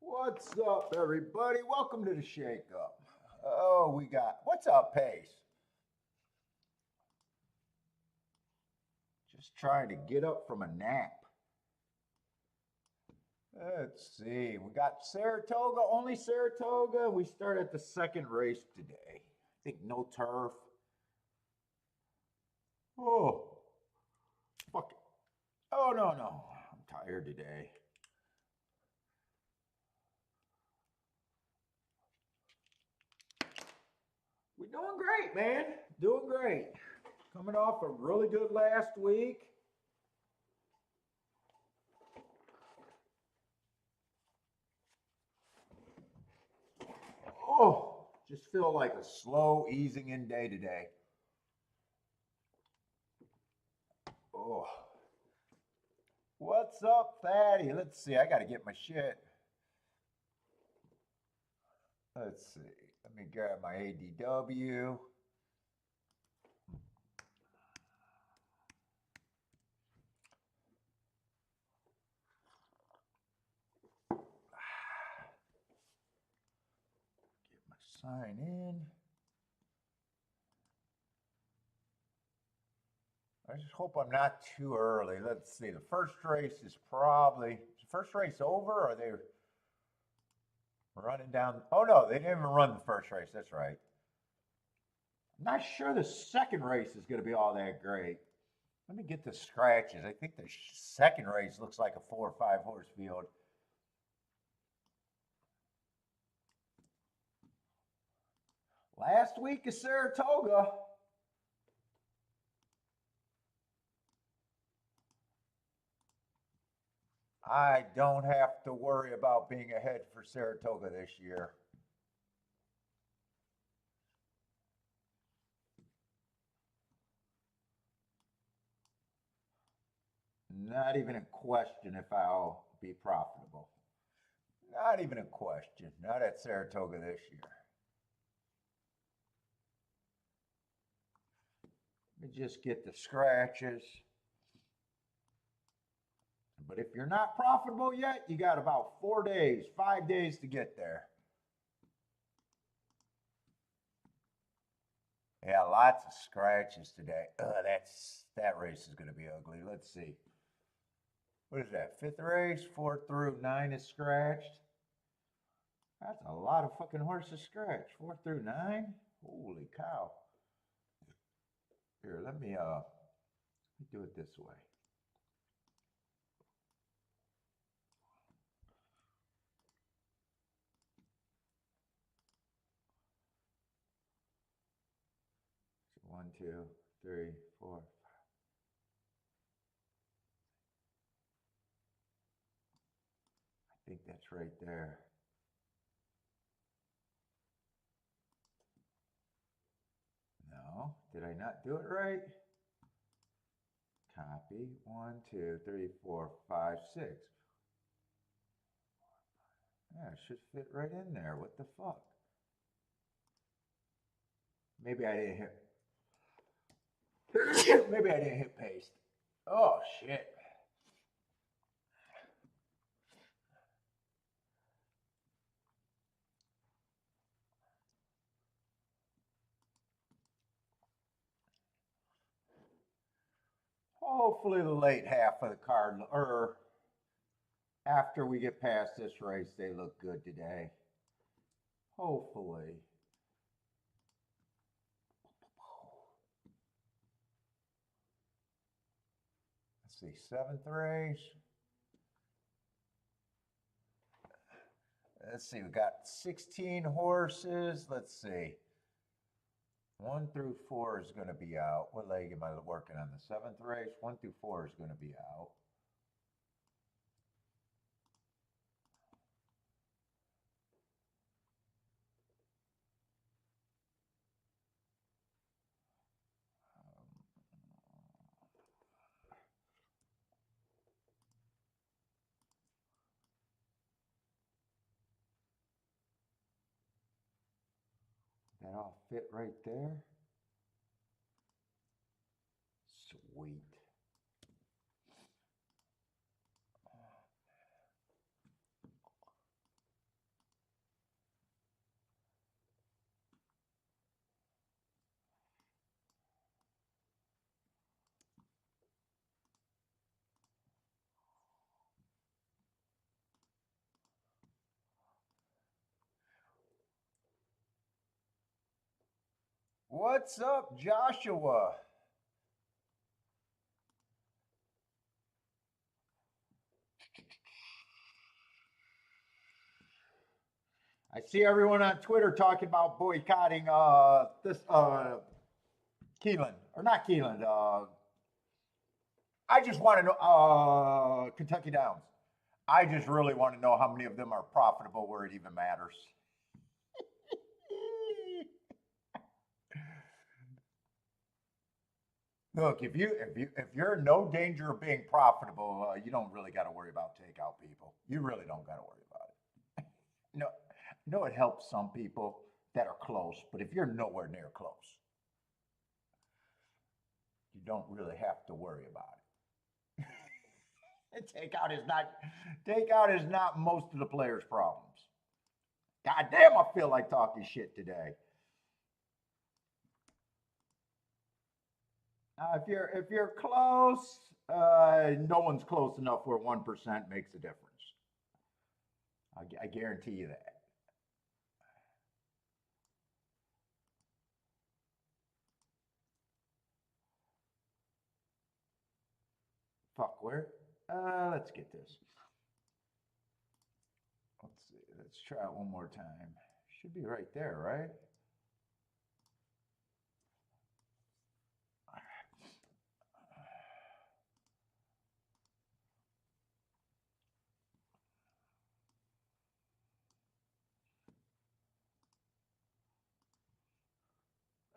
What's up, everybody? Welcome to the Shake Up. Oh, what's up, Pace? Just trying to get up from a nap. Let's see. We got Saratoga, only Saratoga. We start at the second race today. I think no turf. Oh, fuck it. Oh, no. I'm tired today. We're doing great, man. Doing great. Coming off a really good last week. Oh, just feel like a slow easing in day today. Oh, what's up, Fatty? Let's see. I got to get my shit. Let's see. Let me grab my ADW. Get my sign in. I just hope I'm not too early. Let's see. The first race is the first race over? Or are they running down? Oh, no, they didn't even run the first race. That's right. I'm not sure the second race is going to be all that great. Let me get the scratches. I think the second race looks like a 4 or 5 horse field. Last week is Saratoga. I don't have to worry about being ahead for Saratoga this year. Not even a question if I'll be profitable. Not even a question. Not at Saratoga this year. Let me just get the scratches. But if you're not profitable yet, you got about 4 days, 5 days to get there. Yeah, lots of scratches today. That race is going to be ugly. Let's see. What is that? Fifth race, 4 through 9 is scratched. That's a lot of fucking horses scratched. 4 through 9? Holy cow. Here, let me do it this way. So 1, 2, 3, 4, 5. I think that's right there. No, did I not do it right? Copy. 1, 2, 3, 4, 5, 6. Yeah, it should fit right in there. What the fuck? Maybe I didn't hit. Maybe I didn't hit paste. Oh shit. Hopefully the late half of the card, or after we get past this race, they look good today. Hopefully. Let's see, 7th race. Let's see, we got 16 horses. Let's see. 1 through 4 is going to be out. What leg am I working on? The 7th race? 1 through 4 is going to be out. That all fit right there. Sweet. What's up, Joshua? I see everyone on Twitter talking about boycotting this Keelan or not Keelan. I just want to know Kentucky Downs. I just really want to know how many of them are profitable where it even matters. Look, if you're in no danger of being profitable, you don't really got to worry about takeout people. You really don't got to worry about it. No, no, it helps some people that are close, but if you're nowhere near close, you don't really have to worry about it. Takeout is not most of the players' problems. God damn, I feel like talking shit today. If you're close, no one's close enough where 1% makes a difference. I guarantee you that. Fuck, where? Let's get this. Let's see. Let's try it one more time. Should be right there, right?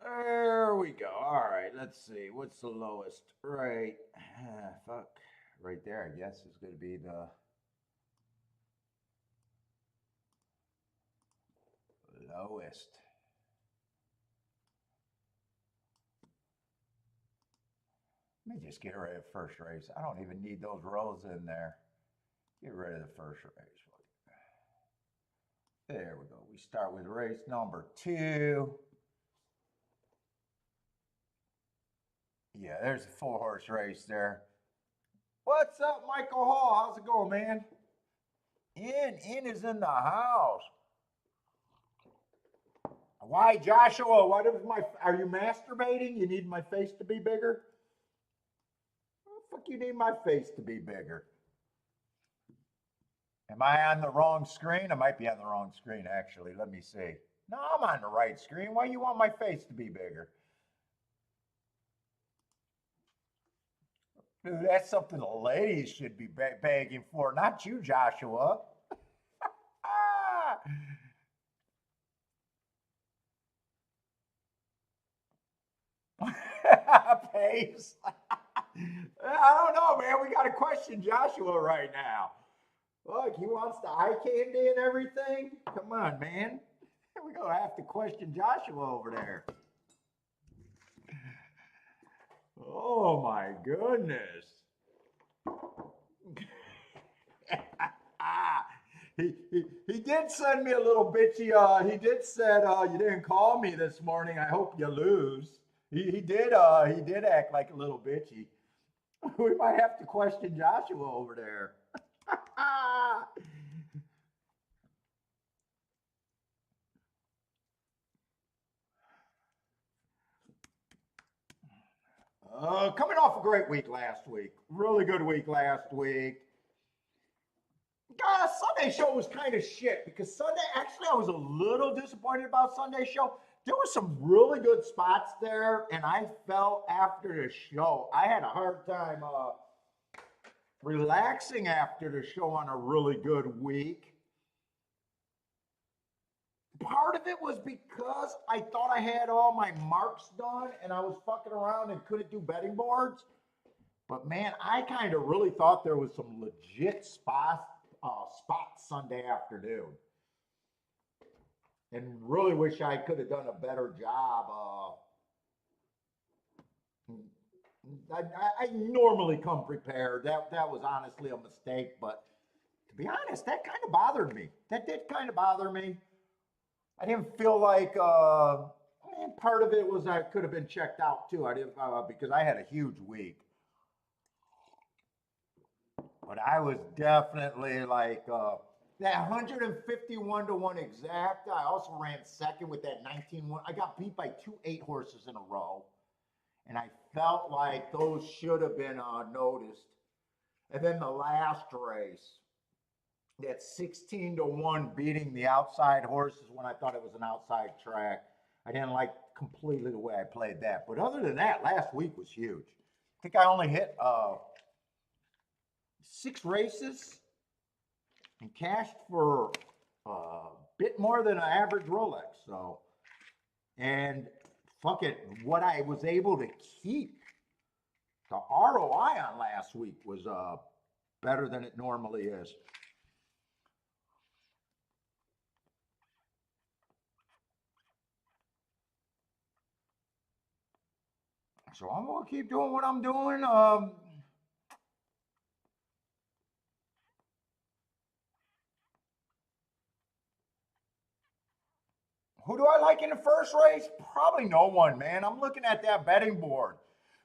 There we go. All right, let's see. What's the lowest? Right. Fuck. Right there, I guess, is going to be the lowest. Let me just get rid of the first race. I don't even need those rows in there. Get rid of the first race. There we go. We start with race number 2. Yeah, there's a 4-horse race there. What's up, Michael Hall? How's it going, man? In is in the house. Why, Joshua? What is are you masturbating? You need my face to be bigger? What the fuck you need my face to be bigger? Am I on the wrong screen? I might be on the wrong screen, actually. Let me see. No, I'm on the right screen. Why do you want my face to be bigger? Dude, that's something the ladies should be begging for, not you, Joshua. Pace. I don't know, man. We got to question Joshua right now. Look, he wants the eye candy and everything. Come on, man. We're going to have to question Joshua over there. Oh, my goodness. He did send me a little bitchy. He did said you didn't call me this morning. I hope you lose. He did act like a little bitchy. We might have to question Joshua over there. Coming off a great week last week. Really good week last week. Sunday show was kind of shit because Sunday, actually, I was a little disappointed about Sunday show. There were some really good spots there, and I felt after the show, I had a hard time relaxing after the show on a really good week. Part of it was because I thought I had all my marks done and I was fucking around and couldn't do betting boards. But man, I kind of really thought there was some legit spots Sunday afternoon. And really wish I could have done a better job. I normally come prepared. That was honestly a mistake, but to be honest, that kind of bothered me. That did kind of bother me. I didn't feel like part of it was I could have been checked out too. I didn't because I had a huge week, but I was definitely like That 151 to 1 exact. I also ran second with that 19-1. I got beat by 2 8 horses in a row. And I felt like those should have been noticed. And then the last race, that 16 to 1 beating the outside horses when I thought it was an outside track. I didn't like completely the way I played that. But other than that, last week was huge. I think I only hit 6 races and cashed for a bit more than an average Rolex. So, and fuck it, what I was able to keep, the ROI on last week was better than it normally is. So I'm gonna keep doing what I'm doing. Who do I like in the first race? Probably no one, man. I'm looking at that betting board.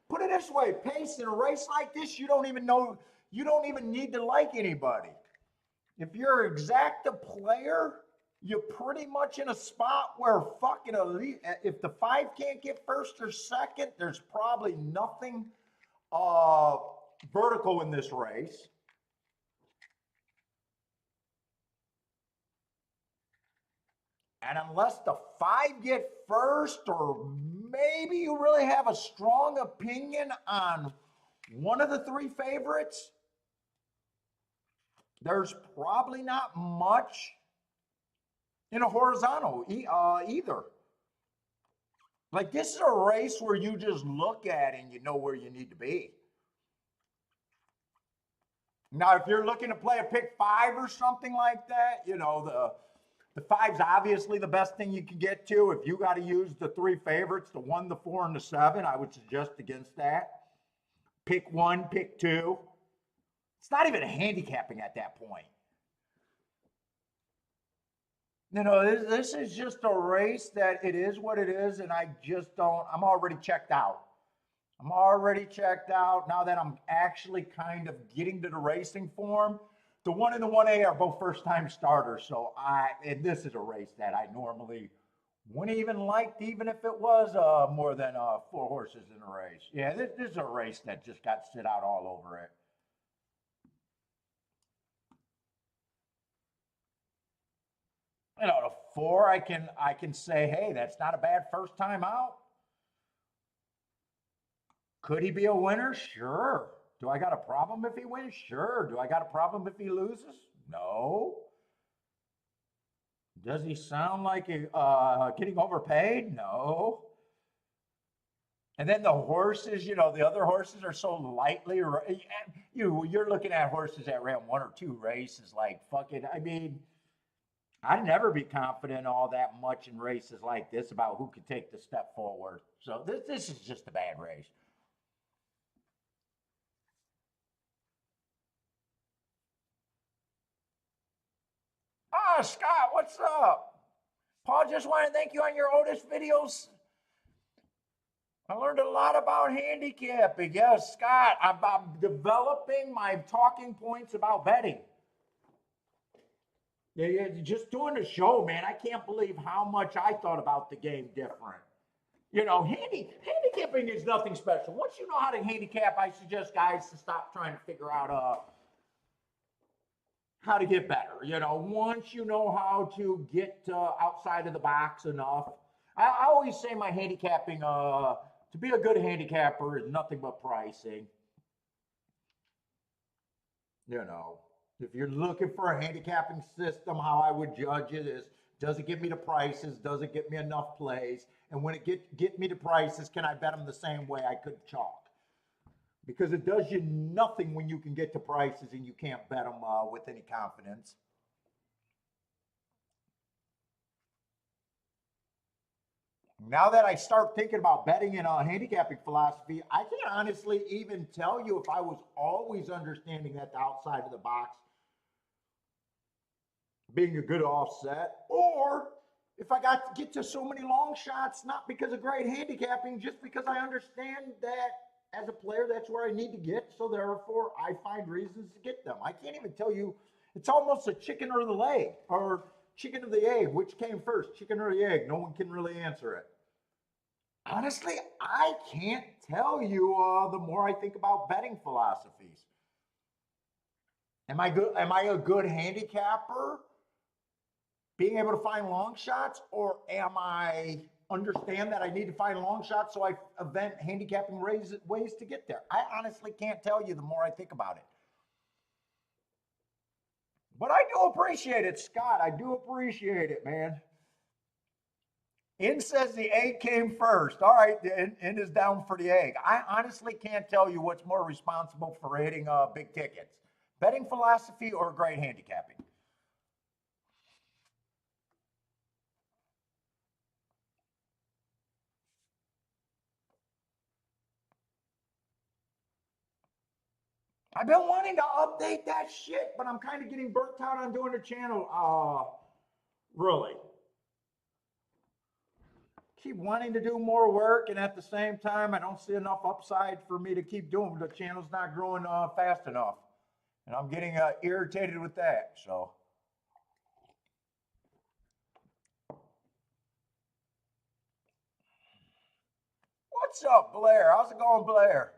Put it this way, pace in a race like this, you don't even know, you don't even need to like anybody. If you're exacta player, you're pretty much in a spot where fucking elite, if the 5 can't get first or second, there's probably nothing vertical in this race. And unless the 5 get first, or maybe you really have a strong opinion on one of the 3 favorites, there's probably not much in a horizontal either. Like, this is a race where you just look at it and you know where you need to be. Now, if you're looking to play a pick 5 or something like that, you know, the 5's obviously the best thing you can get to. If you got to use the 3 favorites, the 1, the 4, and the 7, I would suggest against that. Pick 1, pick 2. It's not even handicapping at that point. You know, this is just a race that it is what it is, and I just don't, I'm already checked out. I'm already checked out now that I'm actually kind of getting to the racing form. The 1 and the 1A are both first-time starters, so and this is a race that I normally wouldn't even like, even if it was more than 4 horses in a race. Yeah, this is a race that just got sit out all over it. You know, the 4, I can say, hey, that's not a bad first time out. Could he be a winner? Sure. Do I got a problem if he wins? Sure. Do I got a problem if he loses? No. Does he sound like getting overpaid? No. And then the horses, you know, the other horses are so lightly. You're looking at horses that ran 1 or 2 races. Like, fucking, I mean, I'd never be confident all that much in races like this about who could take the step forward. So this is just a bad race. Ah, Scott, what's up? Paul, just want to thank you on your Otis videos. I learned a lot about handicapping. Yes, Scott, I'm developing my talking points about betting. Yeah, just doing the show, man. I can't believe how much I thought about the game different. You know, handicapping is nothing special. Once you know how to handicap, I suggest guys to stop trying to figure out how to get better. You know, once you know how to get outside of the box enough. I always say my handicapping, to be a good handicapper is nothing but pricing. You know, if you're looking for a handicapping system, how I would judge it is, does it get me the prices? Does it get me enough plays? And when it get me the prices, can I bet them the same way I could chalk? Because it does you nothing when you can get to prices and you can't bet them with any confidence. Now that I start thinking about betting and handicapping philosophy, I can't honestly even tell you if I was always understanding that the outside of the box being a good offset, or if I got to get to so many long shots, not because of great handicapping, just because I understand that as a player, that's where I need to get. So therefore, I find reasons to get them. I can't even tell you It's almost a chicken or the leg, or chicken or the egg. Which came first, chicken or the egg? No one can really answer it. Honestly, I can't tell you the more I think about betting philosophies. Am I good? Am I a good handicapper? Being able to find long shots, or am I understand that I need to find long shots so I event handicapping ways to get there? I honestly can't tell you the more I think about it. But I do appreciate it, Scott. I do appreciate it, man. In says the egg came first. All right, in is down for the egg. I honestly can't tell you what's more responsible for hitting big tickets: betting philosophy or great handicapping. I've been wanting to update that shit, but I'm kind of getting burnt out on doing the channel. Really. Keep wanting to do more work, and at the same time, I don't see enough upside for me to keep doing. The channel's not growing fast enough, and I'm getting irritated with that. So, what's up, Blair? How's it going, Blair?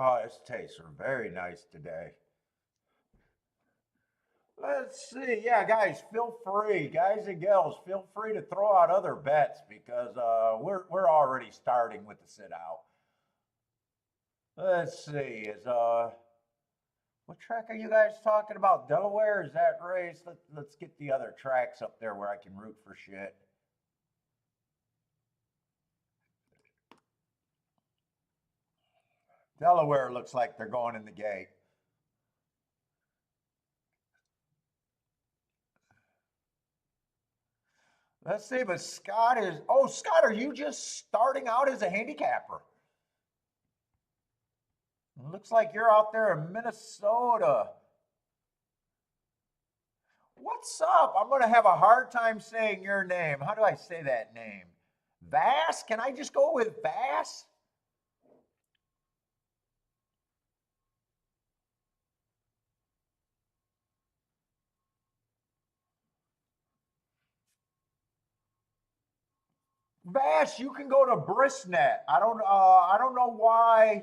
Oh, this tastes very nice today. Let's see. Yeah, guys, feel free, guys and gals, feel free to throw out other bets because we're already starting with the sit out. Let's see. Is what track are you guys talking about? Delaware? Is that race? Let's get the other tracks up there where I can root for shit. Delaware looks like they're going in the gate. Let's see, but Scott is. Oh, Scott, are you just starting out as a handicapper? Looks like you're out there in Minnesota. What's up? I'm going to have a hard time saying your name. How do I say that name? Vass? Can I just go with Vass? Vass, you can go to Brisnet. I don't know why.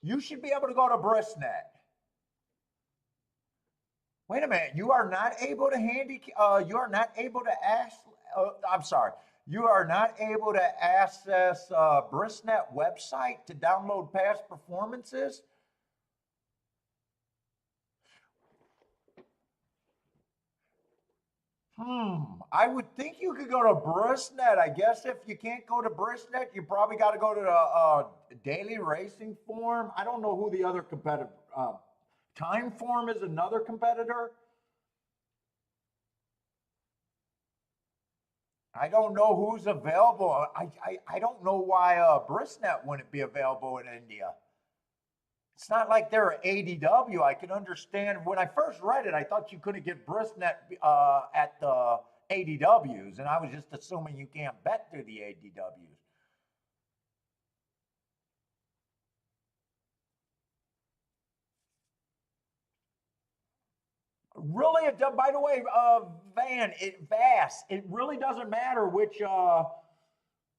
You should be able to go to Brisnet. Wait a minute. You are not able to you are not able to ask. I'm sorry. You are not able to access Brisnet website to download past performances. I would think you could go to Brisnet. I guess if you can't go to Brisnet, you probably got to go to the Daily Racing Form. I don't know who the other competitor. Time Form is another competitor. I don't know who's available. I don't know why Brisnet wouldn't be available in India. It's not like they're ADW. I can understand. When I first read it, I thought you couldn't get Brisnet at the ADWs, and I was just assuming you can't bet through the ADWs. Really, by the way, Vass, it really doesn't matter which.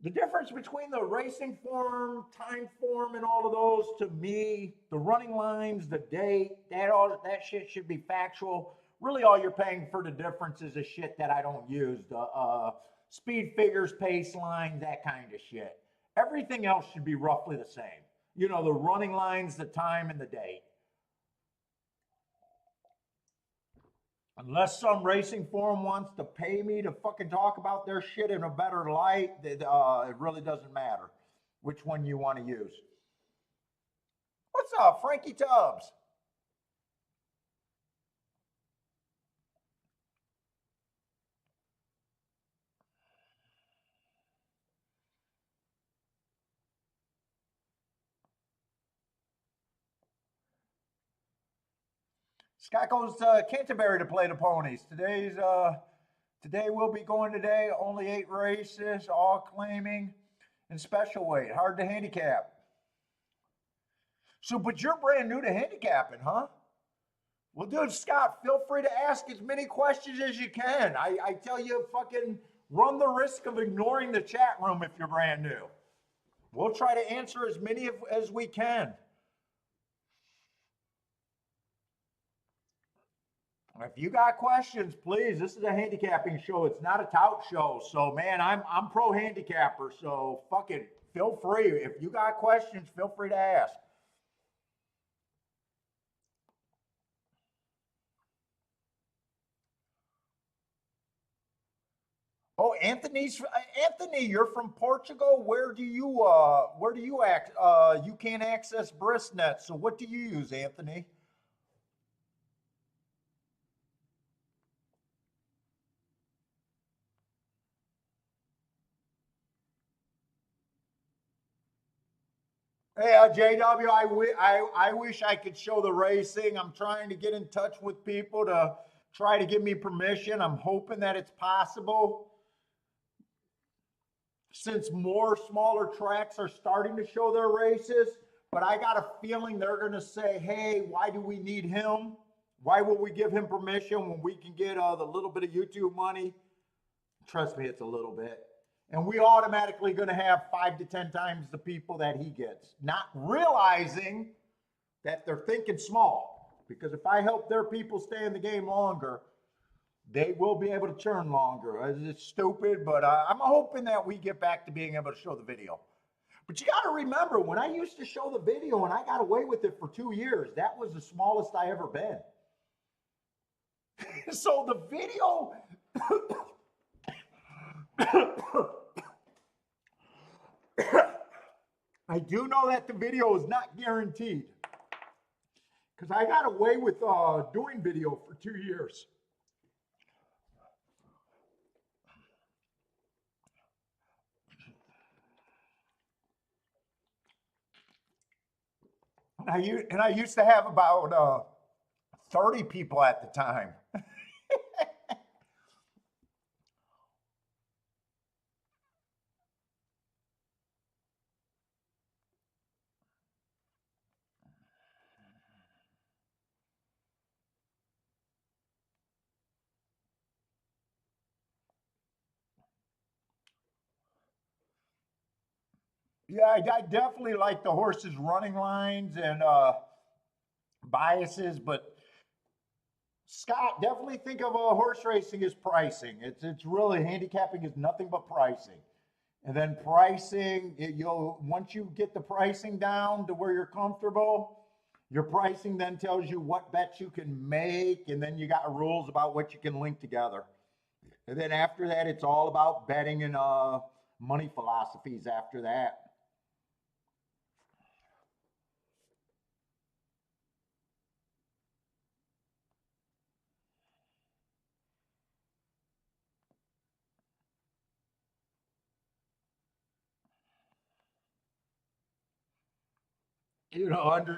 The difference between the racing form, time form, and all of those, to me, the running lines, the date, that shit should be factual. Really, all you're paying for the difference is the shit that I don't use, the speed figures, pace lines, that kind of shit. Everything else should be roughly the same. You know, the running lines, the time, and the date. Unless some racing forum wants to pay me to fucking talk about their shit in a better light, it really doesn't matter which one you want to use. What's up, Frankie Tubbs? Scott goes to Canterbury to play the ponies. Today we'll be going today. Only 8 races, all claiming in special weight. Hard to handicap. So, but you're brand new to handicapping, huh? Well, dude, Scott, feel free to ask as many questions as you can. I tell you, fucking run the risk of ignoring the chat room if you're brand new. We'll try to answer as many as we can. If you got questions, please. This is a handicapping show. It's not a tout show. So, man, I'm pro handicapper. So, fucking feel free. If you got questions, feel free to ask. Oh, Anthony, you're from Portugal. Where do you act? You can't access BristNet. So, what do you use, Anthony? Hey, JW, I wish I could show the racing. I'm trying to get in touch with people to try to give me permission. I'm hoping that it's possible. Since more smaller tracks are starting to show their races, but I got a feeling they're going to say, hey, why do we need him? Why will we give him permission when we can get the little bit of YouTube money? Trust me, it's a little bit. And we automatically going to have 5 to 10 times the people that he gets, not realizing that they're thinking small. Because if I help their people stay in the game longer, they will be able to churn longer. It's stupid, but I'm hoping that we get back to being able to show the video. But you got to remember, when I used to show the video and I got away with it for 2 years, that was the smallest I ever been. So the video... I do know that the video is not guaranteed because I got away with doing video for 2 years. And I used to have about 30 people at the time. Yeah, I definitely like the horses' running lines and biases, but Scott, definitely think of horse racing as pricing. It's really handicapping is nothing but pricing, and then pricing. You'll once you get the pricing down to where you're comfortable, your pricing then tells you what bets you can make, and then you got rules about what you can link together. And then after that, it's all about betting and money philosophies. After that.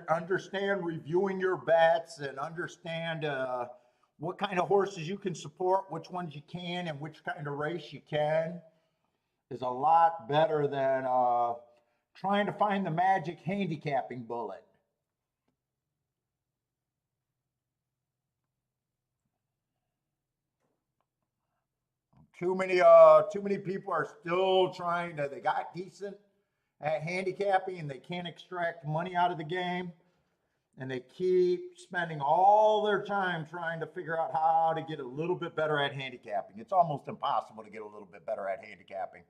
Understand reviewing your bets and understand what kind of horses you can support, which ones you can, and which kind of race you can is a lot better than trying to find the magic handicapping bullet. Too many people are still trying to. They got decent at handicapping and they can't extract money out of the game. And they keep spending all their time trying to figure out how to get a little bit better at handicapping. It's almost impossible to get a little bit better at handicapping.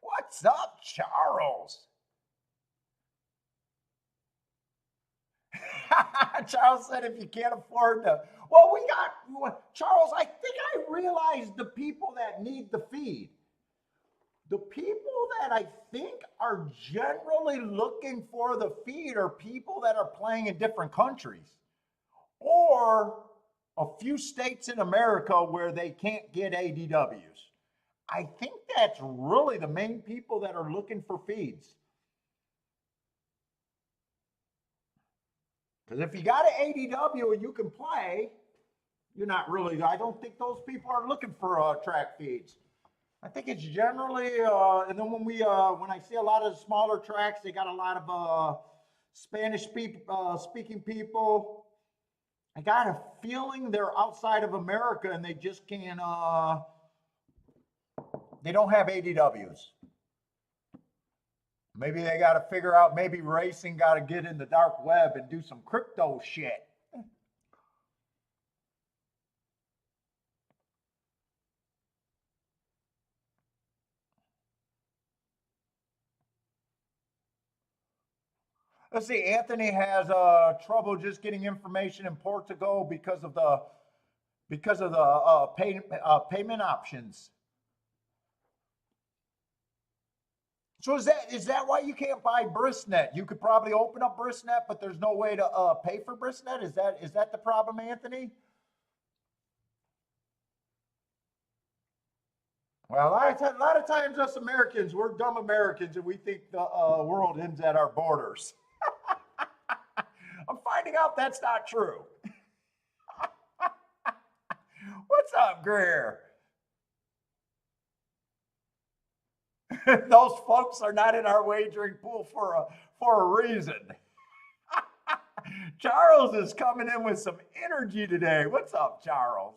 What's up, Charles? Charles said if you can't afford to. Well, we got, Charles, I think I realized the people that need the feed. The people that I think are generally looking for the feed are people that are playing in different countries or a few states in America where they can't get ADWs. I think that's really the main people that are looking for feeds. Because if you got an ADW and you can play, you're not really, I don't think those people are looking for track feeds. I think it's generally, and then when I see a lot of the smaller tracks, they got a lot of Spanish speaking people. I got a feeling they're outside of America and they just can't, they don't have ADWs. Maybe they got to figure out, maybe racing got to get in the dark web and do some crypto shit. Let's see. Anthony has trouble just getting information in Portugal because of the payment options. So is that why you can't buy Brisnet? You could probably open up Brisnet, but there's no way to pay for Brisnet. Is that the problem, Anthony? Well, a lot of times us Americans, we're dumb Americans, and we think the world ends at our borders. I'm finding out that's not true. What's up, Greer? Those folks are not in our wagering pool for a reason. Charles is coming in with some energy today. What's up, Charles?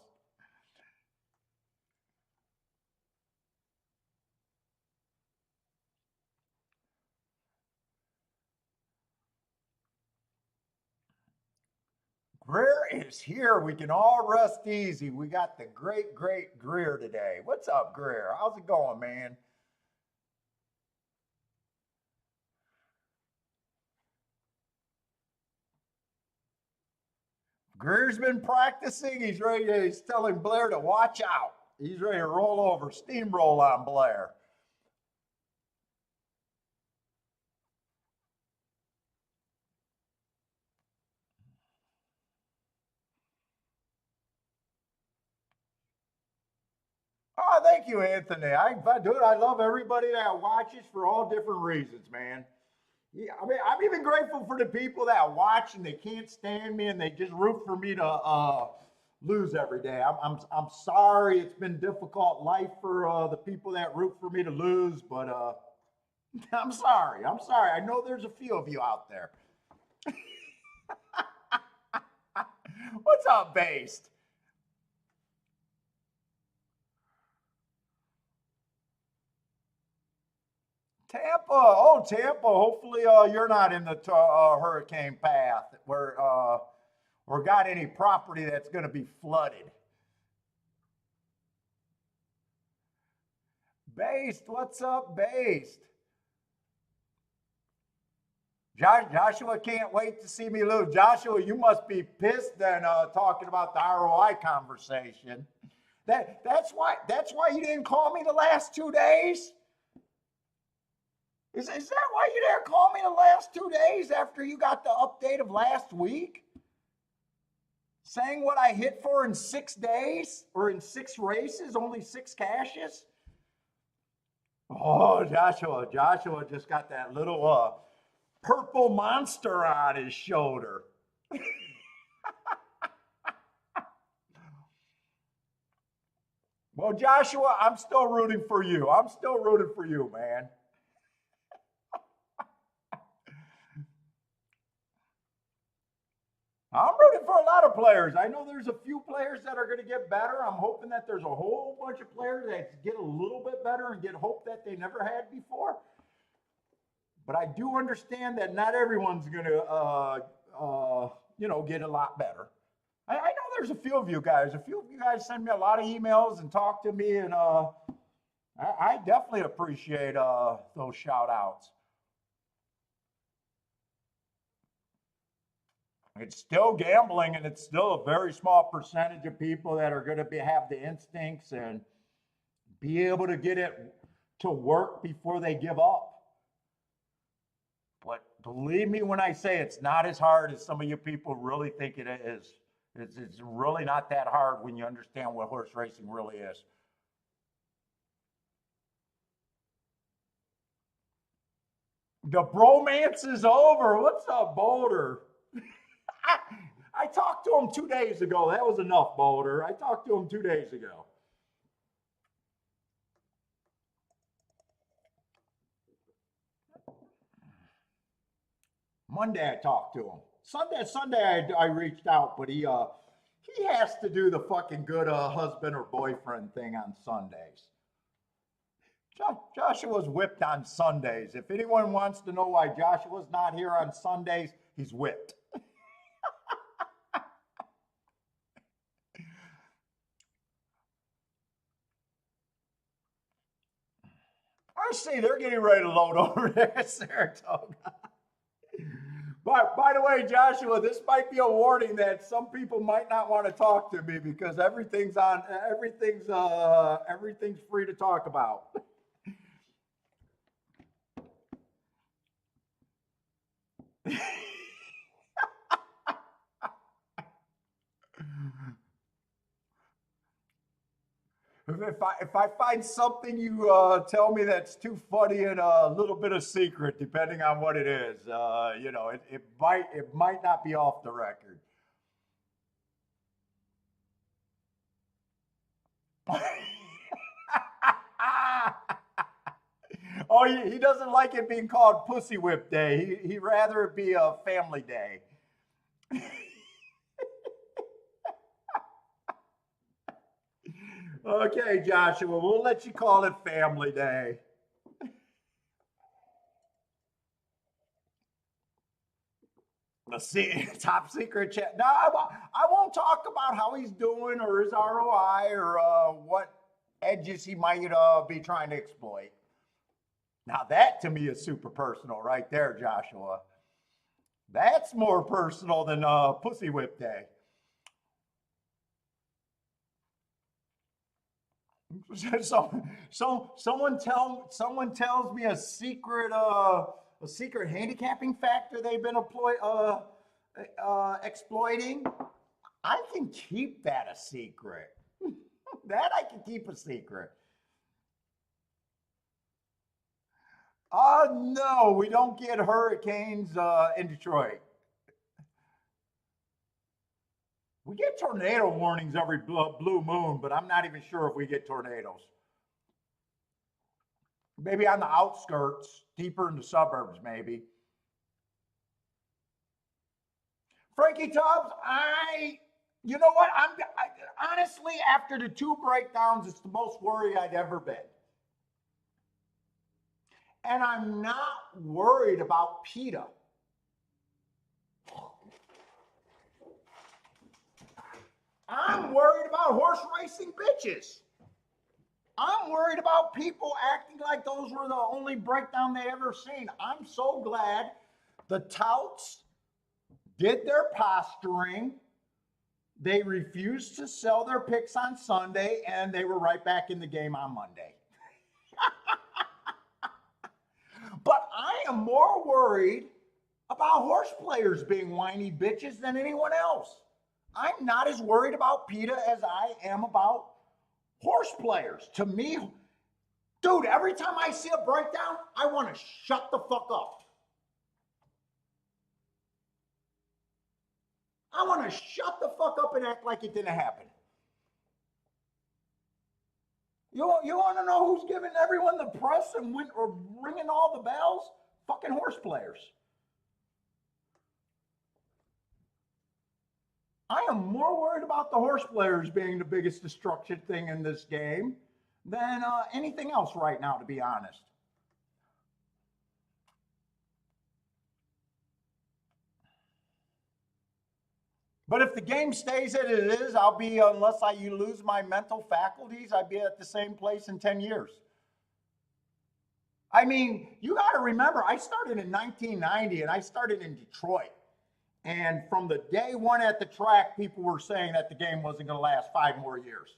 Greer is here. We can all rest easy. We got the great Greer today. What's up, Greer? How's it going, man? Greer's been practicing. He's ready. He's telling Blair to watch out. He's ready to roll over, steamroll on Blair. Oh, thank you, Anthony. I love everybody that watches for all different reasons, man. Yeah, I mean, I'm even grateful for the people that watch and they can't stand me and they just root for me to lose every day. I'm sorry. It's been difficult life for the people that root for me to lose, but I'm sorry. I'm sorry. I know there's a few of you out there. What's up, Based? Tampa. Oh, Tampa. Hopefully, you're not in the hurricane path where or got any property that's going to be flooded. Based. What's up, Based? Joshua can't wait to see me lose. Joshua, you must be pissed then talking about the ROI conversation. That's why you didn't call me the last 2 days. Is that why you didn't call me the last 2 days after you got the update of last week? Saying what I hit for in 6 days or in 6 races, only 6 cashes? Oh, Joshua just got that little purple monster on his shoulder. Well, Joshua, I'm still rooting for you. I'm still rooting for you, man. I'm rooting for a lot of players. I know there's a few players that are going to get better. I'm hoping that there's a whole bunch of players that get a little bit better and get hope that they never had before. But I do understand that not everyone's going to, get a lot better. I know there's a few of you guys. A few of you guys send me a lot of emails and talk to me, and I definitely appreciate those shout outs. It's still gambling, and it's still a very small percentage of people that are going to have the instincts and be able to get it to work before they give up. But believe me when I say it's not as hard as some of you people really think it is. It's really not that hard when you understand what horse racing really is. The bromance is over. What's up, Boulder? I talked to him 2 days ago. That was enough, Boulder. I talked to him 2 days ago. Monday I talked to him. Sunday I reached out, but he has to do the fucking good husband or boyfriend thing on Sundays. Joshua's whipped on Sundays. If anyone wants to know why Joshua's not here on Sundays, he's whipped. I see they're getting ready to load over there at Saratoga. But by the way, Joshua, this might be a warning that some people might not want to talk to me because everything's free to talk about. If I find something you tell me that's too funny and a little bit of secret, depending on what it is, you know, it might not be off the record. Oh, he doesn't like it being called Pussy Whip Day. He'd rather it be a family day. Okay, Joshua, we'll let you call it Family Day. Let's see, top secret chat. No, I won't talk about how he's doing or his ROI or what edges he might be trying to exploit. Now that to me is super personal right there, Joshua. That's more personal than Pussy Whip Day. So someone tells me a secret handicapping factor they've been exploiting. I can keep that a secret. That I can keep a secret. No, we don't get hurricanes in Detroit. We get tornado warnings every blue moon, but I'm not even sure if we get tornadoes. Maybe on the outskirts, deeper in the suburbs, maybe. Frankie Tubbs, you know what? Honestly, after the 2 breakdowns, it's the most worried I'd ever been. And I'm not worried about PETA. I'm worried about horse racing bitches. I'm worried about people acting like those were the only breakdown they ever seen. I'm so glad the touts did their posturing. They refused to sell their picks on Sunday, and they were right back in the game on Monday. But I am more worried about horse players being whiny bitches than anyone else. I'm not as worried about PETA as I am about horse players. To me, dude, every time I see a breakdown, I want to shut the fuck up. I want to shut the fuck up and act like it didn't happen. You want to know who's giving everyone the press and ringing all the bells? Fucking horse players. I am more worried about the horse players being the biggest destruction thing in this game than anything else right now, to be honest. But if the game stays as it is, I'll be, unless you lose my mental faculties, I'd be at the same place in 10 years. I mean, you got to remember, I started in 1990 and I started in Detroit. And from the day one at the track, people were saying that the game wasn't going to last 5 more years.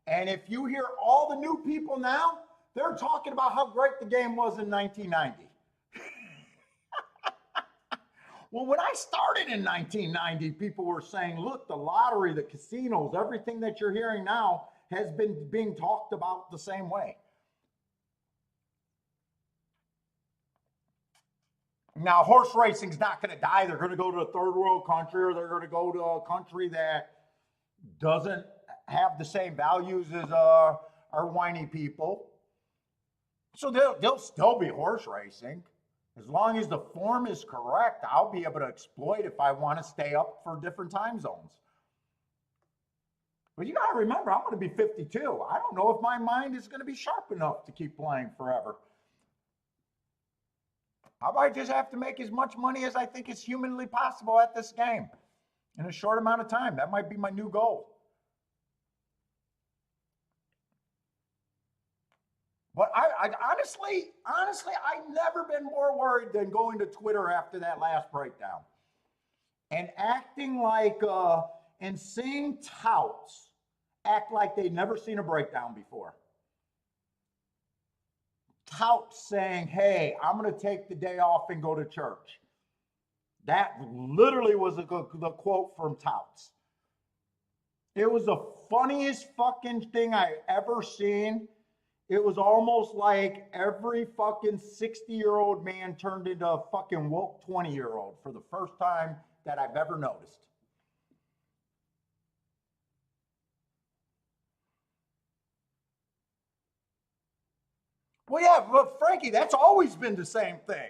And if you hear all the new people now, They're talking about how great the game was in 1990. Well, when I started in 1990, people were saying, look, the lottery, the casinos, everything that you're hearing now has been being talked about the same way. Now, horse racing's not going to die. They're going to go to a third world country, or they're going to go to a country that doesn't have the same values as our whiny people. So they'll still be horse racing. As long as the form is correct, I'll be able to exploit if I want to stay up for different time zones. But you got to remember, I'm going to be 52. I don't know if my mind is going to be sharp enough to keep playing forever. I might just have to make as much money as I think is humanly possible at this game in a short amount of time. That might be my new goal. But I honestly, I've never been more worried than going to Twitter after that last breakdown and acting like, and seeing touts act like they'd never seen a breakdown before. Touts saying, hey, I'm going to take the day off and go to church. That literally was the quote from touts. It was the funniest fucking thing I ever seen. It was almost like every fucking 60-year-old man turned into a fucking woke 20-year-old for the first time that I've ever noticed. Well, yeah, but Frankie, that's always been the same thing.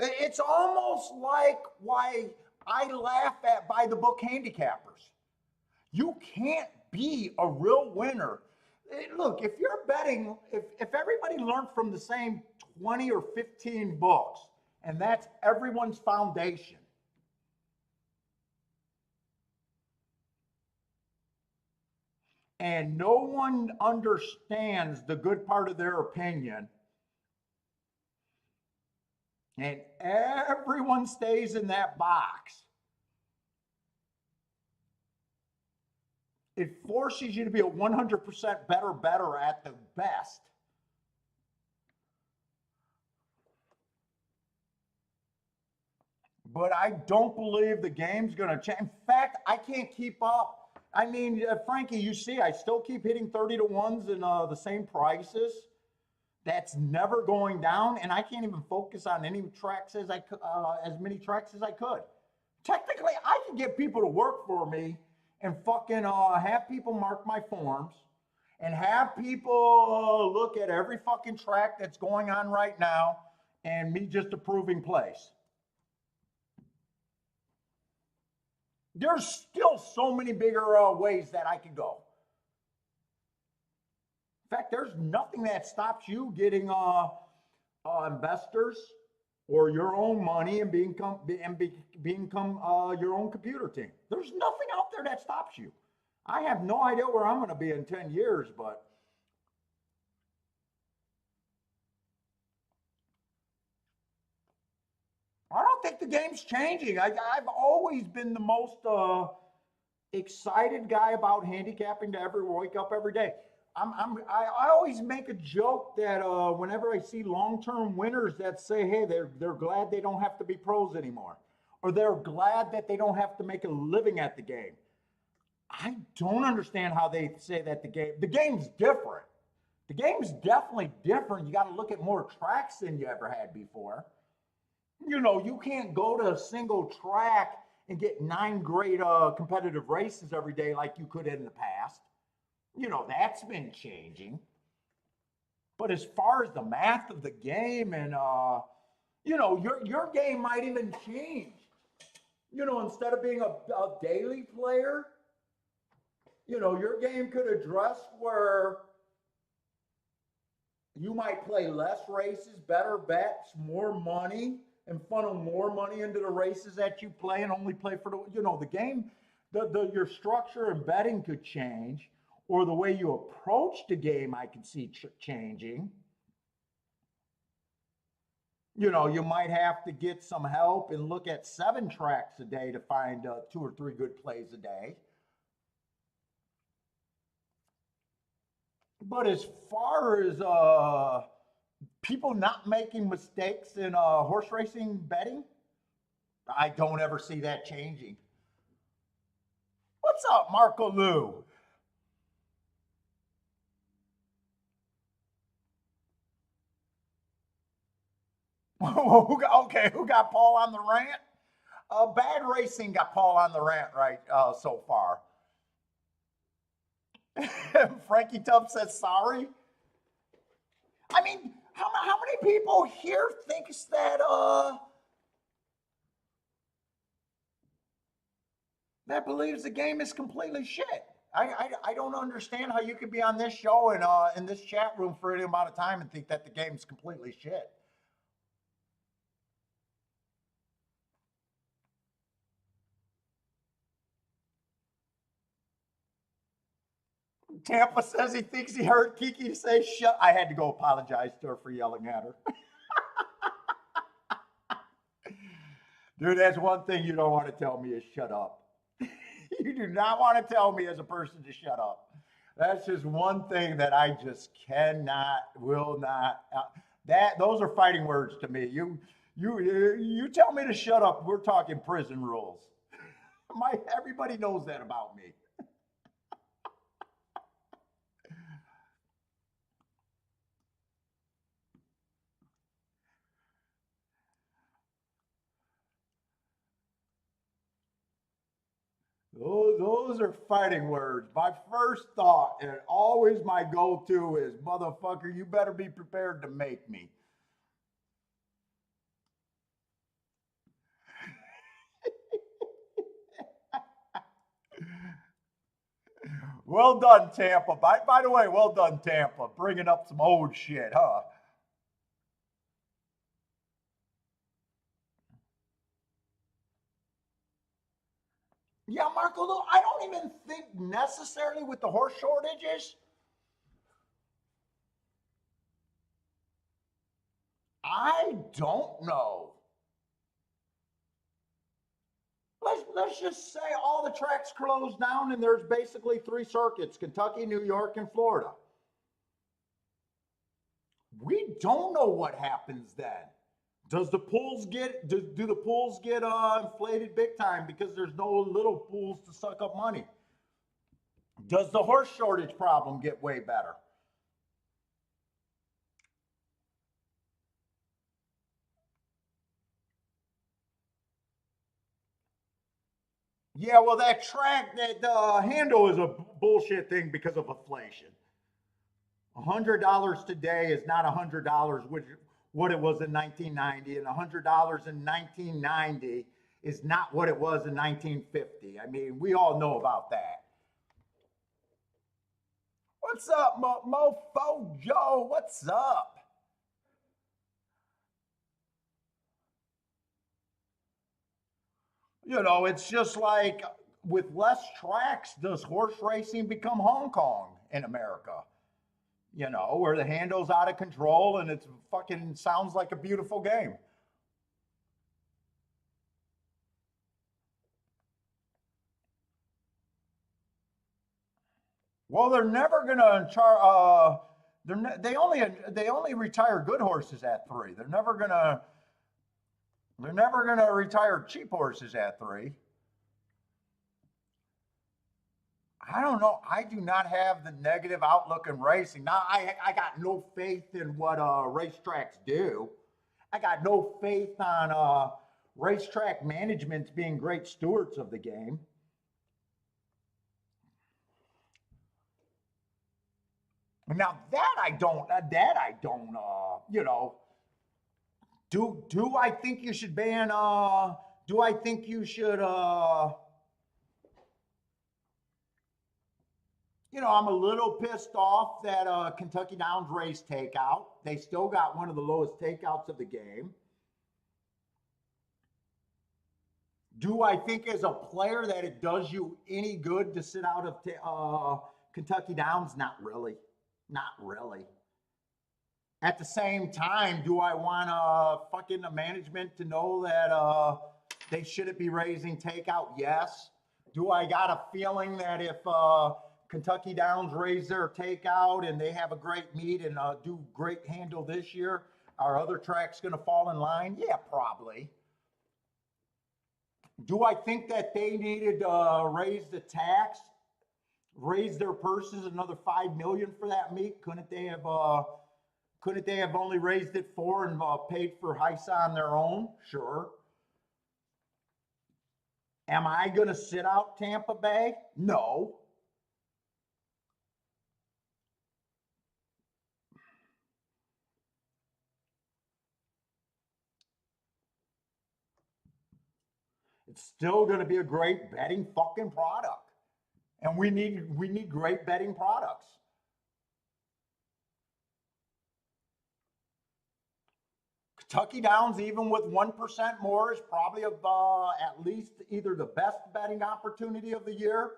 It's almost like why I laugh at by the book Handicappers. You can't be a real winner. Look, if you're betting, if everybody learned from the same 20 or 15 books, and that's everyone's foundation, and no one understands the good part of their opinion, and everyone stays in that box, it forces you to be a 100% better at the best. But I don't believe the game's going to change. In fact, I can't keep up. I mean, Frankie, you see, I still keep hitting 30 to 1s in the same prices. That's never going down, and I can't even focus on any tracks as many tracks as I could. Technically, I could get people to work for me and fucking have people mark my forms and have people look at every fucking track that's going on right now and me just approving plays. There's still so many bigger ways that I could go. In fact, there's nothing that stops you getting investors or your own money and become your own computer team. There's nothing out there that stops you. I have no idea where I'm going to be in 10 years, but I don't think the game's changing. I've always been the most excited guy about handicapping to ever wake up every day. I always make a joke that whenever I see long-term winners that say, hey, they're glad they don't have to be pros anymore, or they're glad that they don't have to make a living at the game. I don't understand how they say that the game's different. The game's definitely different. You got to look at more tracks than you ever had before. You know, you can't go to a single track and get 9 great competitive races every day like you could in the past. You know, that's been changing. But as far as the math of the game and, you know, your game might even change. You know, instead of being a daily player, you know, your game could address where you might play less races, better bets, more money, and funnel more money into the races that you play and only play for the, you know, the game, your structure and betting could change, or the way you approach the game I could see changing. You know, you might have to get some help and look at 7 tracks a day to find 2 or 3 good plays a day. But as far as people not making mistakes in horse racing betting, I don't ever see that changing. What's up, Marco Lou? Who got Paul on the rant? Bad Racing got Paul on the rant right so far. Frankie Tubb says sorry. I mean, how many people here thinks that believes the game is completely shit? I don't understand how you could be on this show and in this chat room for any amount of time and think that the game's completely shit. Tampa says he thinks he heard Kiki say shut. I had to go apologize to her for yelling at her. Dude, that's one thing you don't want to tell me is shut up. You do not want to tell me as a person to shut up. That's just one thing that I just cannot, will not. Those are fighting words to me. You tell me to shut up. We're talking prison rules. Everybody knows that about me. Those are fighting words. My first thought, and always my go-to is, motherfucker, you better be prepared to make me. Well done, Tampa. By the way, well done, Tampa. Bringing up some old shit, huh? Yeah, Marco, I don't even think necessarily with the horse shortages. I don't know. Let's just say all the tracks closed down and there's basically three circuits: Kentucky, New York, and Florida. We don't know what happens then. Does the pools get do the pools get inflated big time because there's no little pools to suck up money? Does the horse shortage problem get way better? Yeah, well, that track, that handle is a bullshit thing because of inflation. $100 today is not $100, which what it was in 1990, and $100 in 1990 is not what it was in 1950. I mean, we all know about that. What's up, Mofo Joe? What's up? You know, it's just like with less tracks, does horse racing become Hong Kong in America? You know, where the handle's out of control and it's fucking sounds like a beautiful game. Well, they're never gonna they only retire good horses at 3. They're never gonna retire cheap horses at 3. I don't know. I do not have the negative outlook in racing. Now, I got no faith in what racetracks do. I got no faith on racetrack managements being great stewards of the game. Now that I don't you know, do I think you should ban do I think you should you know, I'm a little pissed off that Kentucky Downs race takeout. They still got one of the lowest takeouts of the game. Do I think as a player that it does you any good to sit out of Kentucky Downs? Not really. Not really. At the same time, do I want fucking the management to know that they shouldn't be raising takeout? Yes. Do I got a feeling that if Kentucky Downs raise their takeout and they have a great meet and do great handle this year. Are other tracks going to fall in line? Yeah, probably. Do I think that they needed to raise the tax, raise their purses another 5 million for that meet? Couldn't they have only raised it 4 and paid for Heisa on their own? Sure. Am I going to sit out Tampa Bay? No. It's still going to be a great betting fucking product. And we need great betting products. Kentucky Downs, even with 1% more, is probably at least either the best betting opportunity of the year.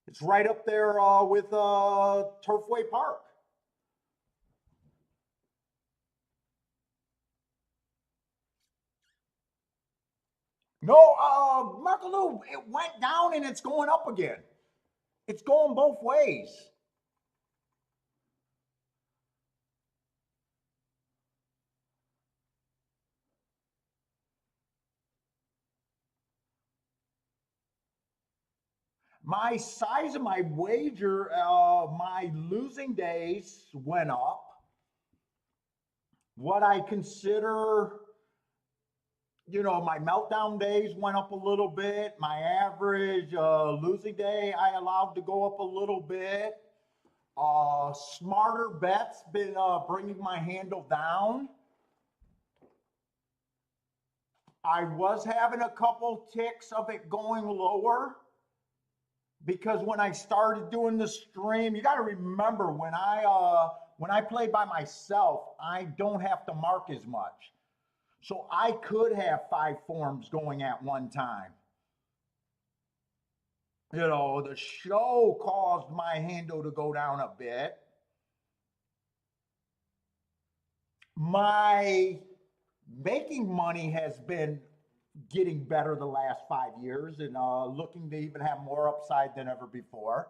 It's right up there with Turfway Park. No, Markaloo, it went down and it's going up again. It's going both ways. My size of my wager, my losing days went up. What I consider, my meltdown days went up a little bit. My average losing day, I allowed to go up a little bit. Smarter bets been bringing my handle down. I was having a couple ticks of it going lower. Because when I started doing the stream, you got to remember when I play by myself, I don't have to mark as much. So I could have 5 forms going at one time. The show caused my handle to go down a bit. My making money has been getting better the last 5 years and looking to even have more upside than ever before.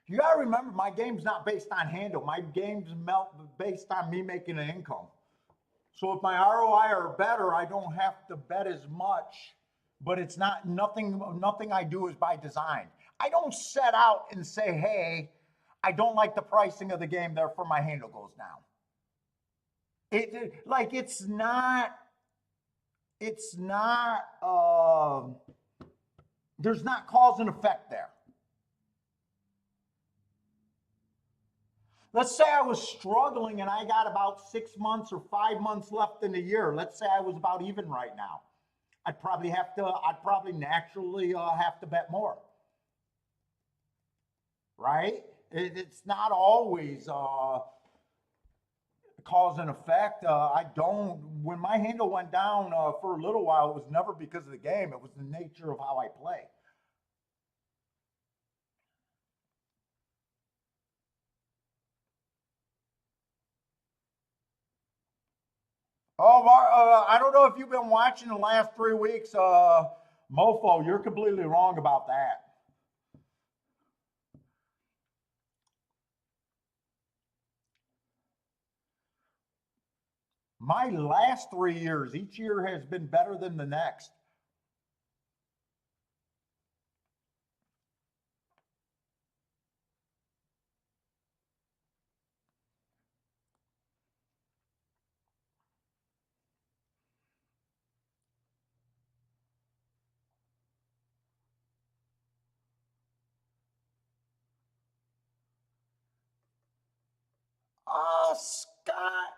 You got to remember, my game's not based on handle. My game's based on me making an income. So if my ROI are better, I don't have to bet as much. But it's nothing I do is by design. I don't set out and say, hey, I don't like the pricing of the game, therefore my handle goes down. It's not, there's not cause and effect there. Let's say I was struggling and I got about 6 months or 5 months left in the year. Let's say I was about even right now. I'd probably naturally have to bet more. Right? It's not always cause and effect. When my handle went down for a little while, it was never because of the game. It was the nature of how I play. Oh, I don't know if you've been watching the last 3 weeks. Mofo, you're completely wrong about that. My last 3 years, each year has been better than the next. Scott,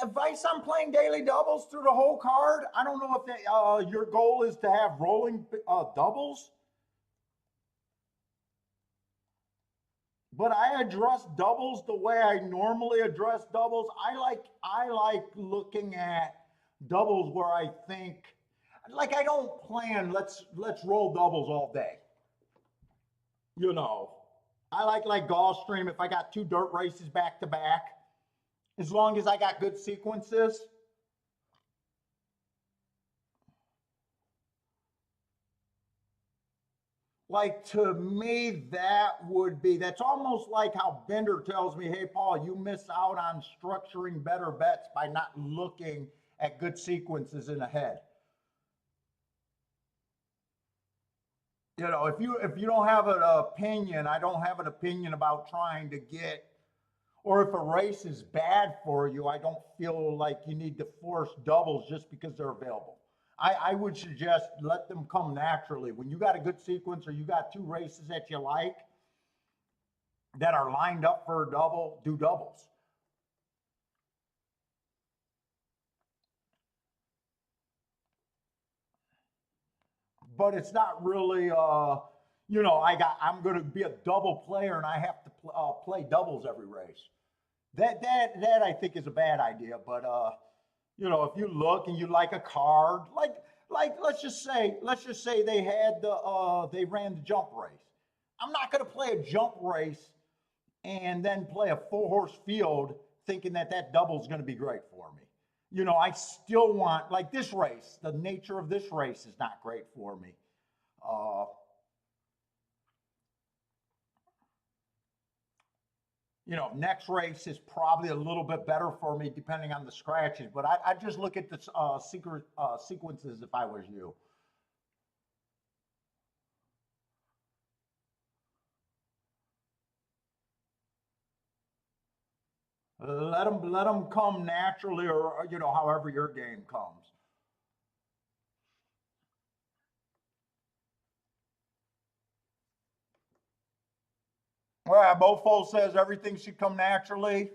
advice on playing daily doubles through the whole card. I don't know if your goal is to have rolling doubles. But I address doubles the way I normally address doubles. I like looking at doubles where I think, I don't plan, let's roll doubles all day. I like Gulfstream if I got two dirt races back to back, as long as I got good sequences. Like to me, that's almost like how Bender tells me, hey, Paul, you miss out on structuring better bets by not looking at good sequences in ahead. You know, if you don't have an opinion, I don't have an opinion about trying to get, or if a race is bad for you, I don't feel like you need to force doubles just because they're available. I would suggest let them come naturally. When you got a good sequence or you got two races that you like that are lined up for a double, do doubles. But it's not really, I'm going to be a double player and I have to play doubles every race. That I think is a bad idea. But if you look and you like a card, like let's just say they ran the jump race. I'm not going to play a jump race and then play a 4-horse field thinking that double is going to be great for me. I still want, like this race, the nature of this race is not great for me. Uh, next race is probably a little bit better for me depending on the scratches, but I just look at the sequences if I was you. Let them come naturally, or however your game comes. Well, Mofo says everything should come naturally.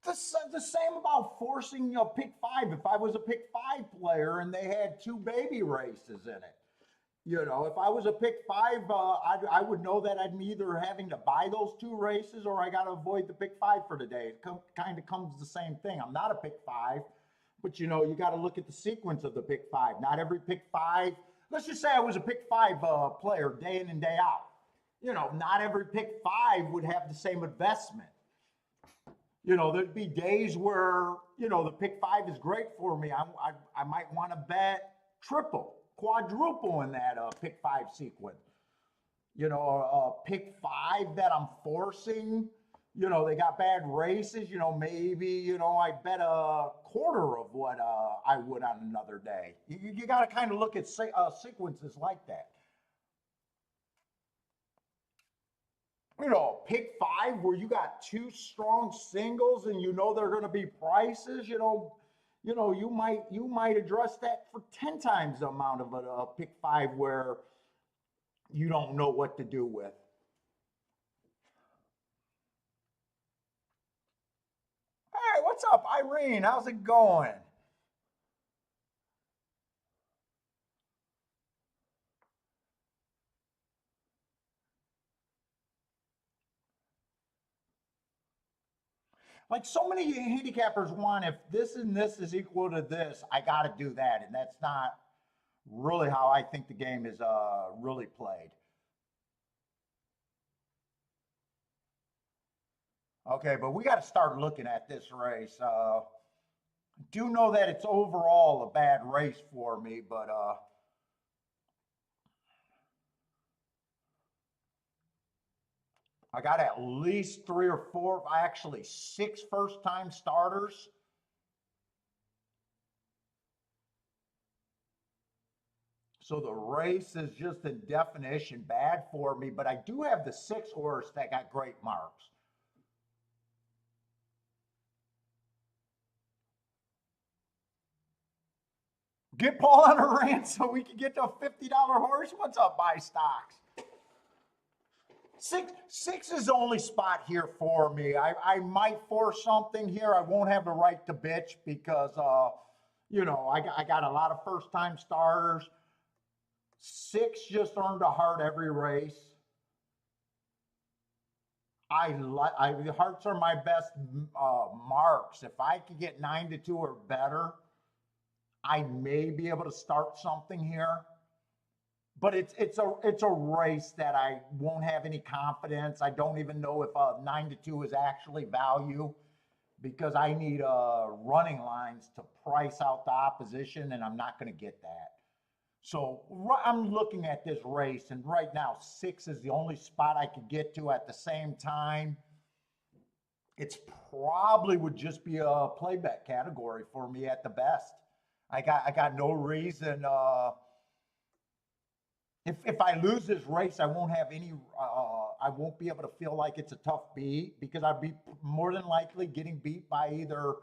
The same about forcing a pick five. If I was a pick five player and they had two baby races in it, if I was a pick five, I would know that I'm either having to buy those two races or I got to avoid the pick five for the day. It kind of comes the same thing. I'm not a pick five, but you got to look at the sequence of the pick five. Not every pick five. Let's just say I was a pick five player day in and day out. Not every pick five would have the same investment. There'd be days where, the pick five is great for me. I might want to bet triple, quadruple in that pick five sequence. Pick five that I'm forcing, they got bad races, maybe, I bet a quarter of what I would on another day. You got to kind of look at sequences like that. Pick five where you got two strong singles and they're going to be prices, you might address that for 10 times the amount of a pick five where you don't know what to do with. Hey, what's up, Irene? How's it going? Like so many handicappers want, if this and this is equal to this, I got to do that. And that's not really how I think the game is really played. Okay, but we got to start looking at this race. Do know that it's overall a bad race for me, but I got at least 3 or 4, actually 6 first-time starters. So the race is just in definition bad for me, but I do have the 6 horse that got great marks. Get Paul on a rant so we can get to a $50 horse. What's up, buy stocks? Six is the only spot here for me. I might force something here. I won't have the right to bitch because, I got a lot of first-time starters. 6 just earned a heart every race. The hearts are my best marks. If I could get 9-2 or better, I may be able to start something here. but it's a race that I won't have any confidence. I don't even know if 9-2 is actually value because I need running lines to price out the opposition, and I'm not going to get that. So I'm looking at this race, and right now 6 is the only spot I could get to at the same time. It's probably would just be a play bet category for me at the best. I got no reason. If I lose this race, I won't have any. I won't be able to feel like it's a tough beat because I'd be more than likely getting beat by either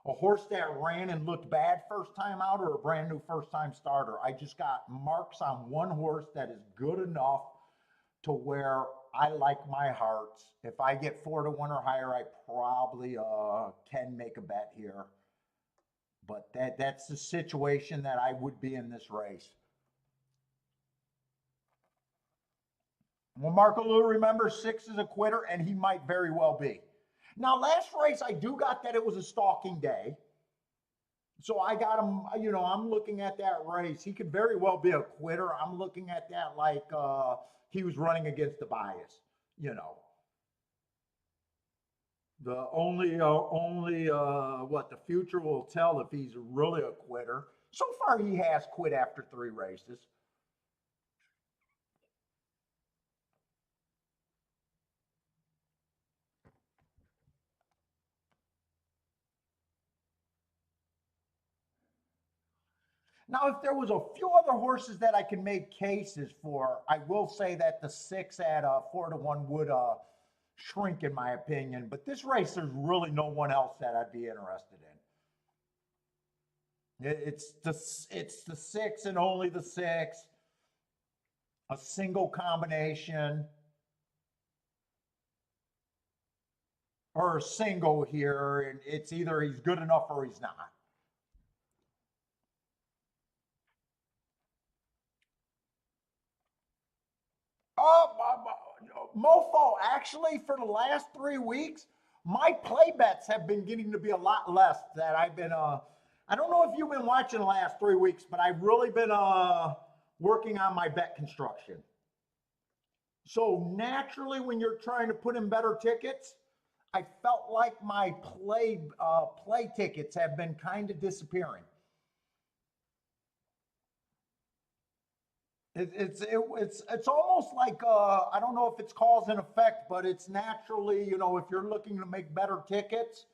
a horse that ran and looked bad first time out or a brand new first time starter. I just got marks on one horse that is good enough to where I like my hearts. If I get 4-1 or higher, I probably can make a bet here. But that's the situation that I would be in this race. Well, Marco Lou, remember 6 is a quitter, and he might very well be. Now, last race, I do got that it was a stalking day. So I got him, I'm looking at that race. He could very well be a quitter. I'm looking at that like he was running against the bias, The what the future will tell if he's really a quitter. So far, he has quit after 3 races. Now, if there was a few other horses that I can make cases for, I will say that the 6 at 4-1 would shrink in my opinion. But this race, there's really no one else that I'd be interested in. It's the 6 and only the 6. A single combination. Or a single here, and it's either he's good enough or he's not. Mofo, actually, for the last 3 weeks, my play bets have been getting to be a lot less. That I've been, I don't know if you've been watching the last 3 weeks, but I've really been working on my bet construction. So naturally, when you're trying to put in better tickets, I felt like my play tickets have been kind of disappearing. It's almost like I don't know if it's cause and effect, but it's naturally, if you're looking to make better tickets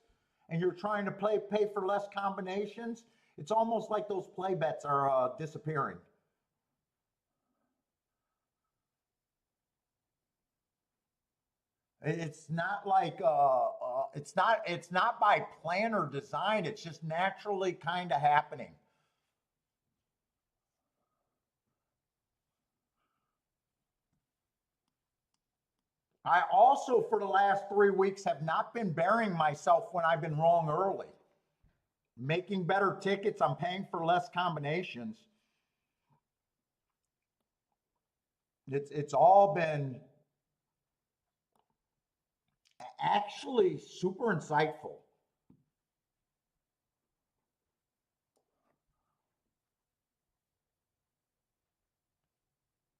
and you're trying to pay for less combinations, it's almost like those play bets are disappearing. It's not like it's not by plan or design. It's just naturally kind of happening. I also, for the last 3 weeks, have not been burying myself when I've been wrong early. Making better tickets, I'm paying for less combinations. It's all been actually super insightful.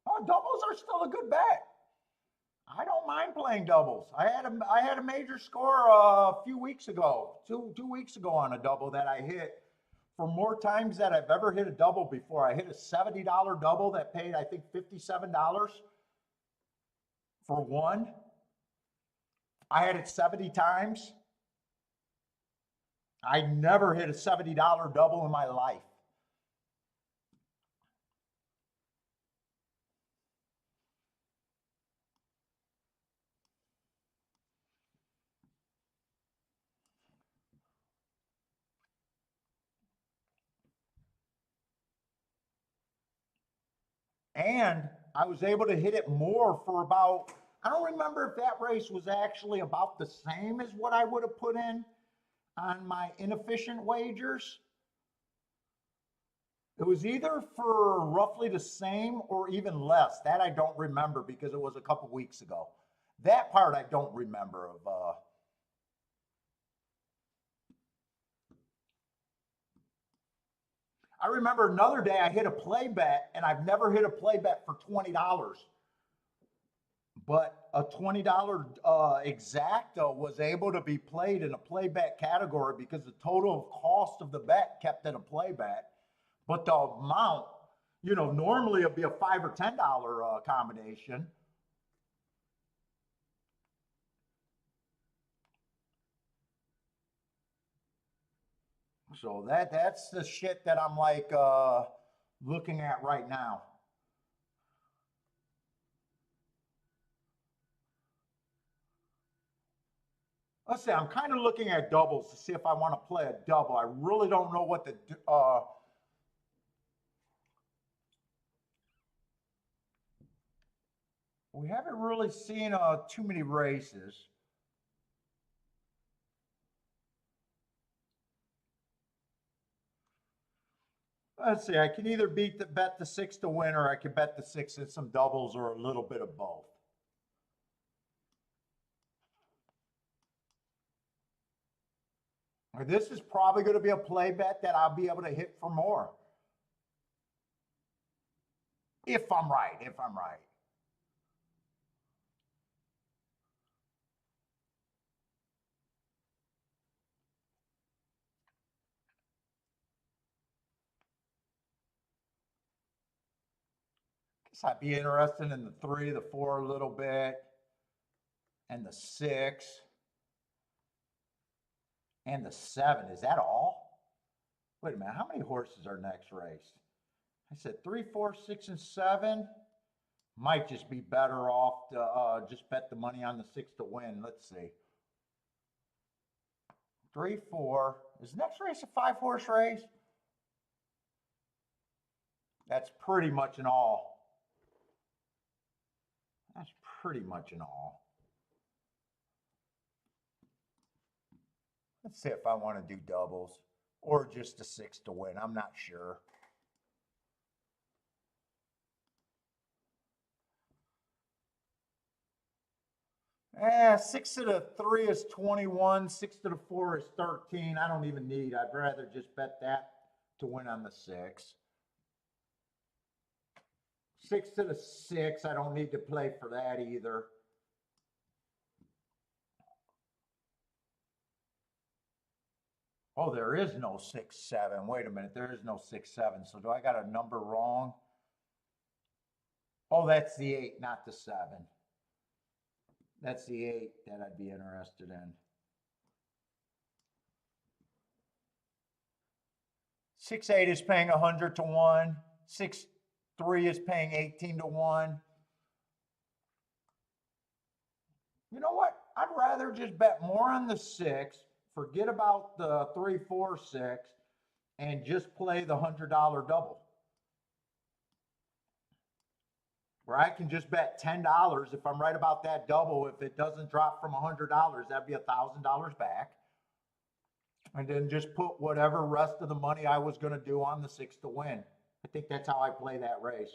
Oh, doubles are still a good bet. I don't mind playing doubles. I had a major score a few weeks ago, two weeks ago on a double that I hit for more times that I've ever hit a double before. I hit a $70 double that paid, I think, $57 for one. I had it 70 times. I never hit a $70 double in my life. And I was able to hit it more for about, I don't remember if that race was actually about the same as what I would have put in on my inefficient wagers. It was either for roughly the same or even less. That I don't remember because it was a couple weeks ago. That part I don't remember of. I remember another day I hit a play bet, and I've never hit a play bet for $20. But a $20 exacta was able to be played in a play bet category because the total cost of the bet kept in a play bet. But the amount, normally it'd be a $5 or $10 combination. So that's the shit that I'm like looking at right now. Let's see, I'm kind of looking at doubles to see if I want to play a double. I really don't know what the we haven't really seen too many races. Let's see, I can either bet the 6 to win, or I can bet the 6 in some doubles, or a little bit of both. This is probably going to be a play bet that I'll be able to hit for more. If I'm right. Guess I'd be interested in the 3, the 4 a little bit, and the 6, and the 7. Is that all? Wait a minute, how many horses are next race? I said 3, 4, 6, and 7. Might just be better off to just bet the money on the 6 to win. Let's see. 3, 4. Is next race a 5-horse race? That's pretty much an all. That's pretty much an all. Let's see if I want to do doubles or just a 6 to win. I'm not sure. Eh, 6 to the 3 is 21. 6 to the 4 is 13. I don't even need. I'd rather just bet that to win on the 6. 6 to the 6. I don't need to play for that either. Oh, there is no 6, 7. Wait a minute. There is no 6, 7. So do I got a number wrong? Oh, that's the 8, not the 7. That's the 8 that I'd be interested in. 6, 8 is paying 100 to 1. 6, 3 is paying 18 to 1. You know what? I'd rather just bet more on the 6, forget about the 3, 4, 6, and just play the $100 double. Where I can just bet $10 if I'm right about that double. If it doesn't drop from $100, that'd be $1,000 back. And then just put whatever rest of the money I was going to do on the 6 to win. I think that's how I play that race.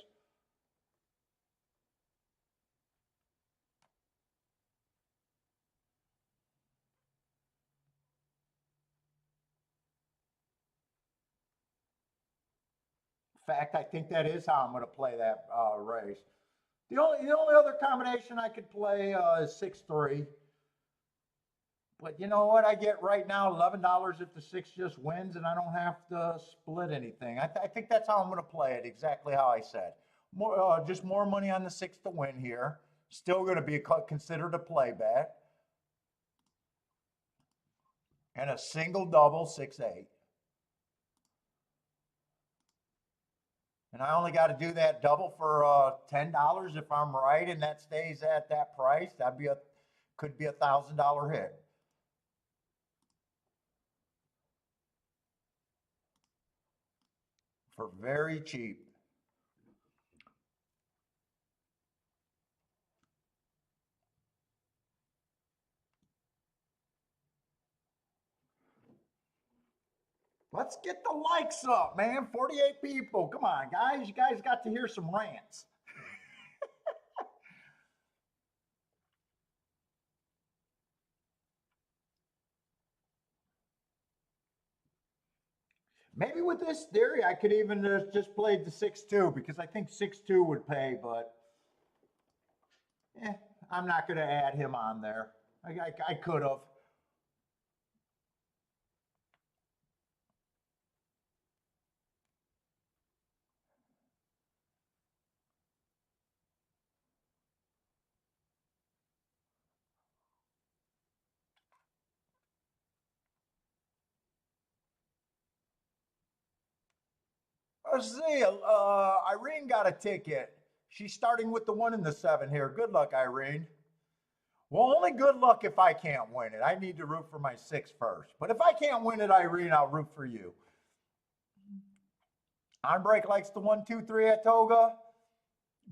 In fact, I think that is how I'm going to play that race. The only other combination I could play is 6-3. But you know what I get right now? $11 if the 6 just wins, and I don't have to split anything. I think that's how I'm going to play it, exactly how I said. Just more money on the 6 to win here. Still going to be considered a play bet. And a single double 6-8. And I only got to do that double for $10 if I'm right, and that stays at that price. Could be $1,000 hit. For very cheap. Let's get the likes up, man. 48 people. Come on, guys. You guys got to hear some rants. Maybe with this theory, I could even just play the 6-2 because I think 6-2 would pay, but I'm not going to add him on there. I could have. Let's see. Irene got a ticket. She's starting with the 1 and the 7 here. Good luck, Irene. Well, only good luck if I can't win it. I need to root for my 6 first. But if I can't win it, Irene, I'll root for you. On break likes the 1, 2, 3 at Toga.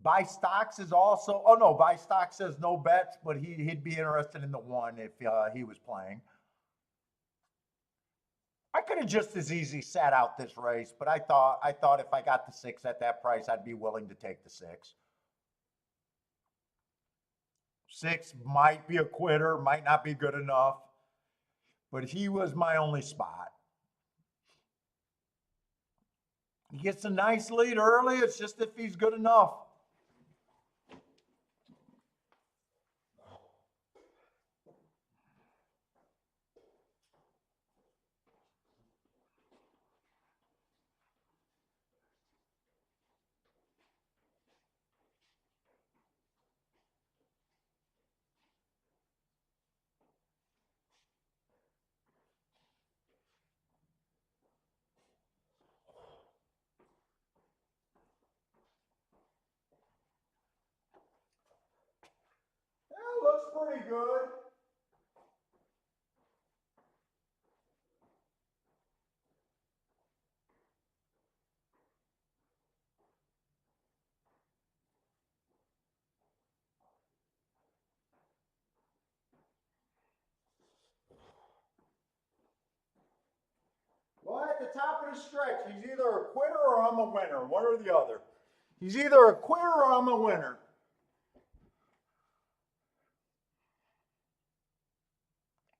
Buy stocks is also. Oh no, buy stocks says no bets, but he'd be interested in the 1 if he was playing. I could have just as easy sat out this race, but I thought if I got the 6 at that price, I'd be willing to take the 6. 6 might be a quitter, might not be good enough, but he was my only spot. He gets a nice lead early. It's just if he's good enough. That looks pretty good. Well, at the top of the stretch, he's either a quitter or I'm a winner, one or the other. He's either a quitter or I'm a winner.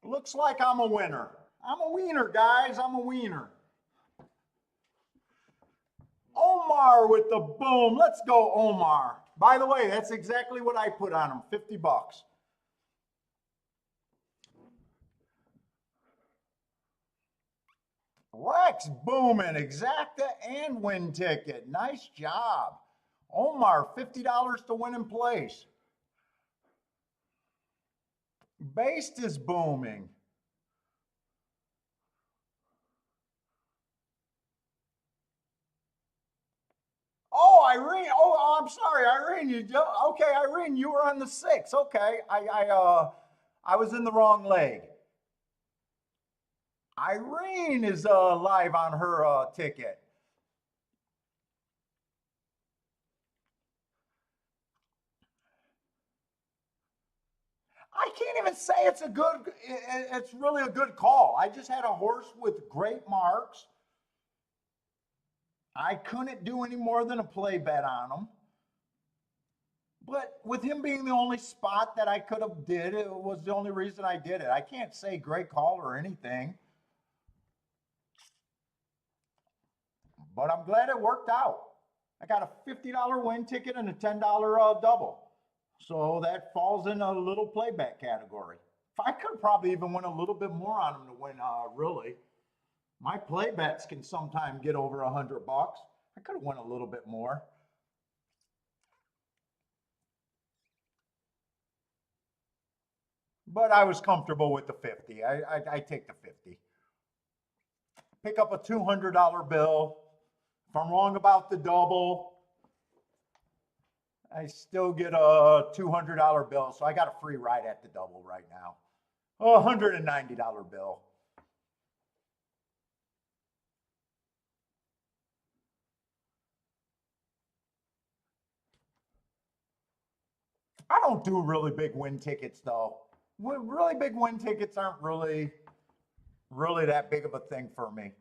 Looks like I'm a winner. I'm a wiener, guys. I'm a wiener. Omar with the boom. Let's go, Omar. By the way, that's exactly what I put on him, 50 bucks. Rex booming, exacta and win ticket. Nice job. Omar, $50 to win in place. Based is booming. Oh, Irene. Oh, I'm sorry, Irene. Okay, Irene, you were on the 6. Okay, I was in the wrong leg. Irene is live on her ticket. I can't even say it's really a good call. I just had a horse with great marks. I couldn't do any more than a play bet on him. But with him being the only spot that I could have did, it was the only reason I did it. I can't say great call or anything. But I'm glad it worked out. I got a $50 win ticket and a $10 double. So that falls in a little play bet category. I could probably even win a little bit more on him to win, really. My play bets can sometimes get over $100. I could have won a little bit more. But I was comfortable with the 50. I take the 50. Pick up a $200 bill. If I'm wrong about the double, I still get a $200 bill. So I got a free ride at the double right now. A $190 bill. I don't do really big win tickets though. Really big win tickets aren't really that big of a thing for me.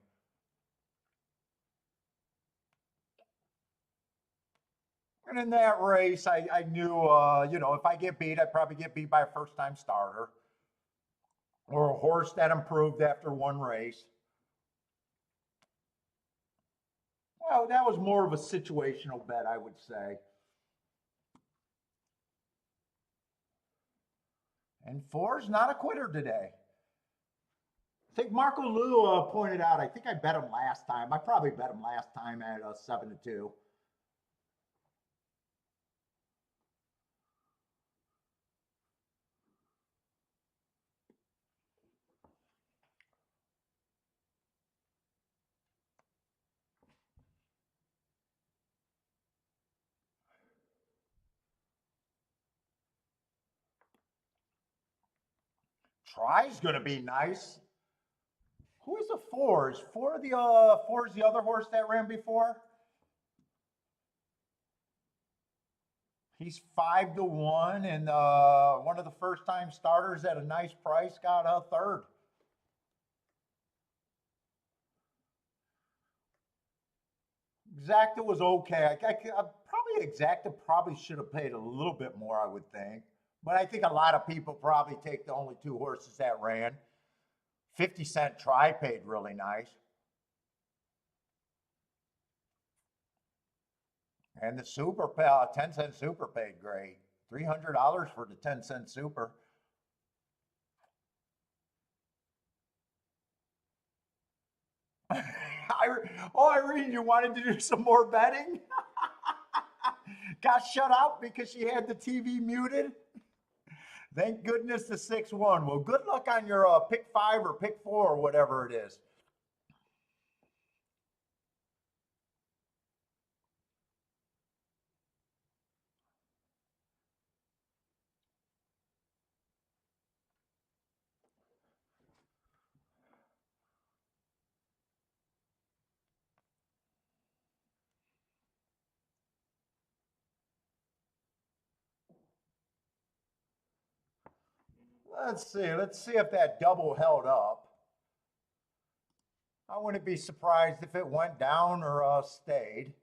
And in that race, I knew, if I get beat, I'd probably get beat by a first-time starter or a horse that improved after one race. Well, that was more of a situational bet, I would say. And four's not a quitter today. I think Marco Lu pointed out, I think I bet him last time. I probably bet him last time at 7-2. Try's going to be nice. Who is the four? Is four's the other horse that ran before? He's 5-1, and one of the first time starters at a nice price got a third. Exacta was okay. Probably Exacta probably should have paid a little bit more, I would think. But I think a lot of people probably take the only two horses that ran. 50-cent Try paid really nice. And the Super, 10-cent Super paid great. $300 for the 10-cent Super. Irene, you wanted to do some more betting? Got shut out because she had the TV muted? Thank goodness the 6-1. Well, good luck on your pick 5 or pick 4 or whatever it is. Let's see. Let's see if that double held up. I wouldn't be surprised if it went down or stayed.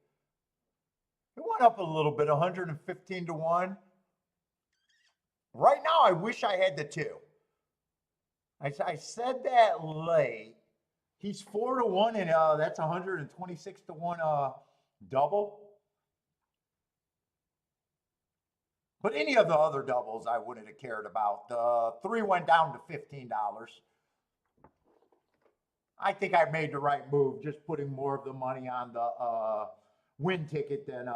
It went up a little bit, 115-1. Right now, I wish I had the 2. I said that late. He's 4-1, and that's 126-1 double. But any of the other doubles I wouldn't have cared about. The 3 went down to $15. I think I made the right move, just putting more of the money on the win ticket than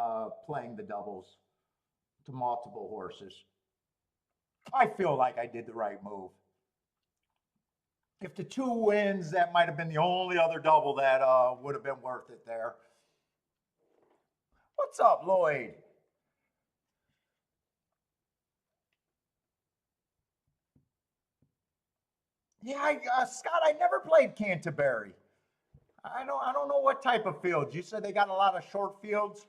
playing the doubles to multiple horses. I feel like I did the right move. If the 2 wins, that might have been the only other double that would have been worth it there. What's up, Lloyd? Yeah, Scott, I never played Canterbury. I don't know what type of fields. You said they got a lot of short fields.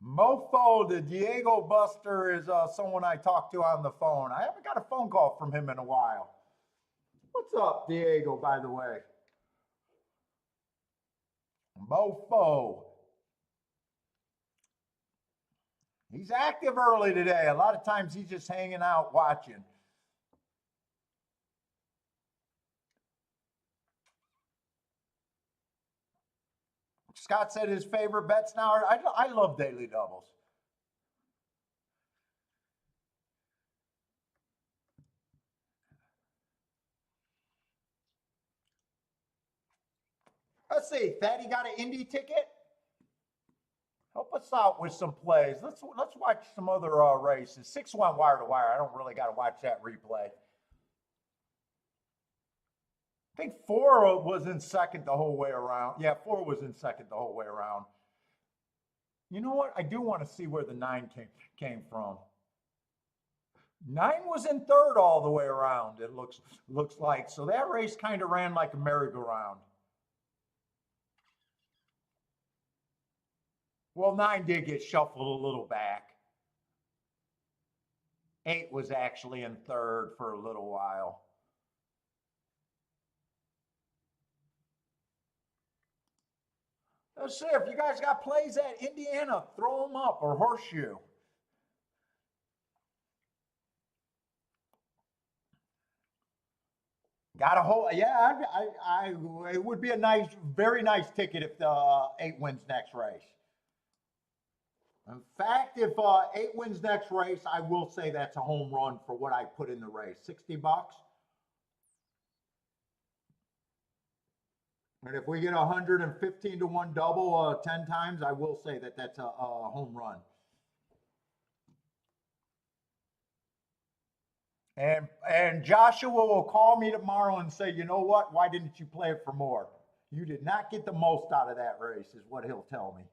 Mofo, the Diego Buster is someone I talked to on the phone. I haven't got a phone call from him in a while. What's up, Diego, by the way? Mofo. He's active early today. A lot of times he's just hanging out watching. Scott said his favorite bets now are, I love daily doubles. Let's see, Thaddy got an Indy ticket? Help us out with some plays. Let's watch some other races. 6-1 wire to wire. I don't really got to watch that replay. I think 4 was in second the whole way around. Yeah, 4 was in second the whole way around. You know what? I do want to see where the 9 came from. 9 was in third all the way around, it looks like. So that race kind of ran like a merry-go-round. Well, 9 did get shuffled a little back. 8 was actually in third for a little while. Let's see, if you guys got plays at Indiana, throw them up, or Horseshoe. Got a whole, yeah, it would be a nice, very nice ticket if the 8 wins next race. In fact, if 8 wins next race, I will say that's a home run for what I put in the race. 60 bucks. And if we get 115 to 1 double 10 times, I will say that that's a home run. And Joshua will call me tomorrow and say, you know what? Why didn't you play it for more? You did not get the most out of that race, is what he'll tell me.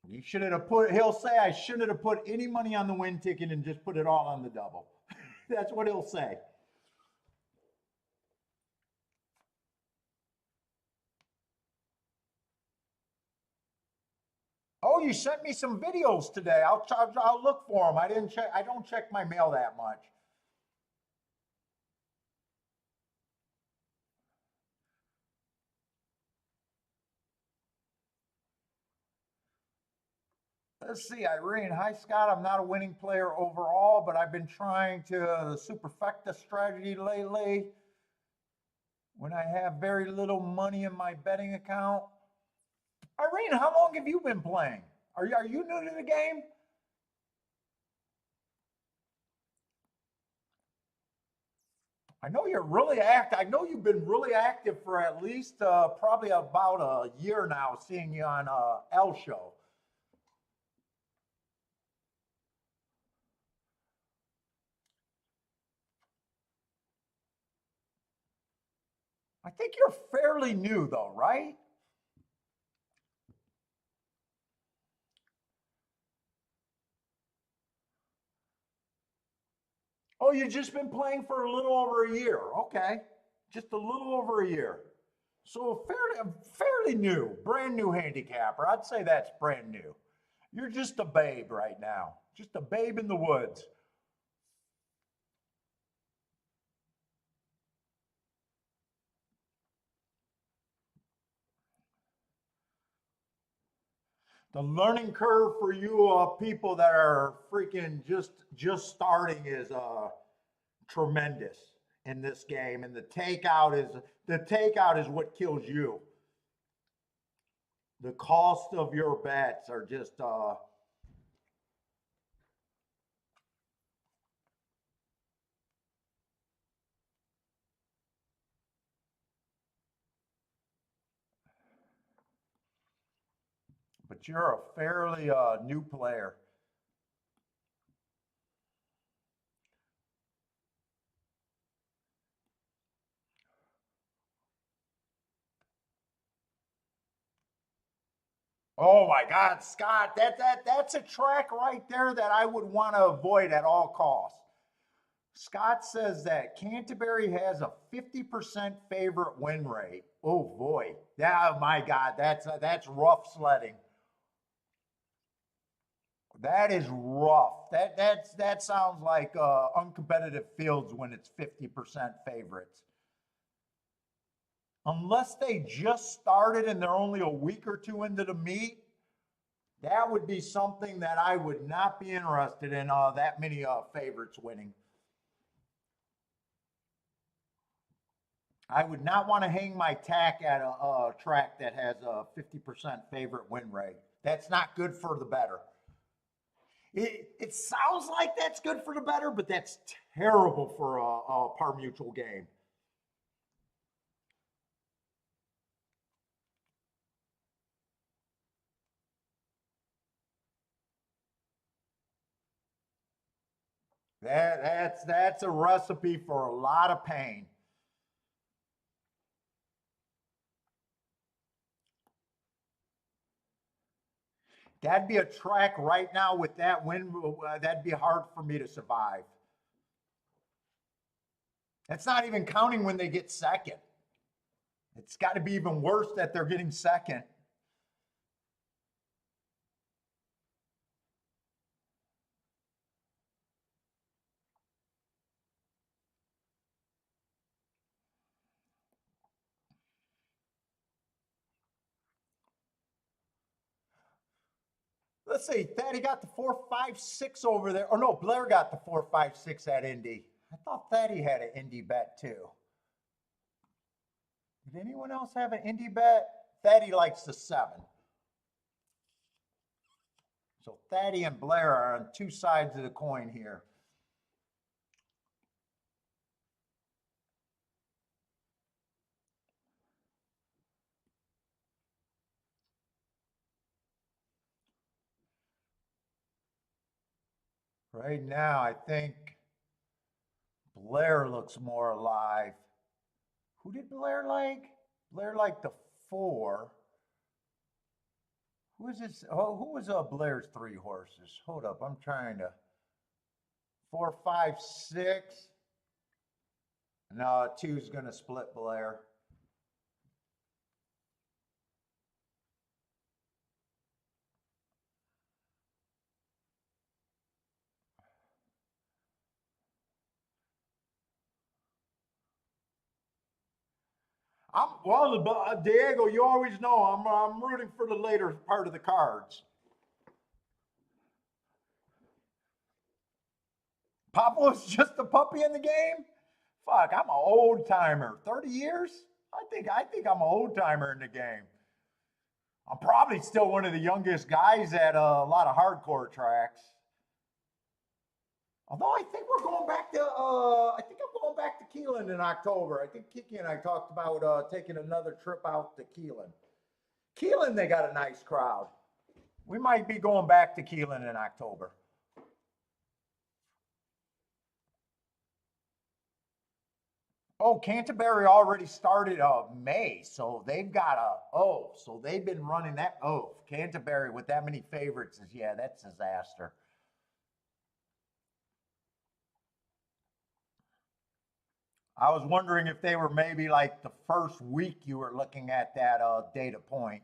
You shouldn't have put, he'll say, I shouldn't have put any money on the win ticket and just put it all on the double. That's what he'll say. Oh, you sent me some videos today. I'll look for them. I don't check my mail that much. Let's see, Irene. Hi, Scott. I'm not a winning player overall, but I've been trying to the superfecta strategy lately when I have very little money in my betting account. Irene, how long have you been playing? Are you new to the game? I know you're really active. I know you've been really active for at least probably about a year now, seeing you on L Show. I think you're fairly new though, right? Oh, you've just been playing for a little over a year. Okay. Just a little over a year. So fairly new, brand new handicapper. I'd say that's brand new. You're just a babe right now. Just a babe in the woods. The learning curve for you people that are freaking just starting is tremendous in this game, and the takeout is what kills you. The cost of your bets are just but you're a fairly new player. Oh my God, Scott, that's a track right there that I would want to avoid at all costs. Scott says that Canterbury has a 50% favorite win rate. Oh boy, yeah, my God, that's rough sledding. That is rough. That sounds like uncompetitive fields when it's 50% favorites. Unless they just started and they're only a week or two into the meet, that would be something that I would not be interested in. That many favorites winning. I would not want to hang my tack at a track that has a 50% favorite win rate. That's not good for the bettor. It sounds like that's good for the bettor, but that's terrible for a par mutual game. That's a recipe for a lot of pain. That'd be a track right now with that win. That'd be hard for me to survive. That's not even counting when they get second. It's got to be even worse that they're getting second. Let's see. Thaddy got the 4-5-6 over there. Or no, Blair got the 4-5-6 at Indy. I thought Thaddy had an Indy bet too. Did anyone else have an Indy bet? Thaddy likes the 7. So Thaddy and Blair are on two sides of the coin here. Right now, I think Blair looks more alive. Who did Blair like? Blair liked the 4. Who is this? Oh, who was Blair's 3 horses? Hold up, I'm trying to. 4, 5, 6. No, 2's going to split Blair. Diego, you always know I'm rooting for the later part of the cards. Pablo's just a puppy in the game? Fuck, I'm an old timer. 30 years? I think I'm an old timer in the game. I'm probably still one of the youngest guys at a lot of hardcore tracks. Although I think we're going back to, I think I'm going back to Keelan in October. I think Kiki and I talked about taking another trip out to Keelan. Keelan, they got a nice crowd. We might be going back to Keelan in October. Oh, Canterbury already started May, so they've got so they've been running that. Oh, Canterbury with that many favorites is, yeah, that's a disaster. I was wondering if they were maybe like the first week you were looking at that data point.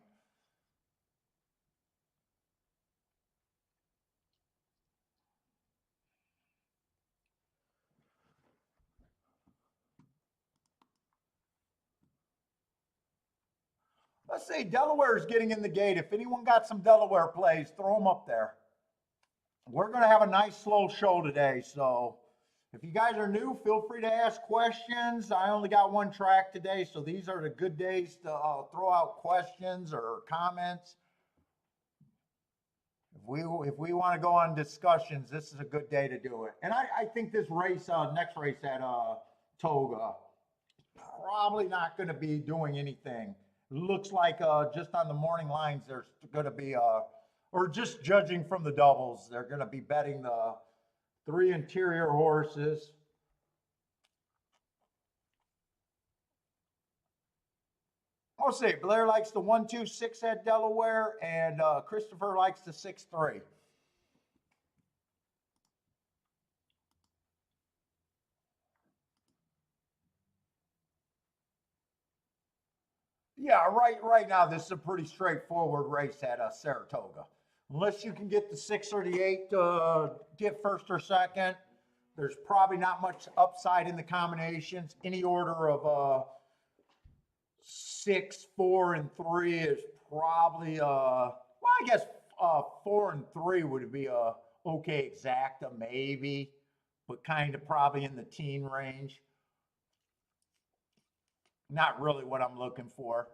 Let's say Delaware is getting in the gate. If anyone got some Delaware plays, throw them up there. We're going to have a nice slow show today, so if you guys are new, feel free to ask questions. I only got one track today, so these are the good days to throw out questions or comments. If we want to go on discussions, this is a good day to do it. And I think this race, next race at Toga, probably not going to be doing anything. Looks like just on the morning lines, there's going to be, or just judging from the doubles, they're going to be betting the 3 interior horses. I'll say Blair likes the 1-2-6 at Delaware, and Christopher likes the 6-3. Yeah, right now, this is a pretty straightforward race at Saratoga. Unless you can get the 6 or the 8 to get first or second, there's probably not much upside in the combinations. Any order of 6, 4, and 3 is probably, well, I guess 4 and 3 would be a okay exacta maybe, but kind of probably in the teen range. Not really what I'm looking for.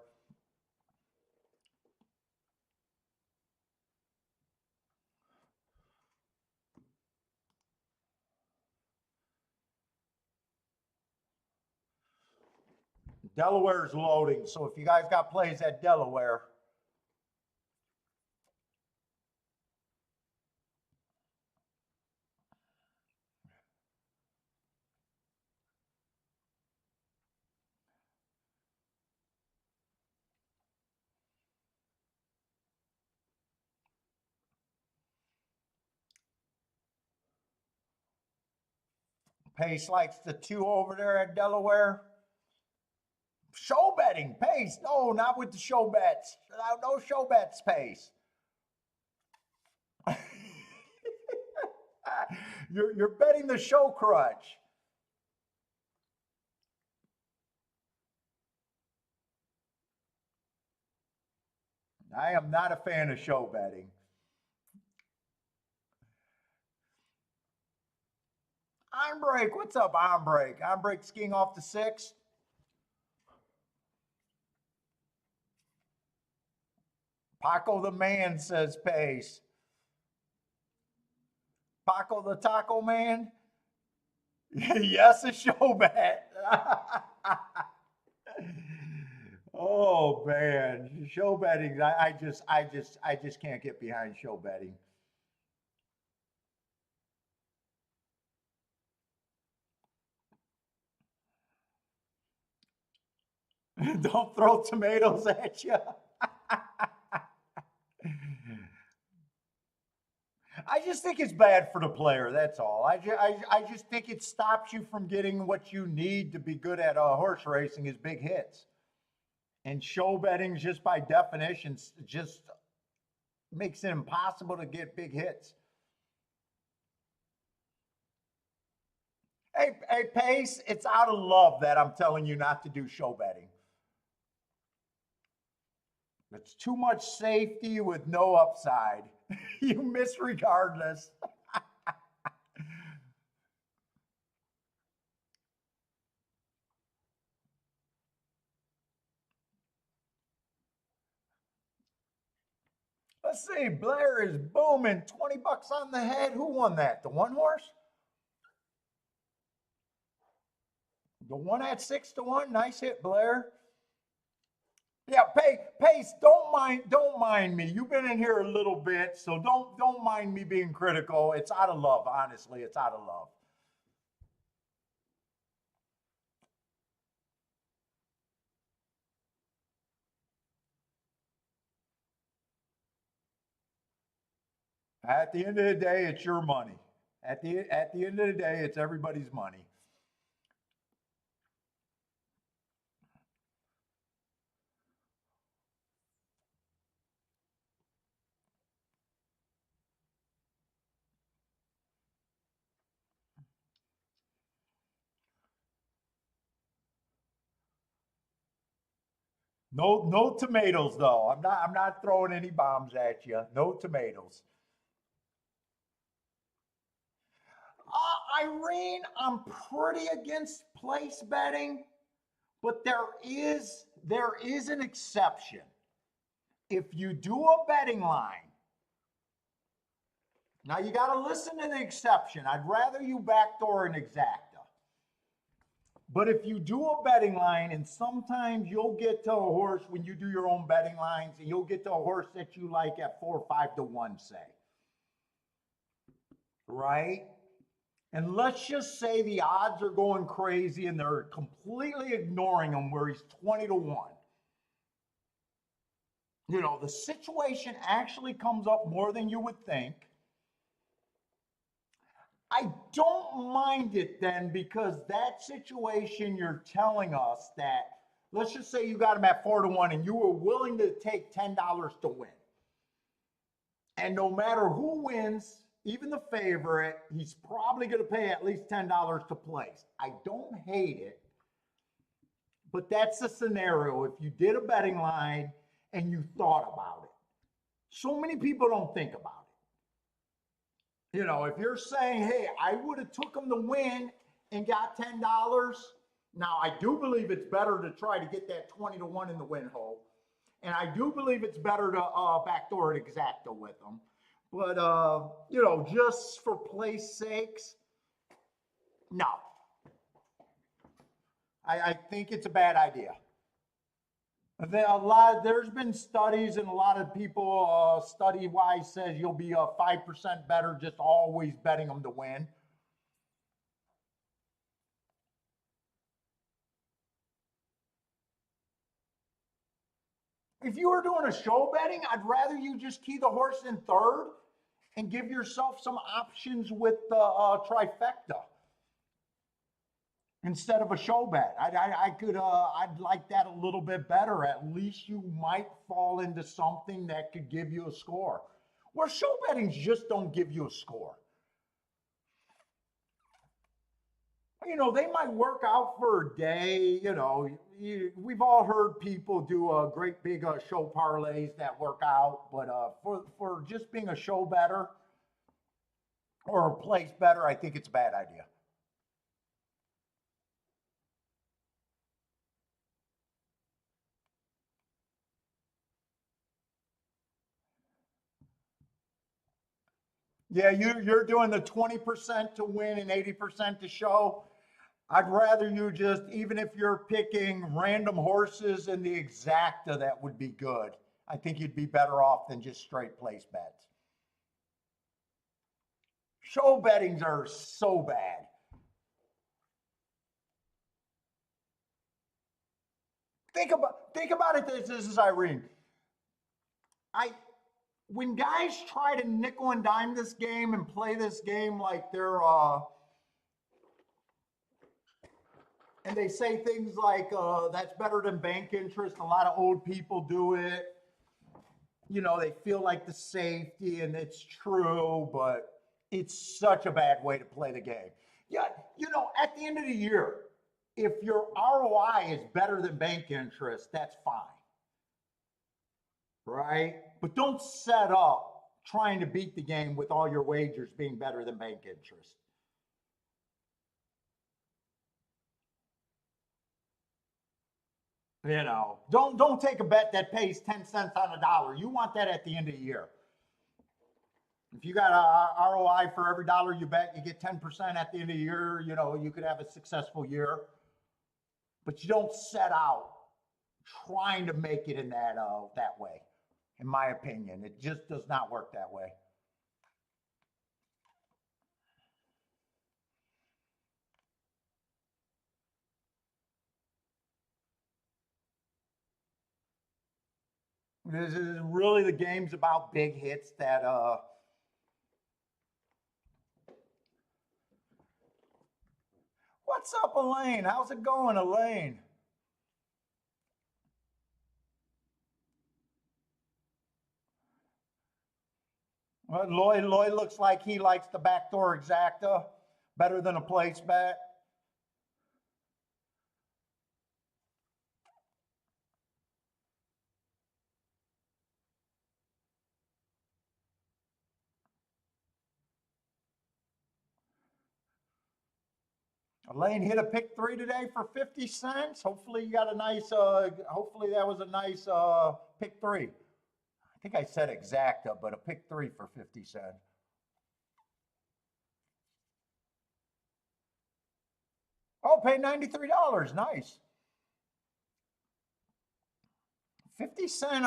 Delaware is loading, so if you guys got plays at Delaware, Pace likes the 2 over there at Delaware. Show betting, Pace. No, not with the show bets. No show bets, Pace. You're betting the show crutch. I am not a fan of show betting. On break, what's up, on break? On break skiing off the 6. Paco the man says pace. Paco the taco man? Yes, a show bet. Oh man, show betting. I just can't get behind show betting. Don't throw tomatoes at you. I just think it's bad for the player. That's all. I just think it stops you from getting what you need to be good at horse racing is big hits. And show betting, just by definition, just makes it impossible to get big hits. Hey, Pace, it's out of love that I'm telling you not to do show betting. It's too much safety with no upside. You miss regardless. Let's see, Blair is booming. 20 bucks on the head. Who won that? The one horse? The one at 6-1. Nice hit, Blair. Yeah, Pace, don't mind me. You've been in here a little bit, so don't mind me being critical. It's out of love, honestly. It's out of love. At the end of the day, it's your money. At the end of the day, it's everybody's money. No tomatoes though. I'm not throwing any bombs at you. No tomatoes. Irene, I'm pretty against place betting, but there is an exception. If you do a betting line, now you got to listen to the exception. I'd rather you backdoor an exacta. But if you do a betting line, and sometimes you'll get to a horse when you do your own betting lines, and you'll get to a horse that you like at 4 or 5-1, say. Right? And let's just say the odds are going crazy and they're completely ignoring him where he's 20-1. The situation actually comes up more than you would think. I don't mind it then, because that situation, you're telling us that, let's just say you got him at 4-1 and you were willing to take $10 to win. And no matter who wins, even the favorite, he's probably going to pay at least $10 to place. I don't hate it, but that's the scenario if you did a betting line and you thought about it. So many people don't think about it. If you're saying, hey, I would have took him to win and got $10. Now, I do believe it's better to try to get that 20-1 in the win hole. And I do believe it's better to backdoor it exacta with them. But, just for place sakes, no. I think it's a bad idea. There's been studies, and a lot of people study-wise says you'll be 5% better just always betting them to win. If you were doing a show betting, I'd rather you just key the horse in third and give yourself some options with the trifecta instead of a show bet. I'd like that a little bit better. At least you might fall into something that could give you a score. Where show bettings just don't give you a score. They might work out for a day. We've all heard people do a great big show parlays that work out, but for just being a show better or a place better, I think it's a bad idea. Yeah, you're doing the 20% to win and 80% to show. I'd rather you just, even if you're picking random horses in the exacta, that would be good. I think you'd be better off than just straight place bets. Show bettings are so bad. Think about it. This is Irene. I when guys try to nickel and dime this game and play this game like they're and they say things like that's better than bank interest. A lot of old people do it. You know, they feel like the safety, and it's true, but it's such a bad way to play the game. Yeah, you know, at the end of the year, if your ROI is better than bank interest, that's fine, right? But don't set up trying to beat the game with all your wagers being better than bank interest. You know, don't take a bet that pays 10 cents on the dollar. You want that at the end of the year. If you got a ROI for every dollar you bet, you get 10% at the end of the year, you know, you could have a successful year. But you don't set out trying to make it in that way, in my opinion. It just does not work that way. This is really the game's about big hits that what's up, Elaine? How's it going, Elaine? Well, Lloyd looks like he likes the backdoor exacta better than a place bet. Elaine hit a pick three today for 50 cents. Hopefully you got a nice, hopefully that was a nice pick three. I think I said exacta, but a pick three for 50 cents. Oh, paid $93. Nice. 50 cent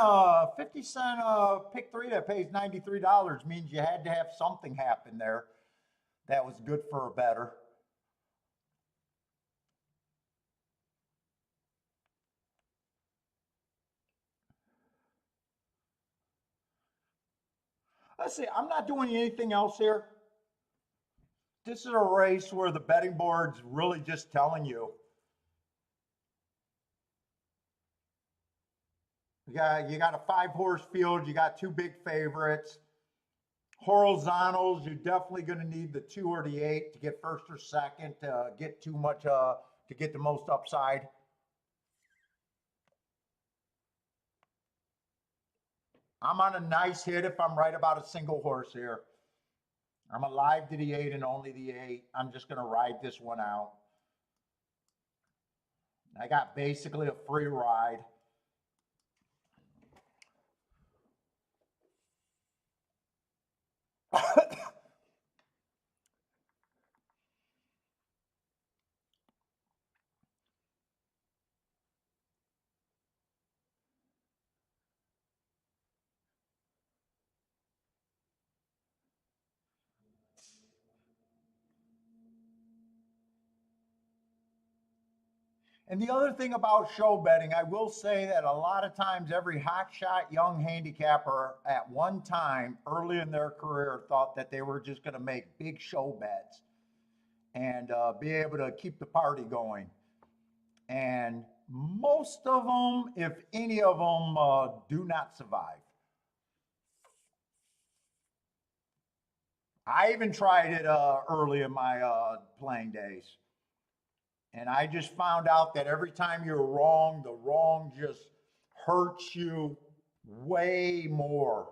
pick three that pays $93 means you had to have something happen there that was good for a better. Let's see, I'm not doing anything else here. This is a race where the betting board's really just telling you. You got a 5-horse field, you got 2 big favorites. Horizontals, you're definitely going to need the 2 or the 8 to get first or second to get too much to get the most upside. I'm on a nice hit if I'm right about a single horse here. I'm alive to the 8 and only the 8. I'm just going to ride this one out. I got basically a free ride. And the other thing about show betting, I will say that a lot of times every hotshot young handicapper at one time early in their career thought that they were just going to make big show bets and be able to keep the party going. And most of them, if any of them, do not survive. I even tried it early in my playing days. And I just found out that every time you're wrong, the wrong just hurts you way more.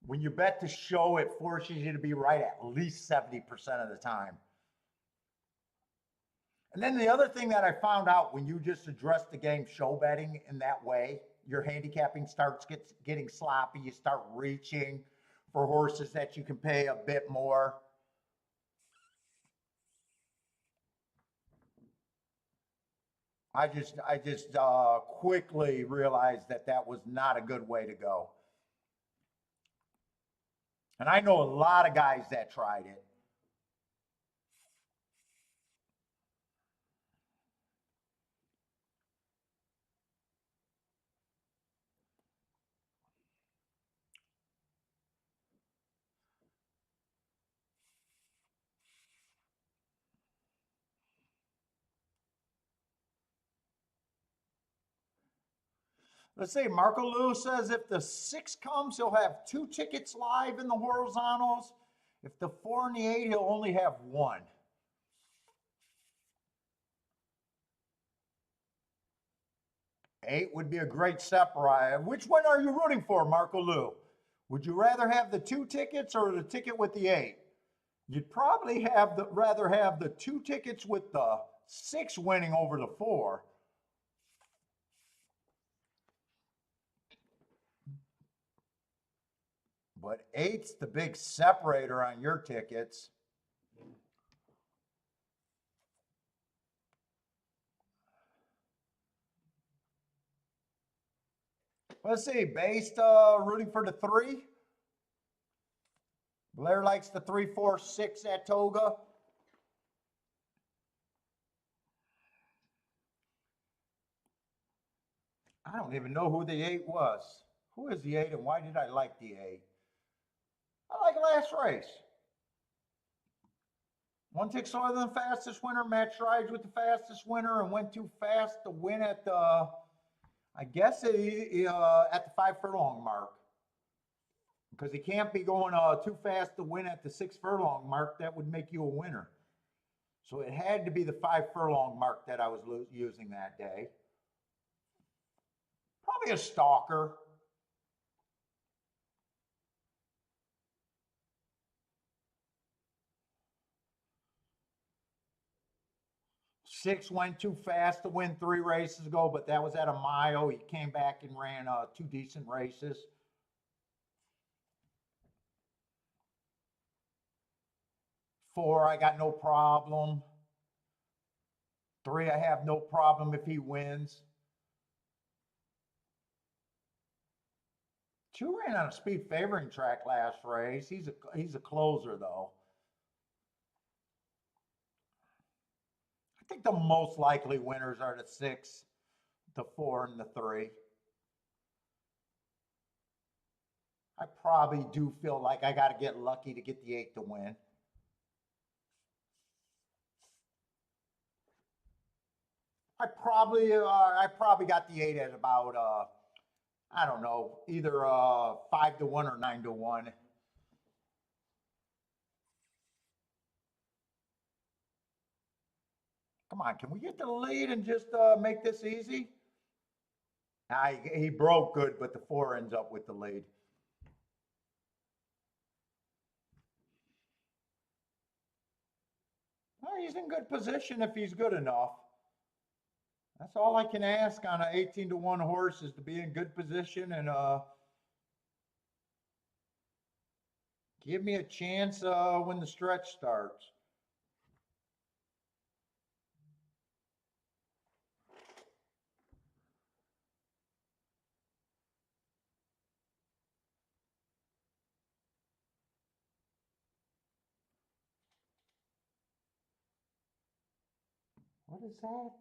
When you bet to show, it forces you to be right at least 70% of the time. And then the other thing that I found out when you just address the game show betting in that way, your handicapping starts getting sloppy. You start reaching for horses that you can pay a bit more. I just quickly realized that that was not a good way to go. And I know a lot of guys that tried it. Let's say Marco Lou says if the 6 comes, he'll have 2 tickets live in the horizontals. If the 4 and the 8, he'll only have 1. Eight would be a great separator. Which one are you rooting for, Marco Lou? Would you rather have the 2 tickets or the ticket with the 8? You'd probably rather have the 2 tickets with the 6 winning over the 4. But 8's the big separator on your tickets. Let's see, based rooting for the 3. Blair likes the 3, 4, 6 at Toga. I don't even know who the 8 was. Who is the 8 and why did I like the 8? I like last race. 1 tick slower than the fastest winner, matched rides with the fastest winner, and went too fast to win at the, I guess, at the 5 furlong mark. Because he can't be going too fast to win at the 6 furlong mark. That would make you a winner. So it had to be the 5 furlong mark that I was using that day. Probably a stalker. Six went too fast to win 3 races ago, but that was at a mile. He came back and ran 2 decent races. 4, I got no problem. 3, I have no problem if he wins. 2 ran on a speed favoring track last race. He's a closer though. I think the most likely winners are the 6, the 4, and the 3. I probably do feel like I got to get lucky to get the 8 to win. I probably got the 8 at about I don't know, either 5 to 1 or 9 to 1. Come on, can we get the lead and just make this easy? He broke good, but the 4 ends up with the lead. Well, he's in good position if he's good enough. That's all I can ask on an 18 to 1 horse is to be in good position and give me a chance when the stretch starts. What is that?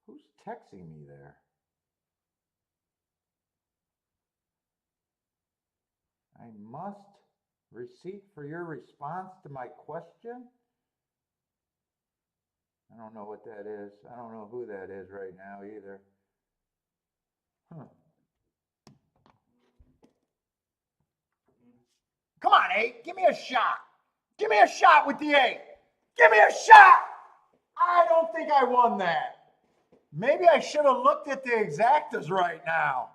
Who's texting me there? I must receipt for your response to my question. I don't know what that is. I don't know who that is right now either. Huh. Come on, 8. Give me a shot. Give me a shot with the 8. Give me a shot. I don't think I won that. Maybe I should have looked at the exactas right now.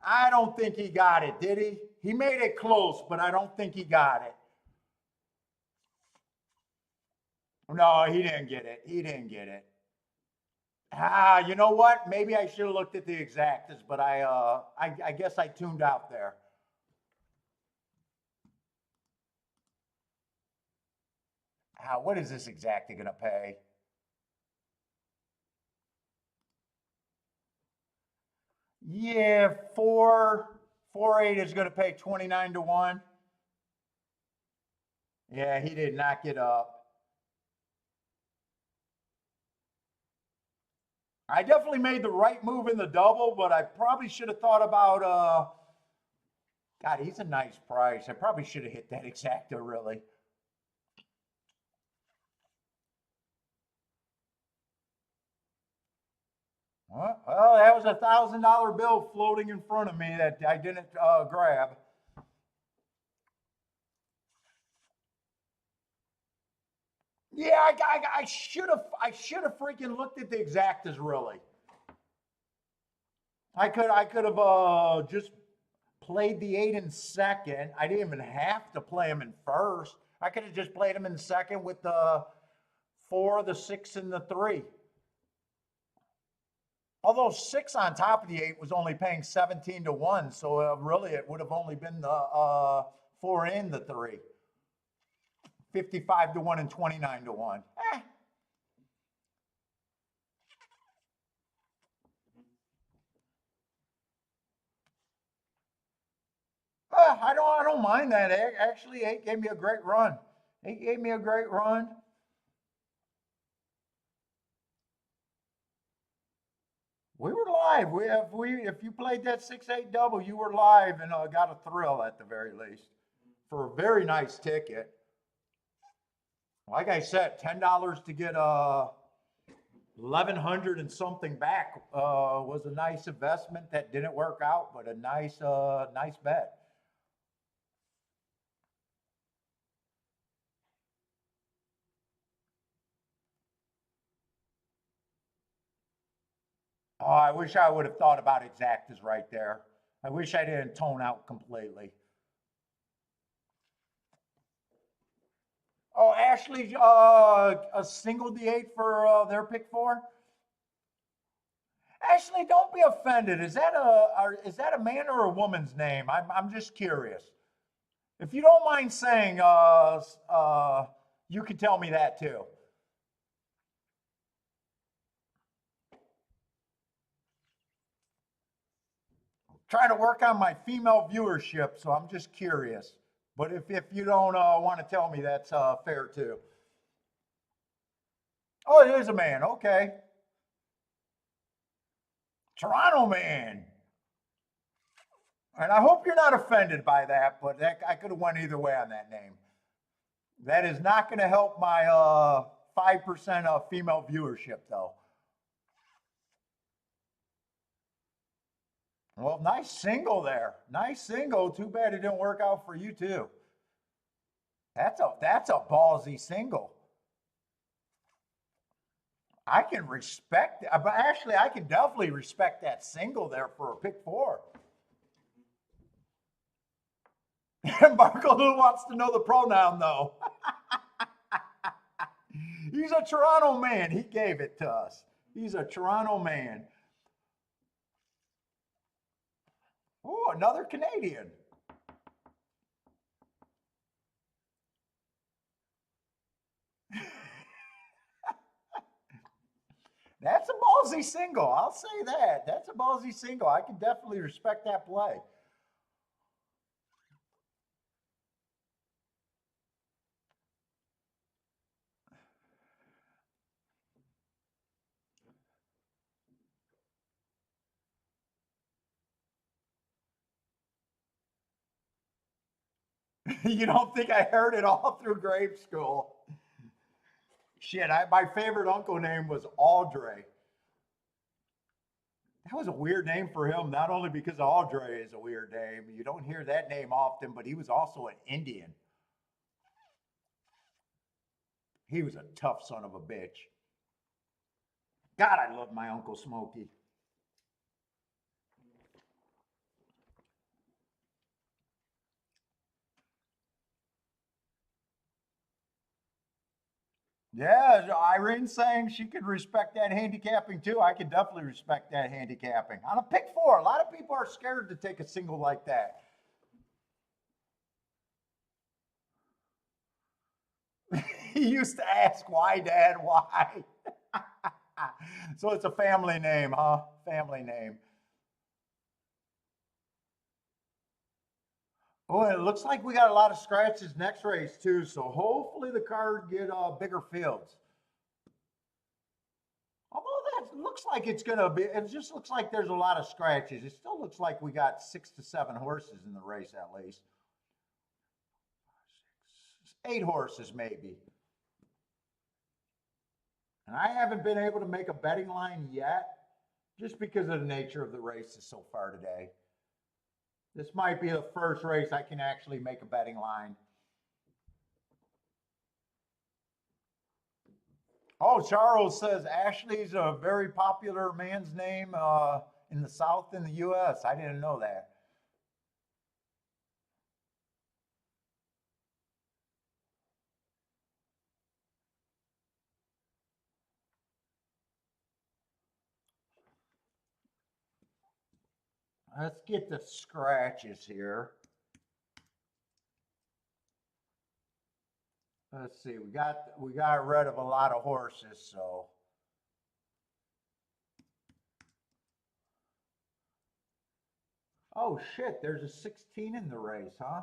I don't think he got it, did he? He made it close, but I don't think he got it. No, he didn't get it. He didn't get it. You know what? Maybe I should have looked at the exactas, but I guess I tuned out there. What is this exactly going to pay? Yeah, 4-8 is going to pay 29 to 1. Yeah, he did not get up. I definitely made the right move in the double, but I probably should have thought about, God, he's a nice price. I probably should have hit that exacta, really. Well, that was $1,000 bill floating in front of me that I didn't grab. Yeah, I should have freaking looked at the exactas, really. I could have just played the 8 in second. I didn't even have to play him in first. I could have just played him in second with the 4, the 6, and the 3. Although 6 on top of the 8 was only paying 17 to 1, so really it would have only been the 4 and the 3. 55 to 1 and 29 to 1. I don't mind that. Actually, 8 gave me a great run. 8 gave me a great run. We were live. If you played that 6-8 double, you were live and got a thrill at the very least for a very nice ticket. Like I said, $10 to get 1,100 and something back was a nice investment that didn't work out, but a nice bet. Oh, I wish I would have thought about exactas right there. I wish I didn't tone out completely. Oh, Ashley, a single D8 for their pick 4. Ashley, don't be offended. Is that a man or a woman's name? I'm just curious. If you don't mind saying, you can tell me that too. I'm trying to work on my female viewership, so I'm just curious. But if you don't want to tell me, that's fair too. Oh, it is a man. Okay. Toronto man. And I hope you're not offended by that, but I could have went either way on that name. That is not going to help my 5% of female viewership, though. Well, nice single there. Nice single. Too bad it didn't work out for you, too. That's a ballsy single. I can respect it, but actually, I can definitely respect that single there for a pick 4. Marco wants to know the pronoun, though. He's a Toronto man. He gave it to us. He's a Toronto man. Oh, another Canadian. That's a ballsy single. I'll say that. That's a ballsy single. I can definitely respect that play. You don't think I heard it all through grade school? Shit, my favorite uncle name was Audrey. That was a weird name for him, not only because Audrey is a weird name. You don't hear that name often, but he was also an Indian. He was a tough son of a bitch. God, I love my Uncle Smokey. Yeah, Irene's saying she could respect that handicapping too. I could definitely respect that handicapping. On a pick 4, a lot of people are scared to take a single like that. He used to ask, why, Dad, why? So it's a family name, huh? Family name. Oh, and it looks like we got a lot of scratches next race too. So hopefully the card get bigger fields. Although that looks like it's gonna be, it just looks like there's a lot of scratches. It still looks like we got 6 to 7 horses in the race at least. 8 horses maybe. And I haven't been able to make a betting line yet, just because of the nature of the races so far today. This might be the first race I can actually make a betting line. Oh, Charles says Ashley's a very popular man's name in the South in the U.S. I didn't know that. Let's get the scratches here. Let's see. We got rid of a lot of horses, so. Oh shit, there's a 16 in the race, huh?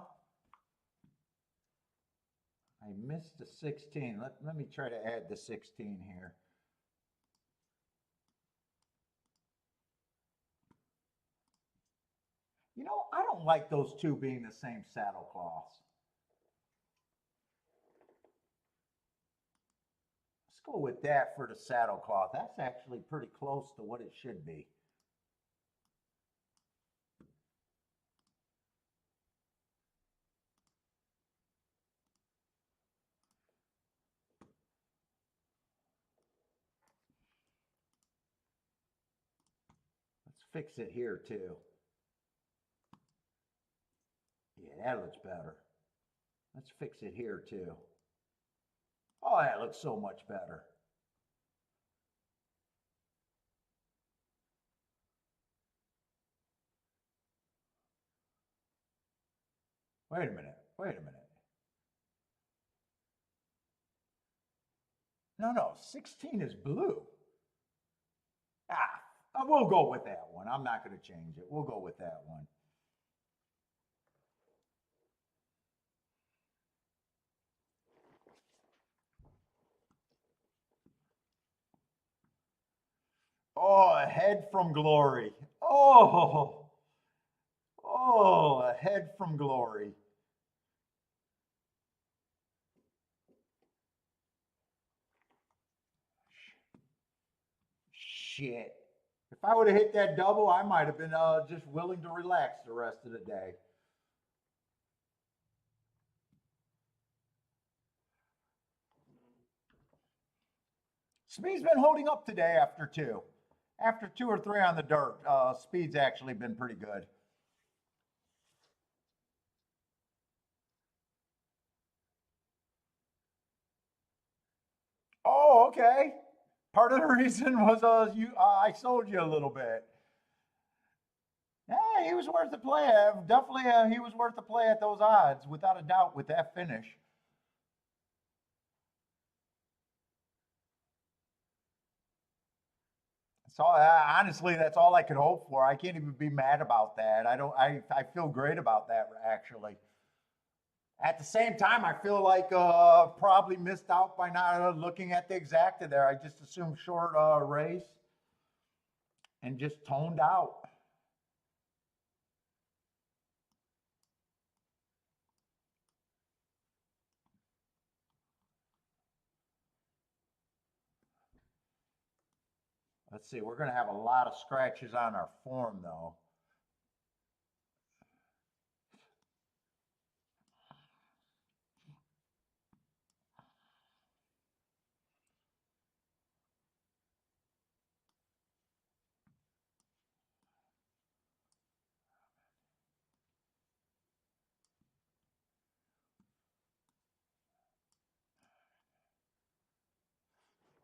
I missed the 16. Let me try to add the 16 here. You know, I don't like those two being the same saddle cloths. Let's go with that for the saddle cloth. That's actually pretty close to what it should be. Let's fix it here too. Yeah, that looks better. Let's fix it here too. Oh, that looks so much better. Wait a minute. Wait a minute. No, 16 is blue. We'll go with that one. I'm not going to change it. We'll go with that one. Oh, a head from glory. Oh, a head from glory. Shit. If I would have hit that double, I might have been just willing to relax the rest of the day. Speed's been holding up today after two. After 2 or 3 on the dirt, speed's actually been pretty good. Oh, okay. Part of the reason was I sold you a little bit. Yeah, he was worth the play. Definitely, he was worth the play at those odds, without a doubt, with that finish. So honestly, that's all I could hope for. I can't even be mad about that. I don't. I feel great about that actually. At the same time, I feel like probably missed out by not looking at the exacta there. I just assumed short race and just toned out. Let's see. We're going to have a lot of scratches on our form though.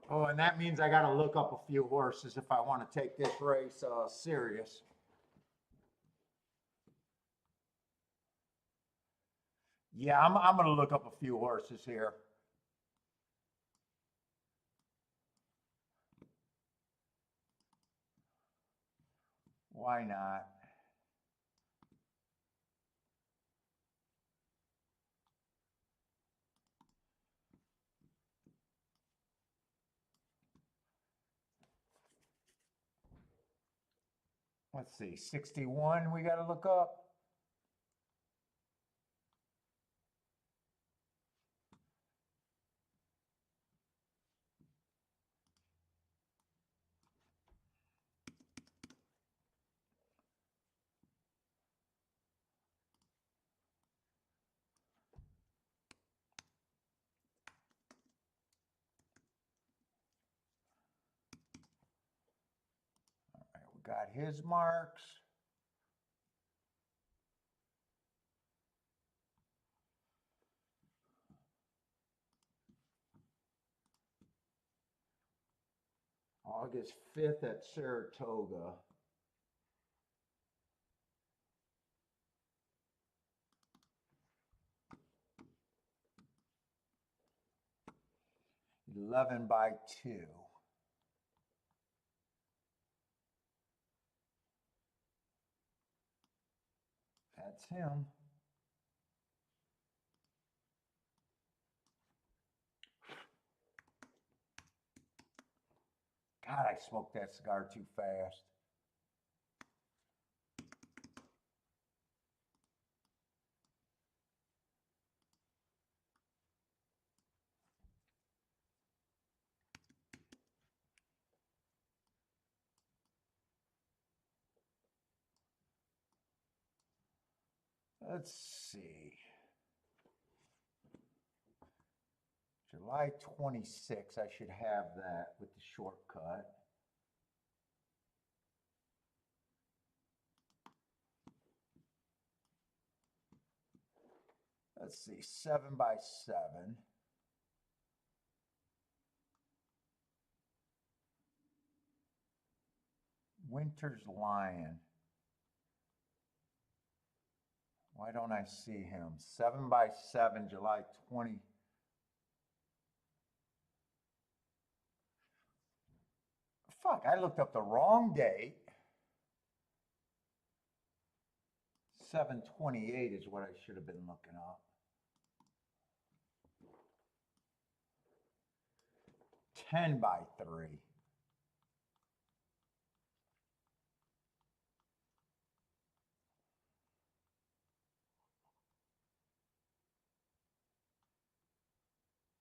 Oh, and that means I got to look up a few horses if I want to take this race serious. Yeah, I'm going to look up a few horses here. Why not? Let's see, 61 we got to look up. All right, we got his marks. August 5th at Saratoga. $11 by 2. That's him. God, I smoked that cigar too fast. Let's see. July 26th, I should have that with the shortcut. Let's see, 7 by 7. Winter's Lion. Why don't I see him? 7 by 7, July 20. Fuck, I looked up the wrong date. 7/28 is what I should have been looking up. 10 by 3.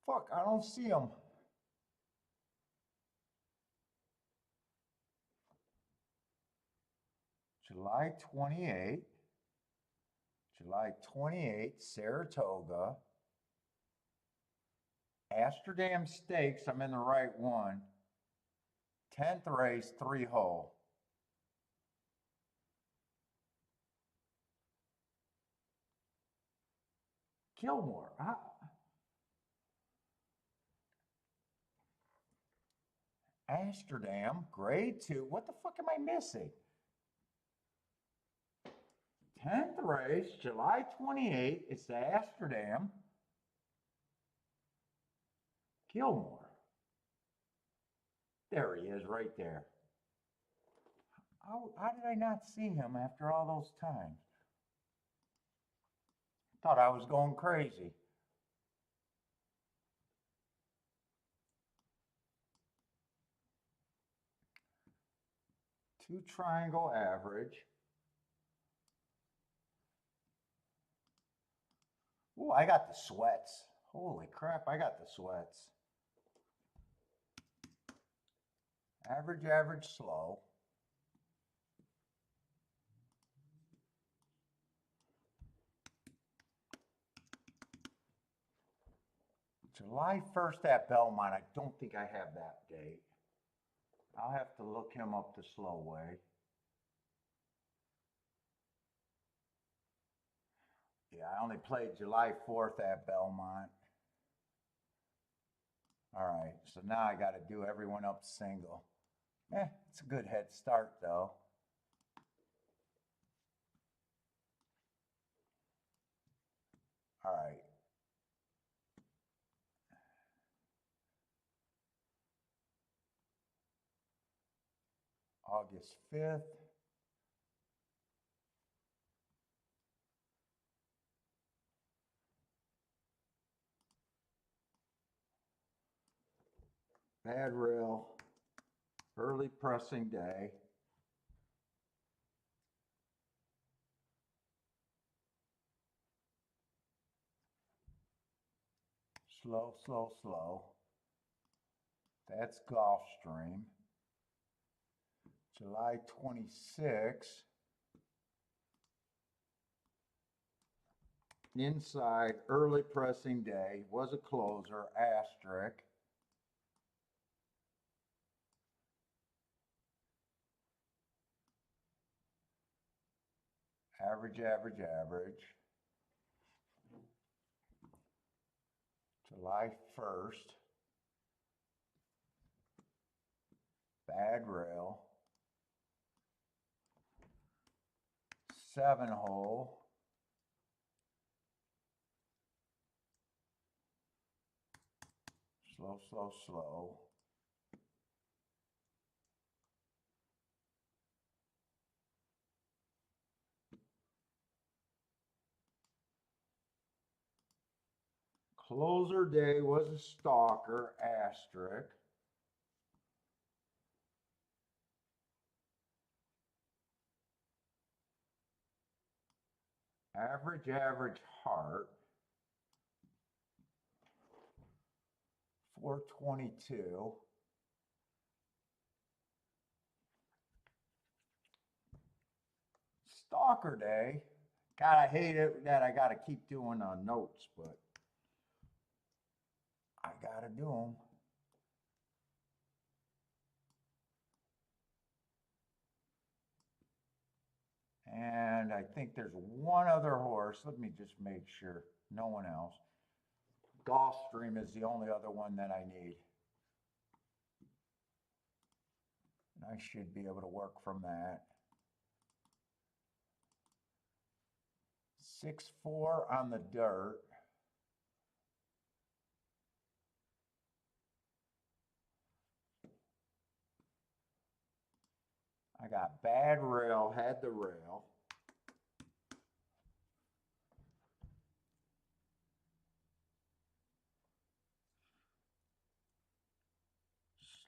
Fuck, I don't see him. July 28, July 28, Saratoga. Amsterdam Stakes, I'm in the right one. 10th race, 3-hole. Gilmore. Amsterdam, grade 2. What the fuck am I missing? 10th race, July 28th. It's the Amsterdam. Gilmore. There he is, right there. How did I not see him after all those times? Thought I was going crazy. Two triangle average. Oh, I got the sweats. Holy crap, I got the sweats. Average, average, slow. July 1st at Belmont. I don't think I have that date. I'll have to look him up the slow way. Yeah, I only played July 4th at Belmont. All right, so now I got to do everyone up single. It's a good head start though. All right. August 5th. Bad rail, early pressing day. Slow, slow, slow. That's Gulfstream. July 26. Inside, early pressing day, was a closer, asterisk. Average, average, average. July 1st. Bad rail. 7-hole. Slow, slow, slow. Closer day was a stalker, asterisk. Average, average, heart. 422. Stalker day. God, I hate it that I got to keep doing notes, but I got to do them. And I think there's one other horse. Let me just make sure. No one else. Gulfstream is the only other one that I need. And I should be able to work from that. 6-4 on the dirt. I got bad rail, had the rail.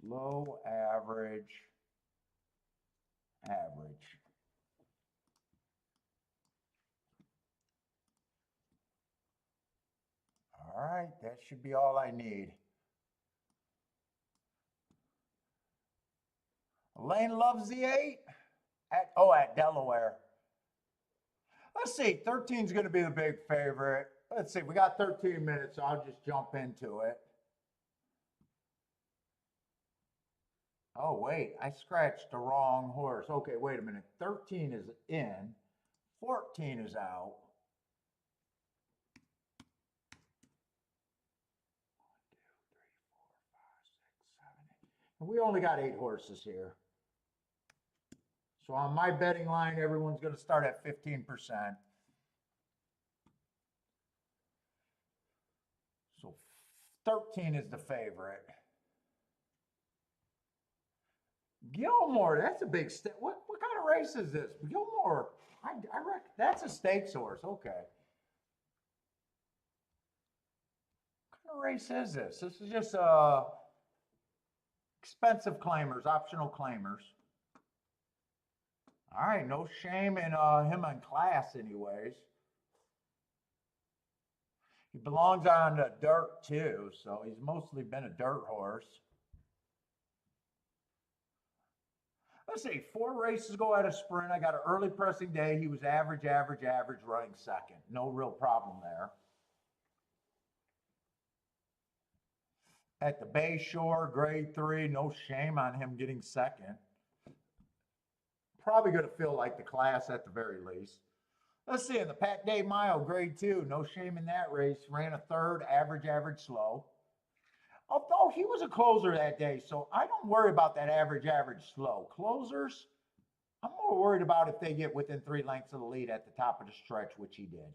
Slow, average, average. All right, that should be all I need. Elaine loves the 8 at Delaware. Let's see, 13 is going to be the big favorite. Let's see, we got 13 minutes, so I'll just jump into it. Oh, wait, I scratched the wrong horse. Okay, wait a minute. 13 is in, 14 is out. 1, 2, 3, 4, 5, 6, 7, 8. And we only got 8 horses here. So on my betting line, everyone's going to start at 15%. So 13 is the favorite. Gilmore, that's a big step. What kind of race is this? Gilmore, I reckon that's a stakes horse. Okay. What kind of race is this? This is just expensive claimers, optional claimers. All right, no shame in him on class anyways. He belongs on the dirt too, so he's mostly been a dirt horse. Let's see, 4 races ago at a sprint. I got an early pressing day. He was average, average, average, running second. No real problem there. At the Bay Shore, grade 3, no shame on him getting second. Probably going to feel like the class at the very least. Let's see, in the Pat Day Mile, grade 2, no shame in that race. Ran a 3rd, average, average, slow. Although he was a closer that day, so I don't worry about that average, average, slow. Closers, I'm more worried about if they get within 3 lengths of the lead at the top of the stretch, which he did.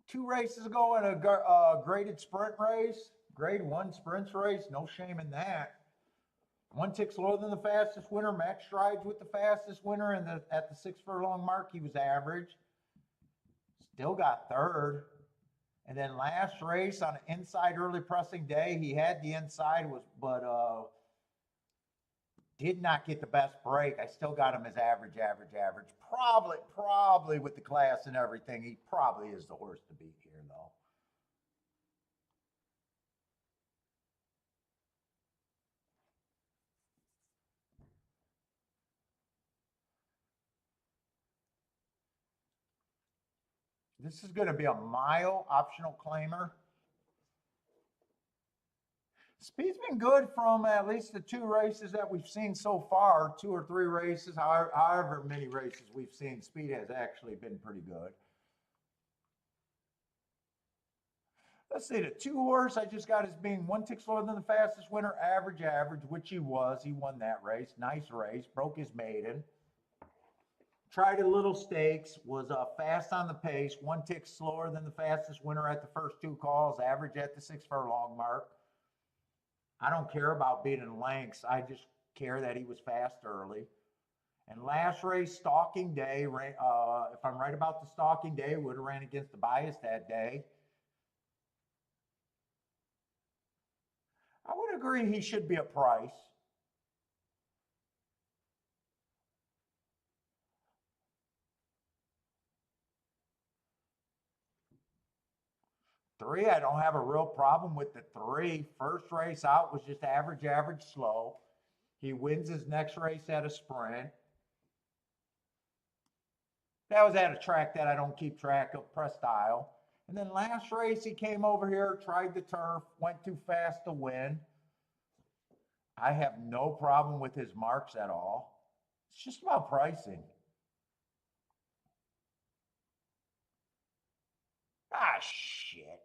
2 races ago in a graded sprint race, grade 1 sprints race, no shame in that. 1 tick slower than the fastest winner. Max strides with the fastest winner, and at the 6 furlong mark, he was average. Still got 3rd. And then last race on an inside early pressing day, he had the inside but did not get the best break. I still got him as average. Probably with the class and everything, he probably is the horse to beat here, though. This is going to be a mile optional claimer. Speed's been good from at least the 2 races that we've seen so far, 2 or 3 races, however many races we've seen. Speed has actually been pretty good. Let's see, the 2 horse I just got as being 1 tick slower than the fastest winner, average, which he was. He won that race. Nice race, broke his maiden. Tried a little stakes, was fast on the pace, 1 tick slower than the fastest winner at the first 2 calls, average at the 6 furlong mark. I don't care about beating lengths. I just care that he was fast early. And last race, stalking day, if I'm right about the stalking day, would have ran against the bias that day. I would agree he should be a price. Three, I don't have a real problem with the 3. First race out was just average, slow. He wins his next race at a sprint. That was at a track that I don't keep track of, Press Style. And then last race, he came over here, tried the turf, went too fast to win. I have no problem with his marks at all. It's just about pricing. Ah, shit.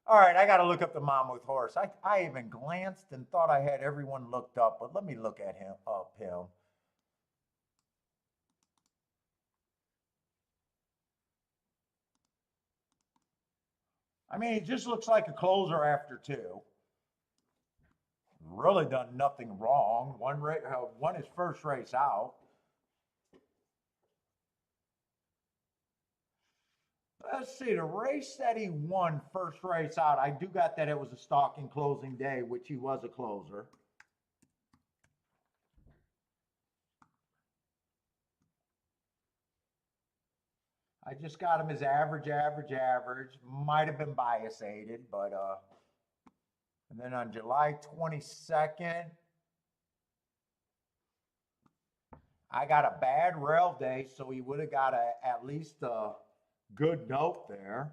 All right, I got to look up the Monmouth horse. I even glanced and thought I had everyone looked up, but let me look at him. I mean, he just looks like a closer after 2. Really done nothing wrong. Won his first race out. Let's see, the race that he won first race out, I do got that it was a stalking closing day, which he was a closer. I just got him as average. Might have been bias aided, but and then on July 22nd, I got a bad rail day, so he would have got at least a good note there.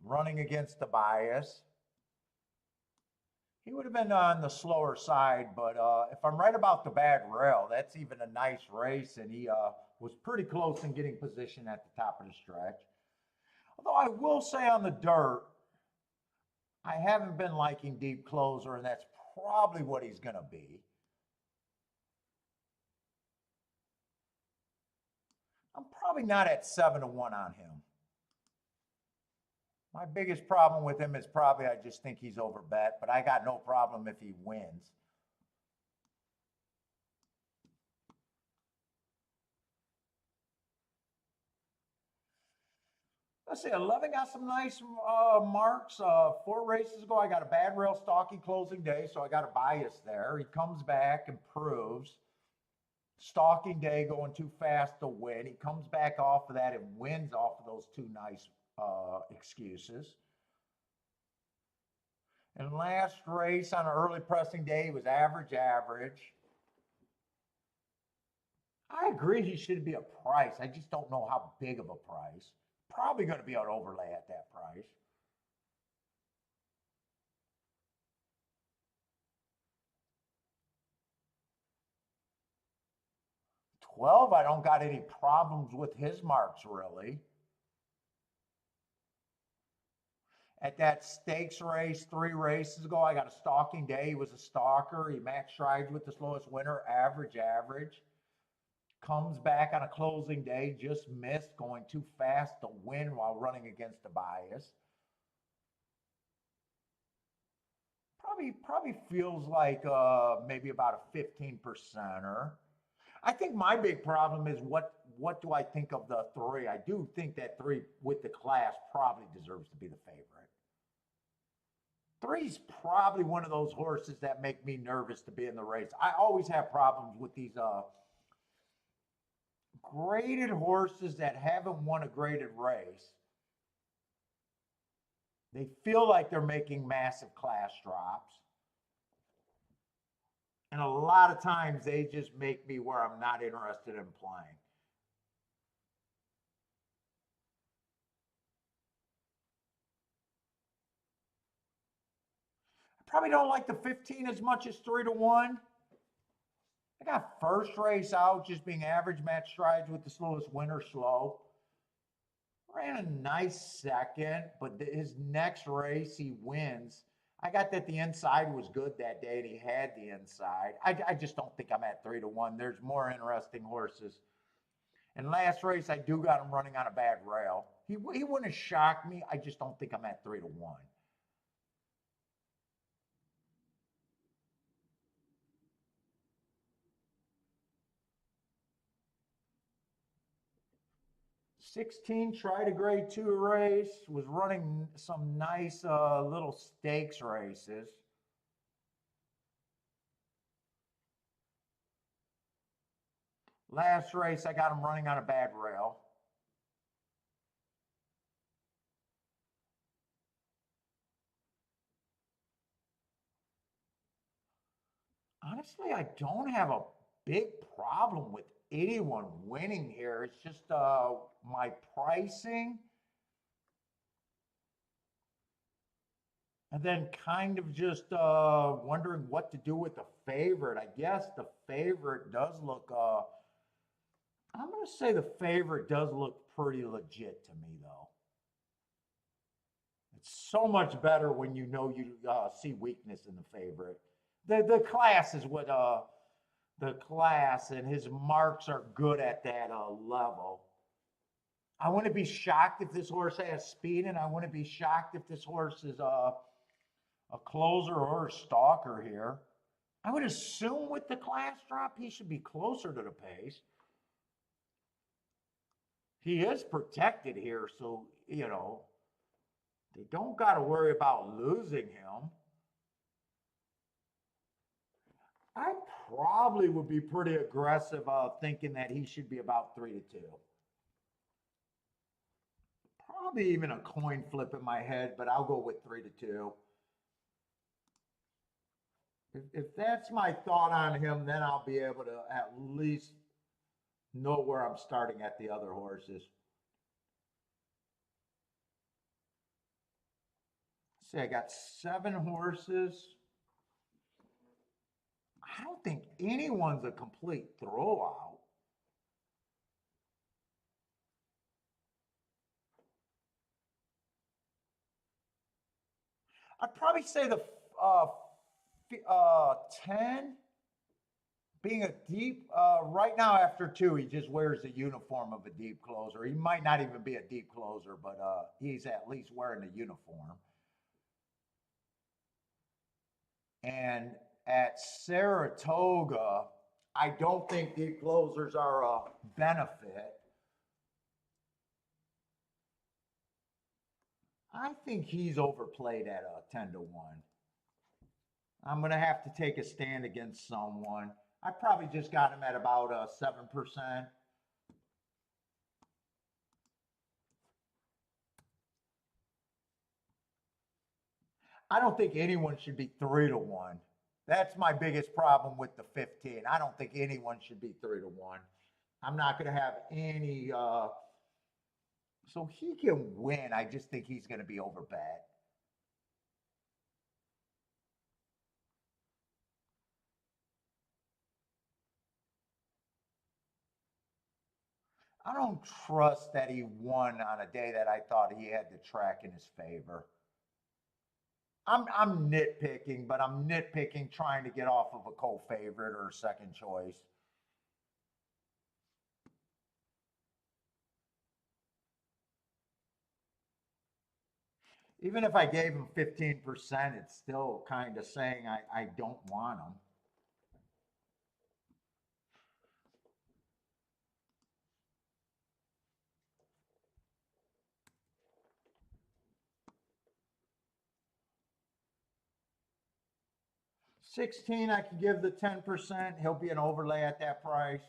Running against the bias. He would have been on the slower side, but if I'm right about the bad rail, that's even a nice race, and he was pretty close in getting position at the top of the stretch. Although I will say on the dirt, I haven't been liking deep closer, and that's probably what he's going to be. I'm probably not at 7-1 on him. My biggest problem with him is probably I just think he's overbet, but I got no problem if he wins. Let's see, 11 got some nice marks. 4 races ago, I got a bad rail stalking closing day, so I got a bias there. He comes back, improves. Stalking day going too fast to win. He comes back off of that and wins off of those 2 nice excuses. And last race on an early pressing day was average. I agree he should be a price. I just don't know how big of a price. Probably going to be an overlay at that price. 12, I don't got any problems with his marks, really. At that stakes race 3 races ago, I got a stalking day. He was a stalker. He matched strides with the slowest winner, average. Comes back on a closing day, just missed, going too fast to win while running against a bias. Probably feels like maybe about a 15%er. I think my big problem is what do I think of the three? I do think that three with the class probably deserves to be the favorite. Three's probably one of those horses that make me nervous to be in the race. I always have problems with these graded horses that haven't won a graded race. They feel like they're making massive class drops. And a lot of times they just make me where I'm not interested in playing. I probably don't like the 15 as much as 3-1. I got first race out just being average match strides with the slowest winner slow. Ran a nice second, but his next race he wins. I got that the inside was good that day and he had the inside. I just don't think I'm at 3-1. There's more interesting horses. And last race, I do got him running on a bad rail. He wouldn't have shocked me. I just don't think I'm at 3-1. 16 tried a grade 2 race, was running some nice little stakes races. Last race, I got him running on a bad rail. Honestly, I don't have a big problem with anyone winning here. It's just my pricing. And then kind of just wondering what to do with the favorite. I guess the favorite does look, I'm going to say the favorite does look pretty legit to me, though. It's so much better when you know you see weakness in the favorite. The class is what the class and his marks are good at that level. I wouldn't be shocked if this horse has speed, and I wouldn't be shocked if this horse is a closer or a stalker here. I would assume with the class drop, he should be closer to the pace. He is protected here, so, you know, they don't got to worry about losing him. I probably would be pretty aggressive thinking that he should be about 3-2. Probably even a coin flip in my head, but I'll go with 3-2. If that's my thought on him, then I'll be able to at least know where I'm starting at the other horses. See, I got 7 horses. I don't think anyone's a complete throwout. I'd probably say the 10 being a deep, right now after 2, he just wears the uniform of a deep closer. He might not even be a deep closer, but he's at least wearing the uniform. And at Saratoga, I don't think deep closers are a benefit. I think he's overplayed at a 10-1. I'm going to have to take a stand against someone. I probably just got him at about 7%. I don't think anyone should be 3-1. That's my biggest problem with the 15. I don't think anyone should be 3-1. I'm not going to have any. So he can win. I just think he's going to be overbet. I don't trust that he won on a day that I thought he had the track in his favor. I'm nitpicking, but I'm nitpicking trying to get off of a co-favorite or second choice. Even if I gave him 15%, it's still kind of saying I don't want him. 16, I can give the 10%. He'll be an overlay at that price.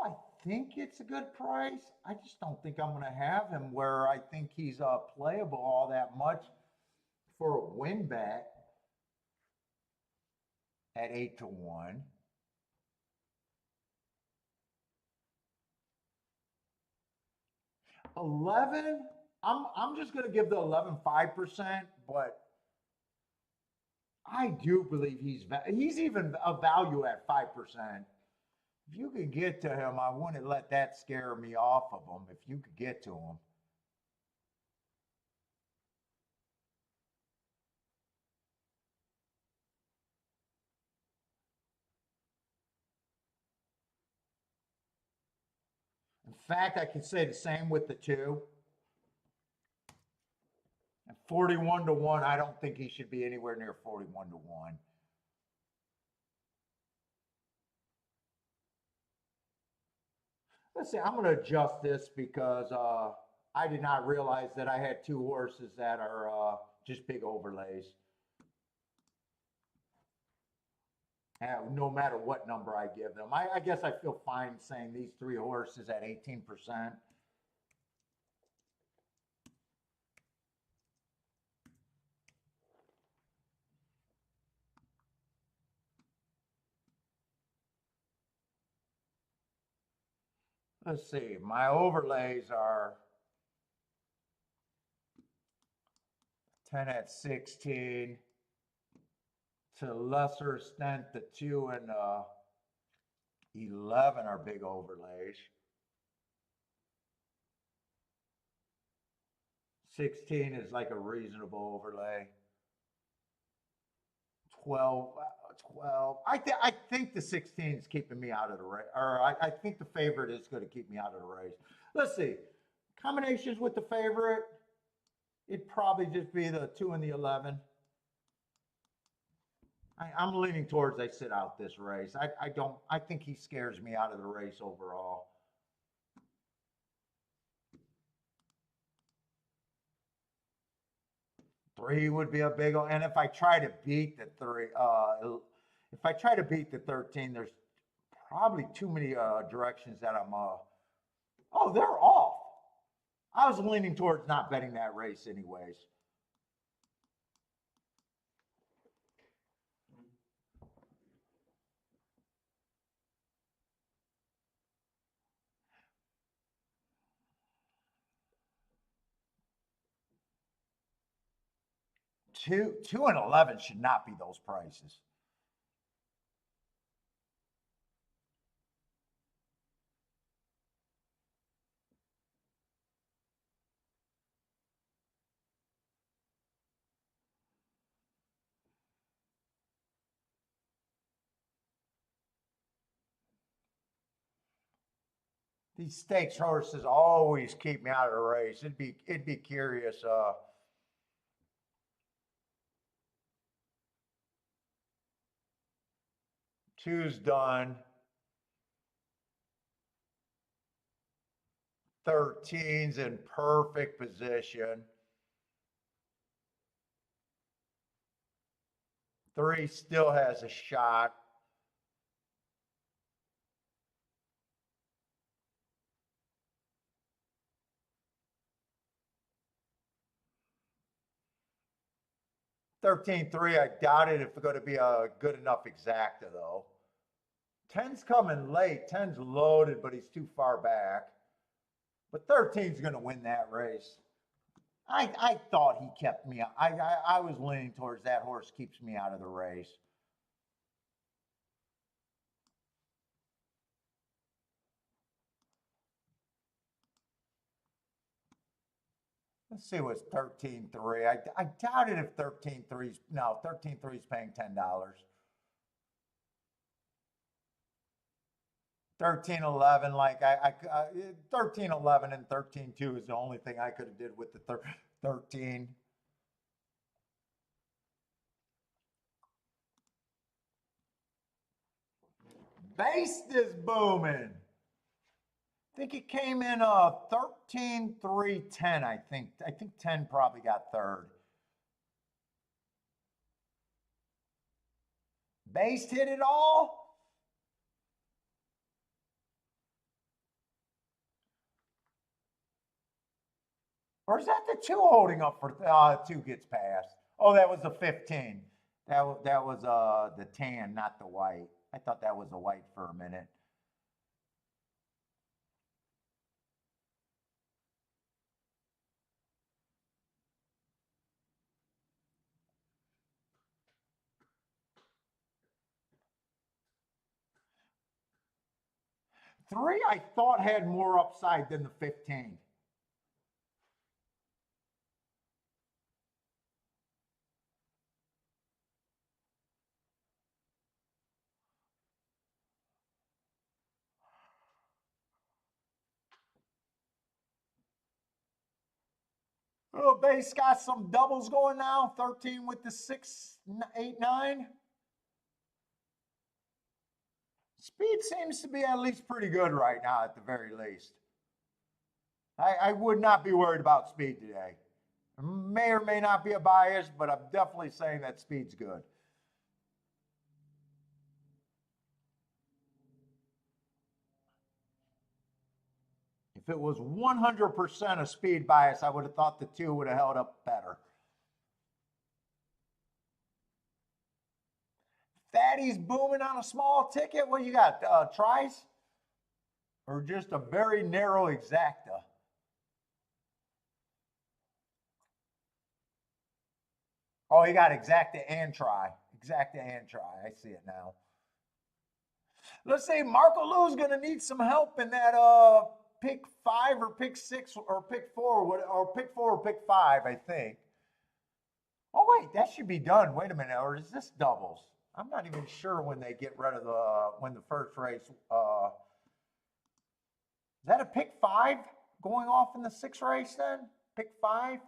I think it's a good price. I just don't think I'm going to have him where I think he's playable all that much for a win bet at 8-1. I'm just going to give the 11 5%, but I do believe he's even a value at 5%. If you could get to him, I wouldn't let that scare me off of him. If you could get to him. In fact, I could say the same with the 2. At 41-1, I don't think he should be anywhere near 41-1. Let's see, I'm going to adjust this because I did not realize that I had 2 horses that are just big overlays. No matter what number I give them. I guess I feel fine saying these 3 horses at 18%. Let's see, my overlays are 10 at 16, to a lesser extent, the 2 and 11 are big overlays. 16 is like a reasonable overlay. 12. I think the 16 is keeping me out of the race, or I think the favorite is going to keep me out of the race. Let's see. Combinations with the favorite, it'd probably just be the 2 and the 11. I'm leaning towards they sit out this race. I think he scares me out of the race overall. Three would be a big one. And if I try to beat the 3, if I try to beat the 13, there's probably too many directions that I'm, oh, they're off. I was leaning towards not betting that race anyways. Two and 11 should not be those prices. These stakes horses always keep me out of the race. It'd be curious. Two's done. 13's in perfect position. 3 still has a shot. $13.3, I doubt it if it's going to be a good enough exacta though. 10's coming late. 10's loaded, but he's too far back. But 13's going to win that race. I thought he kept me. I was leaning towards that horse keeps me out of the race. Let's see what's 13.3. I doubt it if 13.3's, no, 13.3's paying $10. 13.11, like 13.11 and 13.2 is the only thing I could have did with the 13. Based is booming. I think it came in 13, 3, 10, I think. I think 10 probably got third. Based hit it all. Or is that the 2 holding up for 2 gets past? Oh, that was the 15. That was the tan, not the white. I thought that was the white for a minute. Three, I thought had more upside than the 15. Little base got some doubles going now. 13 with the 6, 8, 9. Speed seems to be at least pretty good right now, at the very least. I would not be worried about speed today. May or may not be a bias, but I'm definitely saying that speed's good. If it was 100% a speed bias, I would have thought the 2 would have held up better. Fatty's booming on a small ticket. What you got? Tries? Or just a very narrow exacta? Oh, you got exacta and try. Exacta and try. I see it now. Let's say Marco Lou's going to need some help in that pick 5 or pick 6 or pick 4 or pick 4 or pick 5, I think. Oh, wait, that should be done. Wait a minute. Or is this doubles? I'm not even sure when they get rid of when the first race. Is that a pick 5 going off in the 6th race then? Pick 5?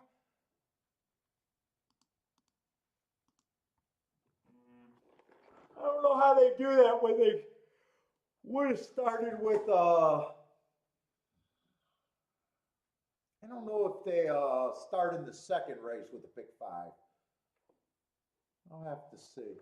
I don't know how they do that when they would have started with I don't know if they started the 2nd race with a pick 5. I'll have to see.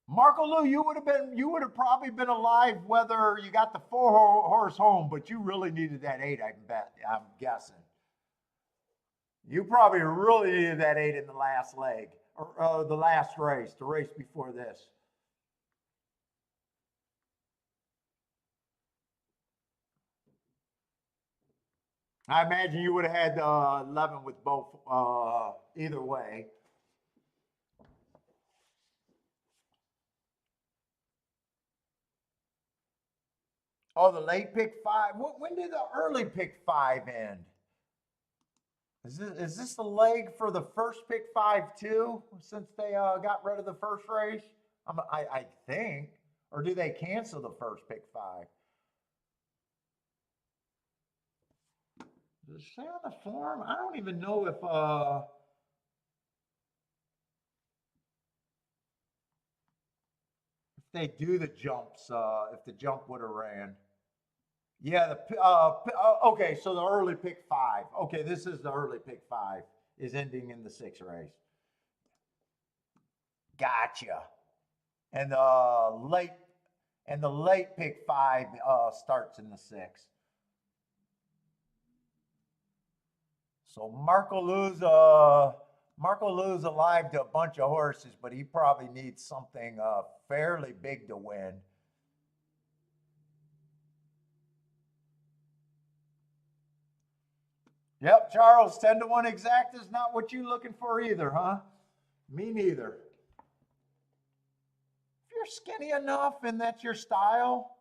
Marco Lou, you would have probably been alive whether you got the 4-horse home, but you really needed that 8, I bet. I'm guessing. You probably really needed that 8 in the last leg, or the last race, the race before this. I imagine you would have had 11 with both either way. Oh, the late pick 5. When did the early pick 5 end? Is this the leg for the first pick 5 too? Since they got rid of the first race, I think, or do they cancel the first pick 5? Does it say on the form? I don't even know if they do the jumps. If the jump would have ran. Yeah, okay, so the early pick 5. Okay, this is the early pick 5 is ending in the 6th race. Gotcha. And the late pick 5 starts in the 6th. So Marco Lou's alive to a bunch of horses, but he probably needs something fairly big to win. Yep, Charles, 10-1 exact is not what you're looking for either, huh? Me neither. If you're skinny enough and that's your style.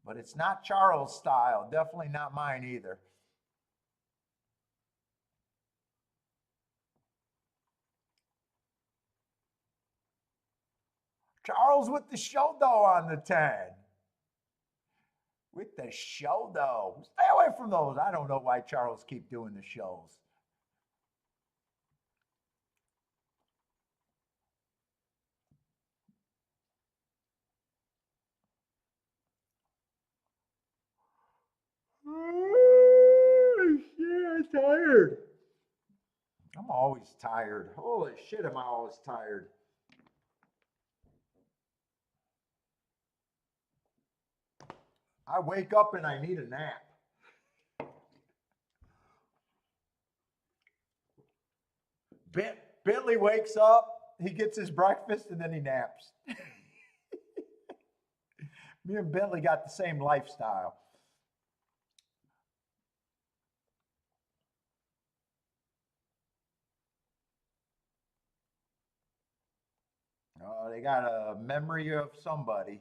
But it's not Charles' style. Definitely not mine either. Charles with the show though on the 10. With the show, though. Stay away from those. I don't know why Charles keep doing the shows. Yeah, I'm tired. I'm always tired. Holy shit, am I always tired. I wake up and I need a nap. Bentley wakes up, he gets his breakfast, and then he naps. Me and Bentley got the same lifestyle. Oh, they got a memory of somebody.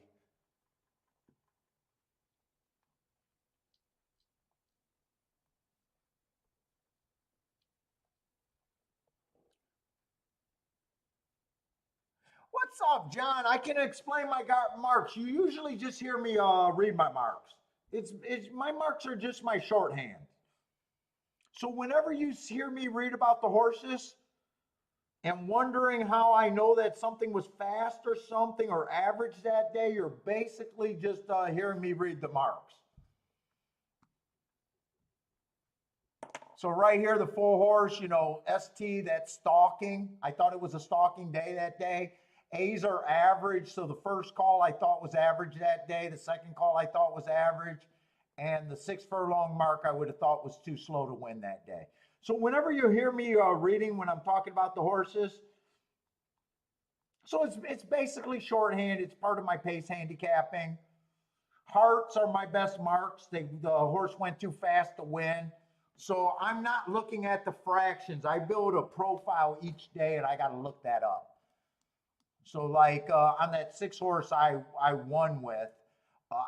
What's up, John? I can explain my marks. You usually just hear me read my marks. It's my marks are just my shorthand. So whenever you hear me read about the horses and wondering how I know that something was fast or something or average that day, you're basically just hearing me read the marks. So right here, the full horse, you know, ST, that's stalking. I thought it was a stalking day that day. A's are average. So the first call I thought was average that day. The second call I thought was average. And the 6 furlong mark I would have thought was too slow to win that day. So whenever you hear me reading when I'm talking about the horses, so it's basically shorthand. It's part of my pace handicapping. Hearts are my best marks. The horse went too fast to win. So I'm not looking at the fractions. I build a profile each day and I got to look that up. So like on that 6 horse I won with,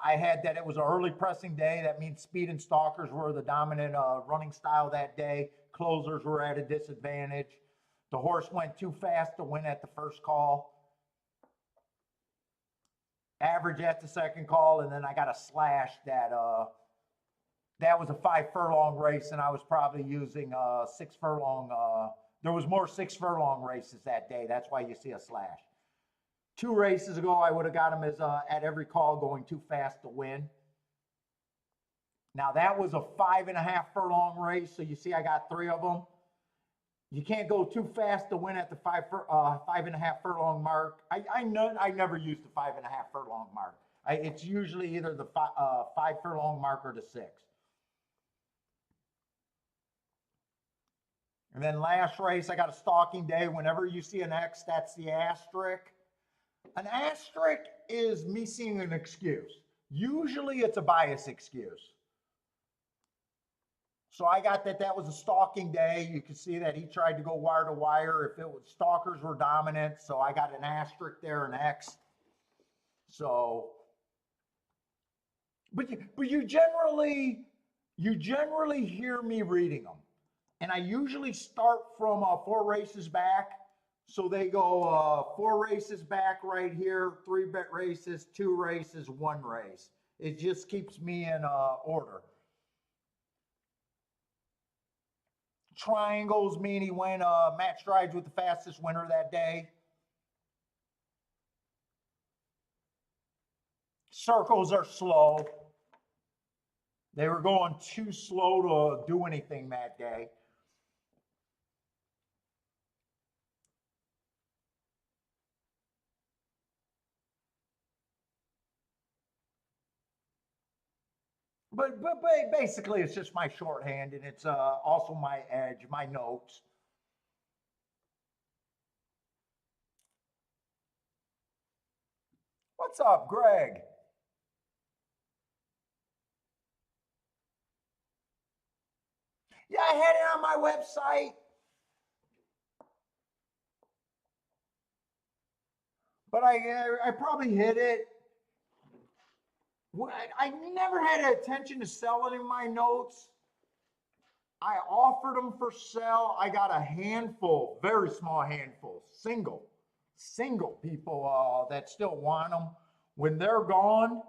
I had that it was an early pressing day. That means speed and stalkers were the dominant running style that day. Closers were at a disadvantage. The horse went too fast to win at the first call. Average at the second call, and then I got a slash that was a 5 furlong race, and I was probably using 6 furlong. There was more 6 furlong races that day. That's why you see a slash. 2 races ago, I would have got him as at every call going too fast to win. Now that was a 5.5 furlong race, so you see I got 3 of them. You can't go too fast to win at the 5.5 furlong mark. I never use the 5.5 furlong mark. It's usually either the 5 furlong mark or the 6. And then last race, I got a stalking day. Whenever you see an X, that's the asterisk. An asterisk is me seeing an excuse. Usually it's a bias excuse. So I got that was a stalking day. You can see that he tried to go wire to wire. If it was stalkers were dominant, so I got an asterisk there, an X. So, but you generally hear me reading them. And I usually start from 4 races back. So they go 4 races back right here, 3 bet races, 2 races, 1 race. It just keeps me in order. Triangles mean he went match strides with the fastest winner that day. Circles are slow. They were going too slow to do anything that day. But basically, it's just my shorthand, and it's also my edge, my notes. What's up, Greg? Yeah, I had it on my website. But I probably hit it. I never had attention to selling my notes. I offered them for sale. I got a handful, very small handful, single people that still want them. When they're gone,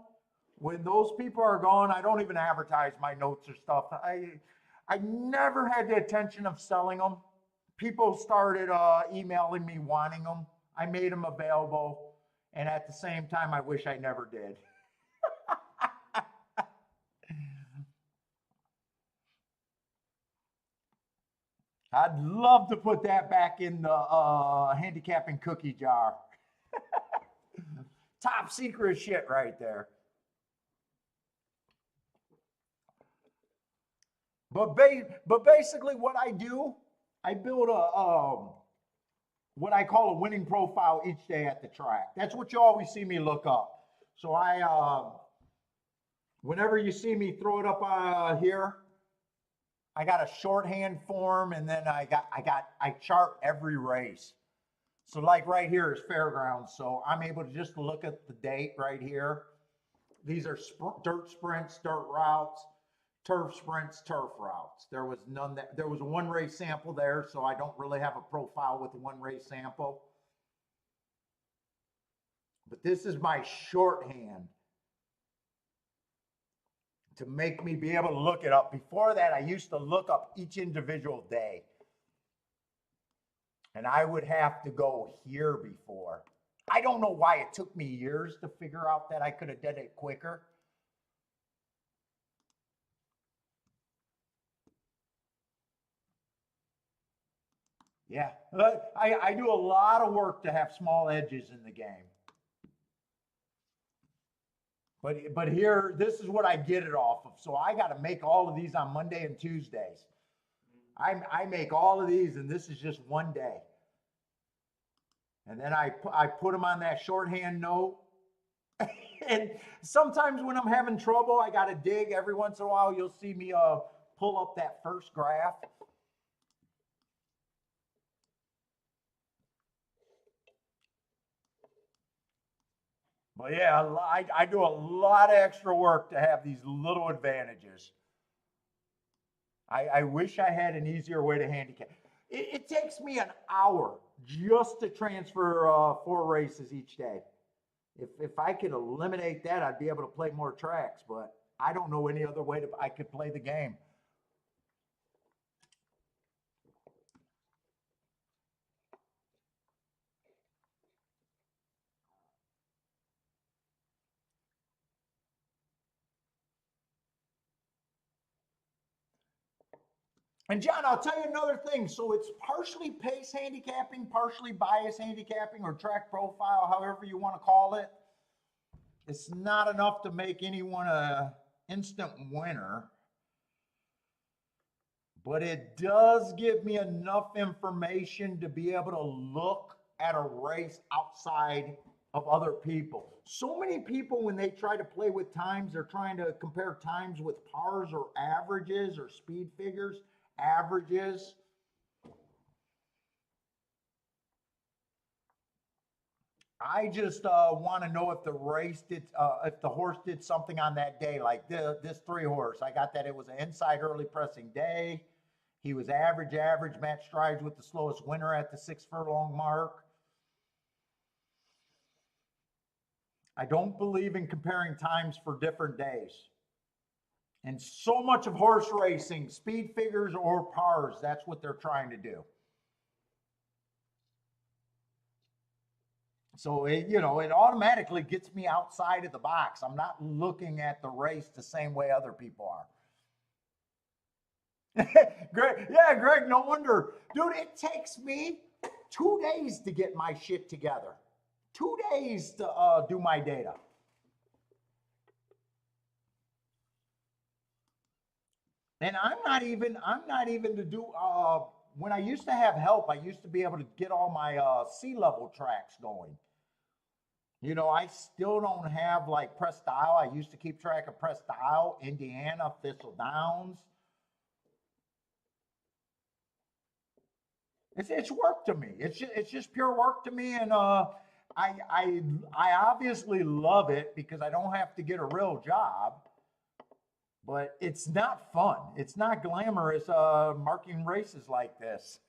When those people are gone, I don't even advertise my notes or stuff. I never had the intention of selling them. People started emailing me wanting them. I made them available, and at the same time, I wish I never did. I'd love to put that back in the handicapping cookie jar. Top secret shit right there. But basically, what I do, I build what I call a winning profile each day at the track. That's what you always see me look up. So whenever you see me throw it up here, I got a shorthand form, and then I chart every race. So like right here is fairgrounds. So I'm able to just look at the date right here. These are dirt sprints, dirt routes, turf sprints, turf routes. There was a one race sample there, so I don't really have a profile with a one race sample. But this is my shorthand to make me be able to look it up. Before that, I used to look up each individual day. And I would have to go here before. I don't know why it took me years to figure out that I could have done it quicker. Yeah, I do a lot of work to have small edges in the game. But here, this is what I get it off of. So I got to make all of these on Monday and Tuesdays. I make all of these, and this is just one day. And then I put them on that shorthand note. And sometimes when I'm having trouble, I got to dig. Every once in a while, you'll see me pull up that first graph. But yeah, I do a lot of extra work to have these little advantages. I wish I had an easier way to handicap. It takes me an hour just to transfer 4 races each day. If I could eliminate that, I'd be able to play more tracks, but I don't know any other way I could play the game. And John, I'll tell you another thing. So it's partially pace handicapping, partially bias handicapping, or track profile, however you want to call it. It's not enough to make anyone an instant winner, but it does give me enough information to be able to look at a race outside of other people. So many people, when they try to play with times, they're trying to compare times with pars or averages or speed figures. Averages. I just want to know if the race did, if the horse did something on that day, like this 3 horse. I got that it was an inside early pressing day. He was average, match strides with the slowest winner at the 6 furlong mark. I don't believe in comparing times for different days. And so much of horse racing, speed figures or pars, that's what they're trying to do. So it automatically gets me outside of the box. I'm not looking at the race the same way other people are. Greg, no wonder. Dude, it takes me 2 days to get my shit together. 2 days to do my data. And I'm not even to do, when I used to have help, I used to be able to get all my sea-level tracks going. You know, I still don't have like Presque Isle. I used to keep track of Presque Isle, Indiana, Thistle Downs. It's work to me. It's just pure work to me, and I obviously love it because I don't have to get a real job. But it's not fun. It's not glamorous marking races like this.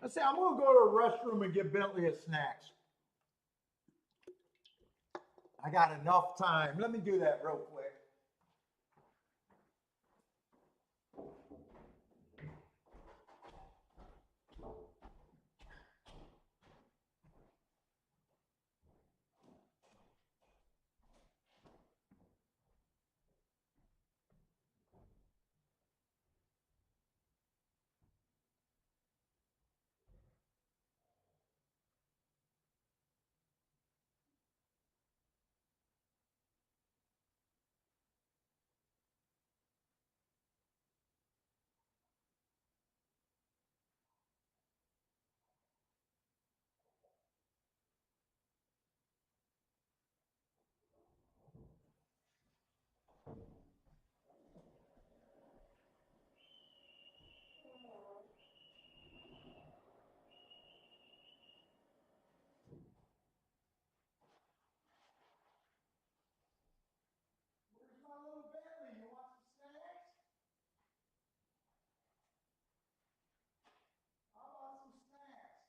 Let's say I'm gonna go to the restroom and get Bentley a snacks. I got enough time. Let me do that real quick. Where's my little Bentley? You want some snacks? How about some snacks?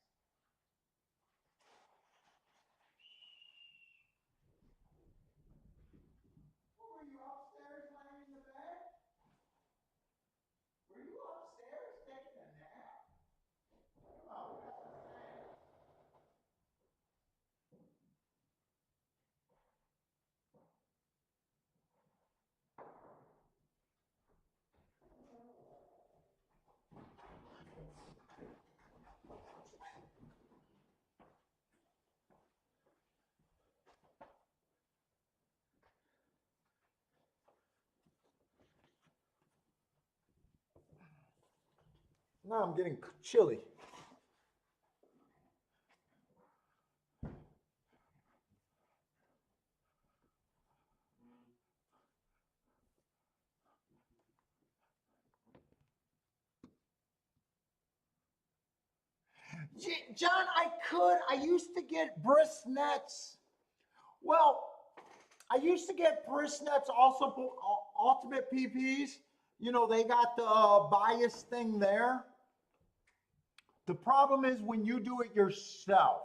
What were you upstairs laying in the bed? Were you upstairs taking a nap? Come on, we got some snacks. Now I'm getting chilly. John, I used to get brisnets. Well, I used to get brisnets also for ultimate PPs. You know, they got the bias thing there. The problem is when you do it yourself,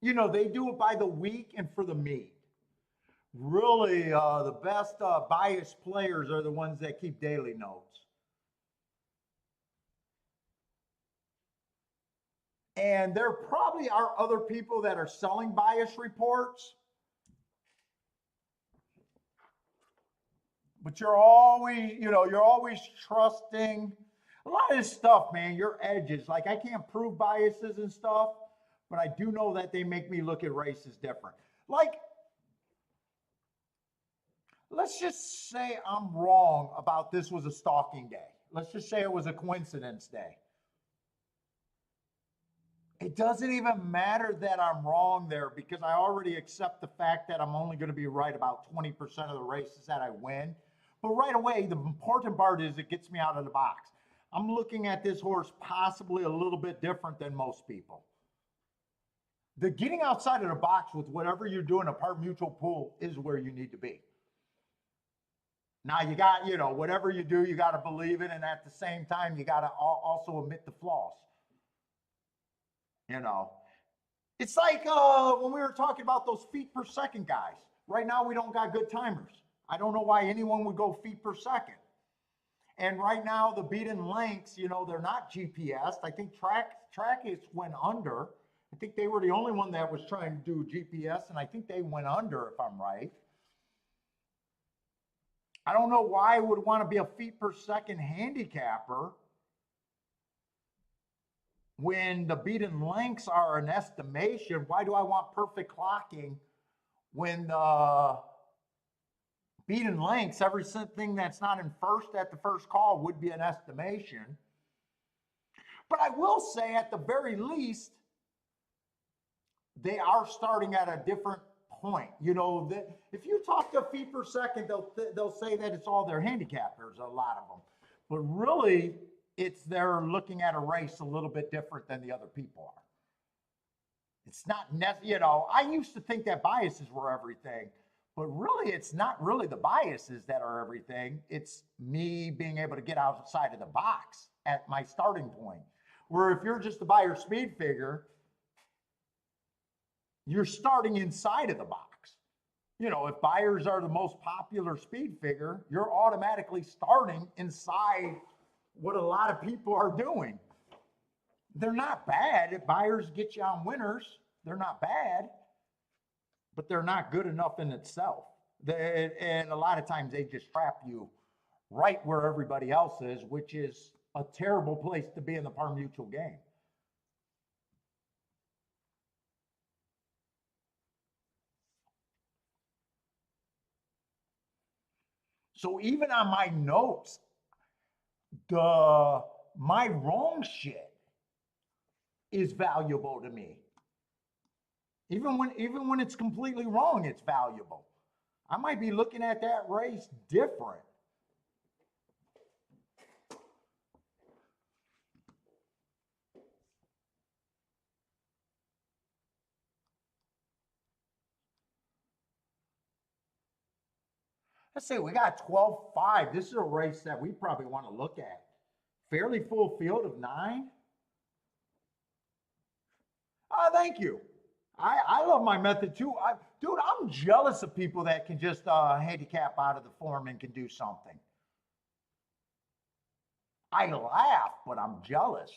you know, they do it by the week and for the meet. Really, the best bias players are the ones that keep daily notes. And there probably are other people that are selling bias reports. But you're always, you know, you're always trusting a lot of this stuff, man. Your edges, like I can't prove biases and stuff, but I do know that they make me look at races different. Like, let's just say I'm wrong about this was a stalking day. Let's just say it was a coincidence day. It doesn't even matter that I'm wrong there because I already accept the fact that I'm only going to be right about 20% of the races that I win. But right away, the important part is it gets me out of the box. I'm looking at this horse possibly a little bit different than most people. The getting outside of the box with whatever you're doing, a part mutual pool, is where you need to be. Now you got, you know, whatever you do, you got to believe it. And at the same time, you got to also admit the flaws. You know, it's like when we were talking about those feet per second guys. Right now, we don't got good timers. I don't know why anyone would go feet per second. And right now, the beaten lengths, you know, they're not GPS. I think Trackage went under. I think they were the only one that was trying to do GPS, and I think they went under, if I'm right. I don't know why I would want to be a feet per second handicapper when the beaten lengths are an estimation. Why do I want perfect clocking when the beaten lengths, everything that's not in first at the first call would be an estimation? But I will say at the very least, they are starting at a different point. You know, that if you talk to feet per second, they'll say that it's all their handicappers, a lot of them. But really, it's they're looking at a race a little bit different than the other people are. It's not, you know, I used to think that biases were everything, but really it's not really the biases that are everything. It's me being able to get outside of the box at my starting point. Where if you're just a buyer speed figure, you're starting inside of the box. You know, if buyers are the most popular speed figure, you're automatically starting inside what a lot of people are doing. They're not bad. If buyers get you on winners, they're not bad, but they're not good enough in itself. And a lot of times they just trap you right where everybody else is, which is a terrible place to be in the par mutual game. So even on my notes, my wrong shit is valuable to me. Even when it's completely wrong, it's valuable. I might be looking at that race different. Let's see, we got 12-5. This is a race that we probably want to look at. Fairly full field of 9. Oh, thank you. I love my method too. Dude, I'm jealous of people that can just handicap out of the form and can do something. I laugh, but I'm jealous.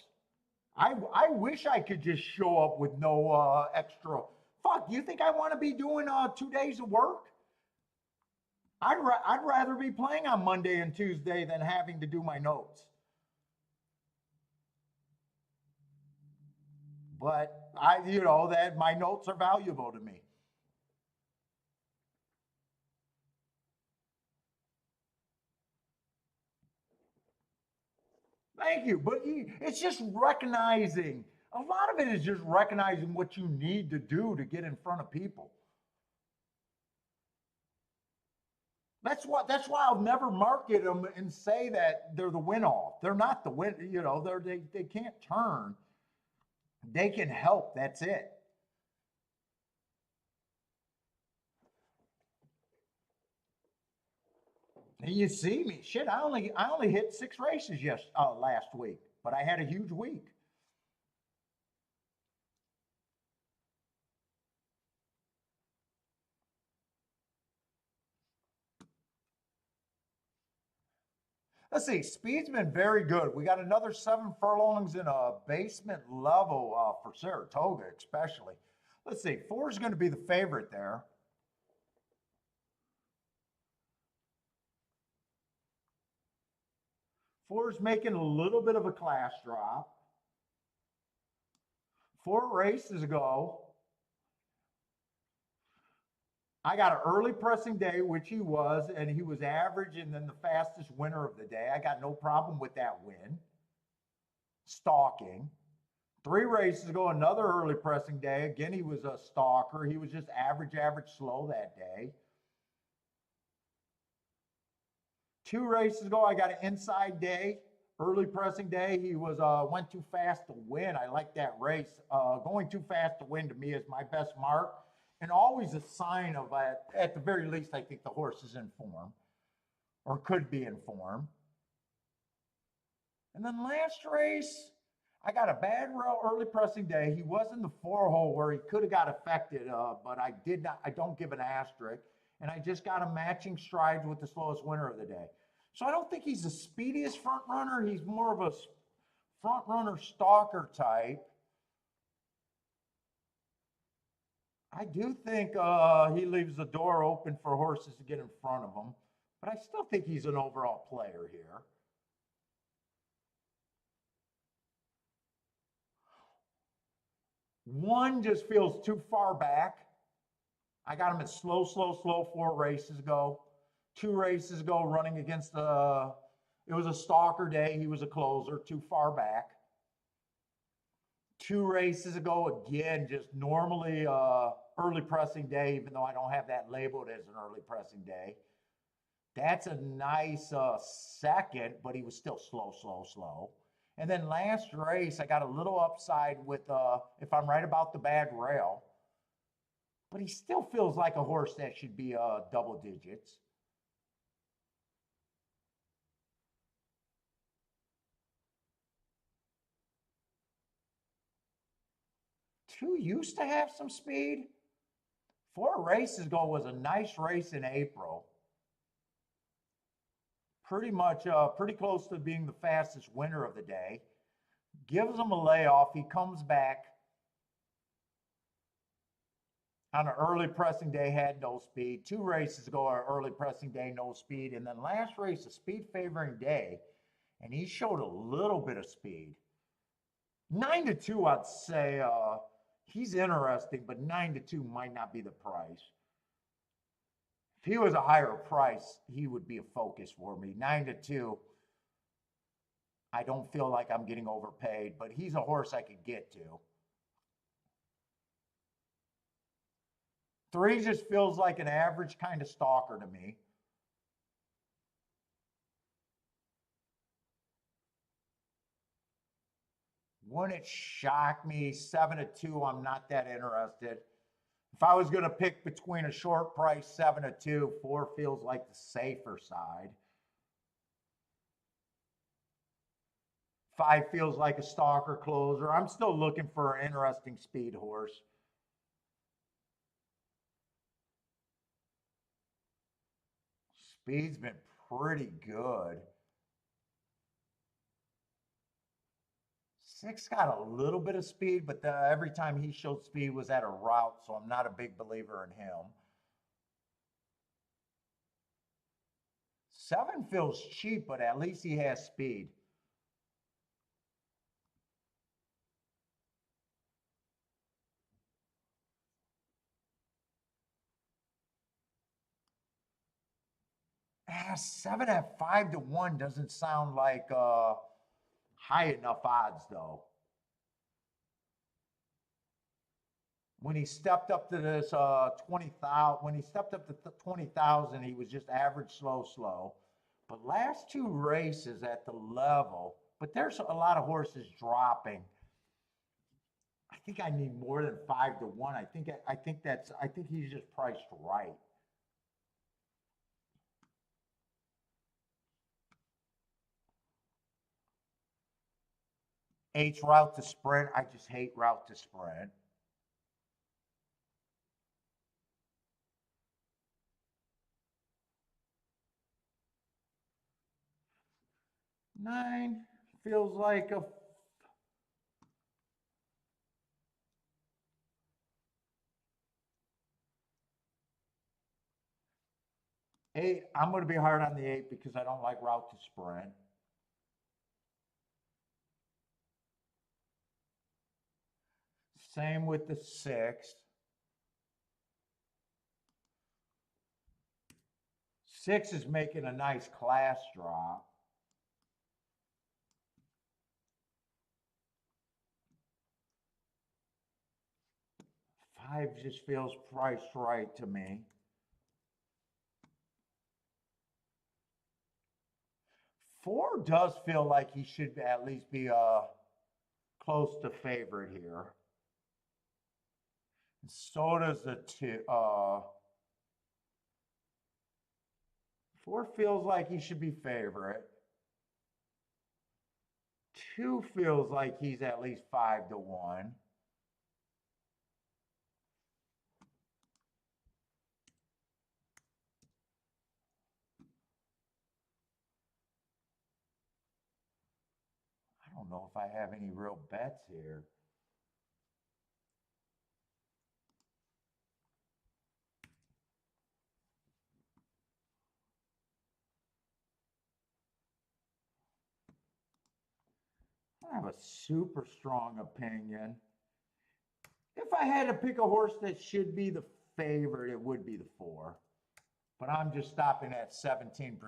I wish I could just show up with no extra. Fuck, you think I want to be doing 2 days of work? I'd rather be playing on Monday and Tuesday than having to do my notes. But that my notes are valuable to me. Thank you. But it's just recognizing, a lot of it is just recognizing what you need to do to get in front of people. That's why I'll never market them and say that they're the win-all. They're not the win, they can't turn. They can help, that's it. And you see me, shit, I only hit 6 races last week, but I had a huge week. Let's see, speed's been very good. We got another 7 furlongs in a basement level for Saratoga, especially. Let's see, 4 is going to be the favorite there. Four is making a little bit of a class drop. 4 races ago, I got an early pressing day, which he was, and he was average and then the fastest winner of the day. I got no problem with that win. Stalking. 3 races ago, another early pressing day. Again, he was a stalker. He was just average, slow that day. 2 races ago, I got an inside day, early pressing day. He was went too fast to win. I like that race. Going too fast to win to me is my best mark, and always a sign of, at the very least, I think the horse is in form, or could be in form. And then last race, I got a bad early pressing day. He was in the 4-hole where he could have got affected, but I did not. I don't give an asterisk. And I just got him matching strides with the slowest winner of the day. So I don't think he's the speediest front runner. He's more of a front runner stalker type. I do think he leaves the door open for horses to get in front of him, but I still think he's an overall player here. One just feels too far back. I got him at slow 4 races ago. 2 races ago, running against it was a stalker day. He was a closer, too far back. 2 races ago, again, just normally early pressing day, even though I don't have that labeled as an early pressing day. That's a nice second, but he was still slow. And then last race, I got a little upside with, if I'm right about the bad rail, but he still feels like a horse that should be double digits. 2 used to have some speed. 4 races ago was a nice race in April. Pretty much, pretty close to being the fastest winner of the day. Gives him a layoff. He comes back on an early pressing day, had no speed. 2 races ago, an early pressing day, no speed. And then last race, a speed favoring day, and he showed a little bit of speed. 9-2, I'd say he's interesting, but 9-2 might not be the price. If he was a higher price, he would be a focus for me. 9-2, I don't feel like I'm getting overpaid, but he's a horse I could get to. 3 just feels like an average kind of stalker to me. Wouldn't it shock me? 7-2, I'm not that interested. If I was going to pick between a short price 7-2, 4 feels like the safer side. 5 feels like a stalker closer. I'm still looking for an interesting speed horse. Speed's been pretty good. 6 got a little bit of speed, but every time he showed speed was at a route, so I'm not a big believer in him. 7 feels cheap, but at least he has speed. Ah, 7 at 5-1 doesn't sound like high enough odds, though. When he stepped up to this 20,000, when he stepped up to 20,000, he was just average, slow. But last 2 races at the level, but there's a lot of horses dropping. I think I need more than 5-1. I think he's just priced right. H route to sprint. I just hate route to sprint. Nine feels like a 8. I'm going to be hard on the 8 because I don't like route to sprint. Same with the 6. 6 is making a nice class drop. 5 just feels priced right to me. 4 does feel like he should at least be close to favorite here. So does the 2. 4 feels like he should be favorite. 2 feels like he's at least 5-1. I don't know if I have any real bets here. I have a super strong opinion. If I had to pick a horse that should be the favorite, it would be the 4. But I'm just stopping at 17%.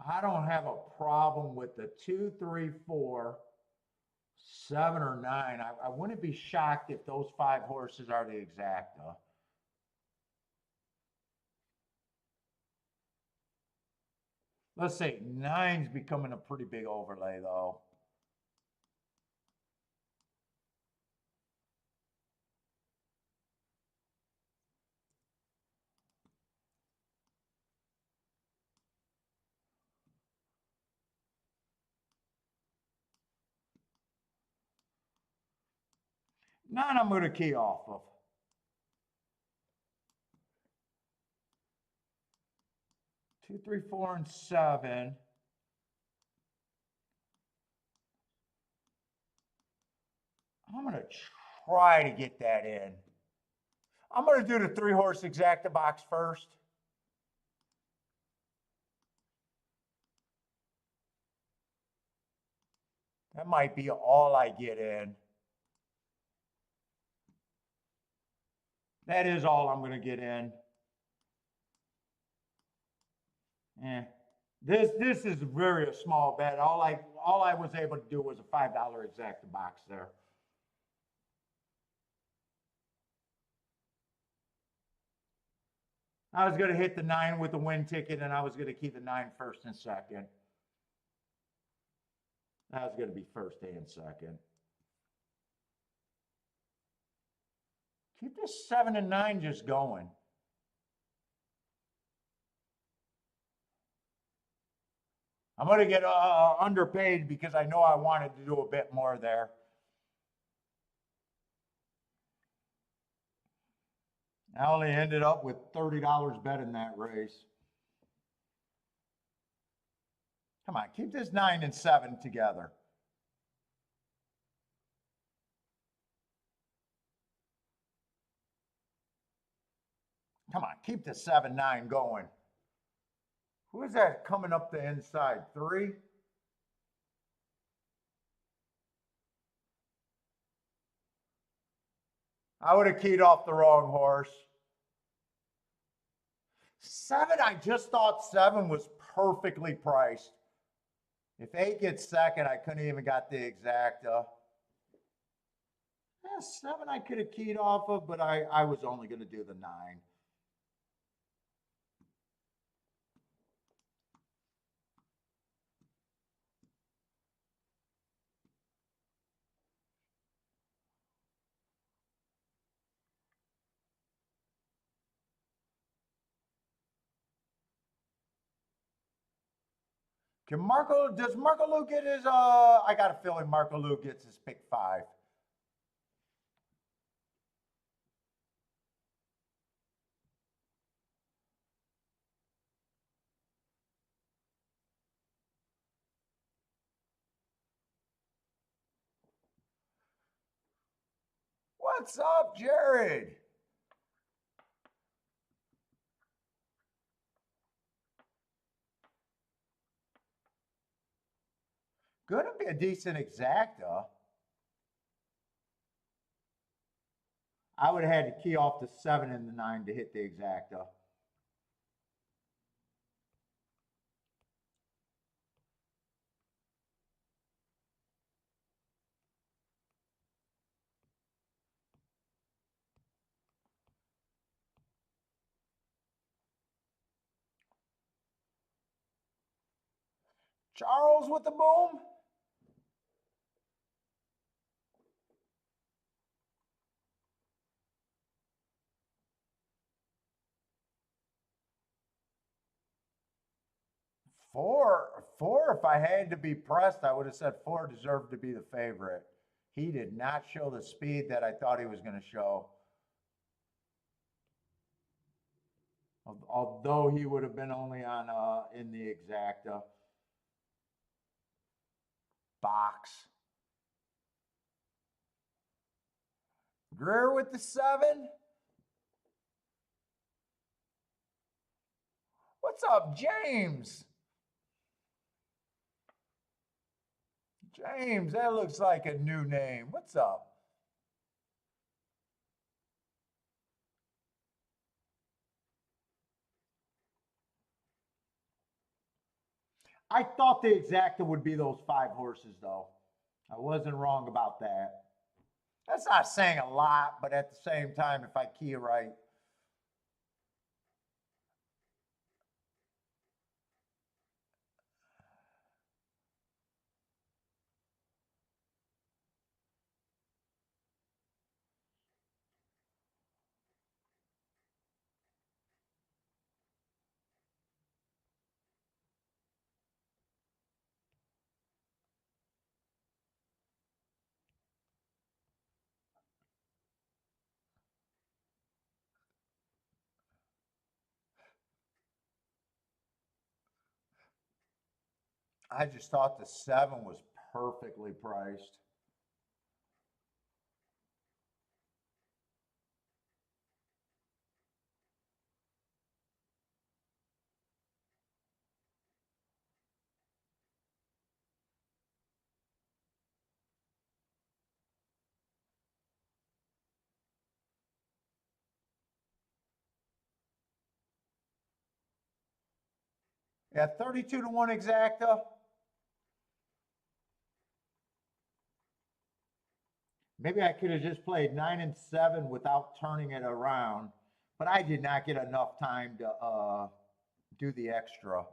I don't have a problem with the 2, 3, 4, 7, or 9. I wouldn't be shocked if those 5 horses are the exacta. Let's say 9's becoming a pretty big overlay, though. Nine I'm going to key off of. Two, three, four, and seven. I'm going to try to get that in. I'm going to do the 3-horse exacta box first. That might be all I get in. That is all I'm going to get in. This is very a small bet. All I was able to do was a $5 exacta box there. I was going to hit the 9 with the win ticket, and I was going to keep the 9 first and second. That was going to be first and second. Keep this 7 and 9 just going. I'm going to get underpaid because I know I wanted to do a bit more there. I only ended up with $30 bet in that race. Come on, keep this 9 and 7 together. Come on, keep the 7-9 going. Who is that coming up the inside? 3? I would have keyed off the wrong horse. 7, I just thought 7 was perfectly priced. If 8 gets second, I couldn't even got the exacta. Yeah, 7 I could have keyed off of, but I was only going to do the 9. Does Marco Lou get his, I got a feeling Marco Lou gets his pick 5. What's up, Jared? Gonna be a decent exacta. I would have had to key off the 7 and the 9 to hit the exacta. Charles with the boom. Four, if I had to be pressed, I would have said 4 deserved to be the favorite. He did not show the speed that I thought he was going to show. Although he would have been only on in the exacta box. Greer with the 7. What's up, James? James, that looks like a new name. What's up? I thought the exacta would be those 5 horses, though. I wasn't wrong about that. That's not saying a lot, but at the same time, if I key right. I just thought the 7 was perfectly priced. Yeah, 32 to 1 exacta. Maybe I could have just played 9 and 7 without turning it around, but I did not get enough time to do the extra.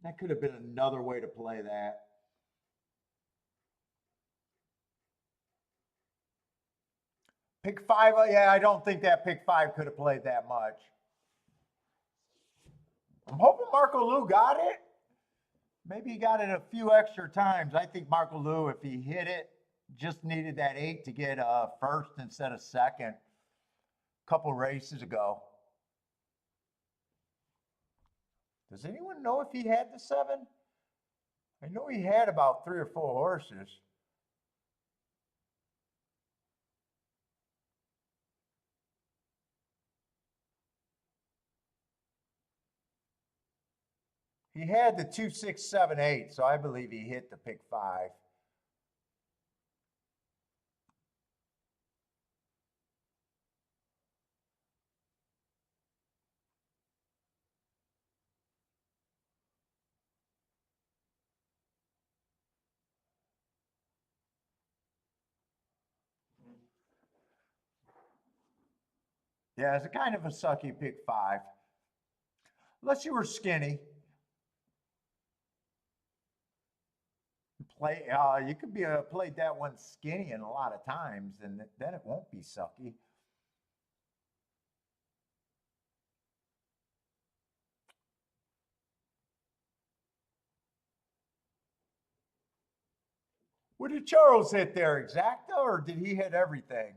That could have been another way to play that. Pick 5, yeah, I don't think that pick 5 could have played that much. I'm hoping Marco Lou got it. Maybe he got it a few extra times. I think Marco Lou, if he hit it, just needed that 8 to get first instead of second a couple races ago. Does anyone know if he had the 7? I know he had about 3 or 4 horses. He had the 2, 6, 7, 8, so I believe he hit the pick 5. Yeah, it's a kind of a sucky pick 5. Unless you were skinny. You could be played that one skinny in a lot of times, and then it won't be sucky. What did Charles hit there, exacta, or did he hit everything?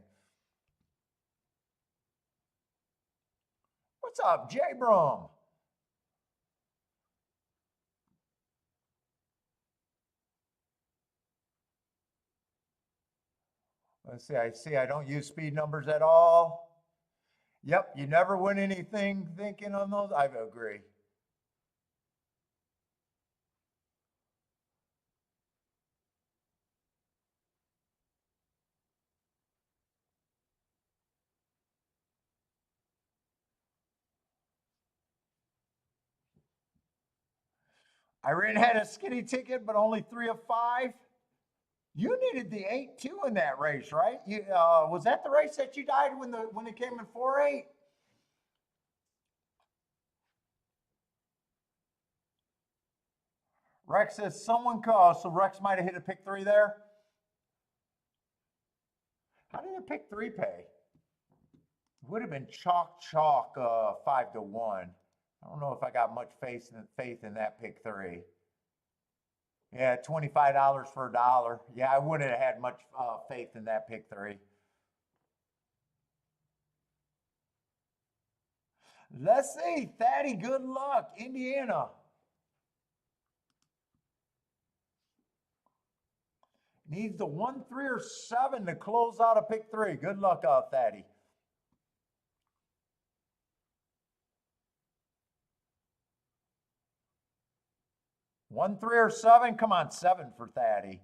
What's up, Jay Brum? Let's see. I see. I don't use speed numbers at all. Yep, you never win anything thinking on those. I agree. Irene had a skinny ticket, but only 3 of 5. You needed the 8 too in that race, right? You was that the race that you died when it came in 4-8? Rex says someone calls, so Rex might have hit a pick 3 there. How did a pick 3 pay? Would have been chalk 5 to 1. I don't know if I got much faith in that pick 3. Yeah, $25 for a dollar. Yeah, I wouldn't have had much faith in that pick 3. Let's see, Thaddy, good luck, Indiana. Needs the 1, 3, or 7 to close out a pick 3. Good luck, Thaddy. One, 3, or 7. Come on, 7 for Thaddy.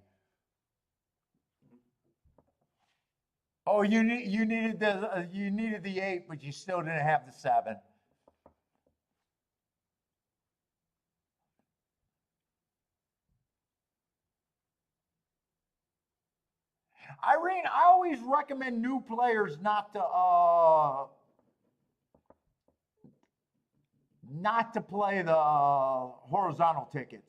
Oh, you needed the 8, but you still didn't have the 7. Irene, I always recommend new players not to play the horizontal tickets.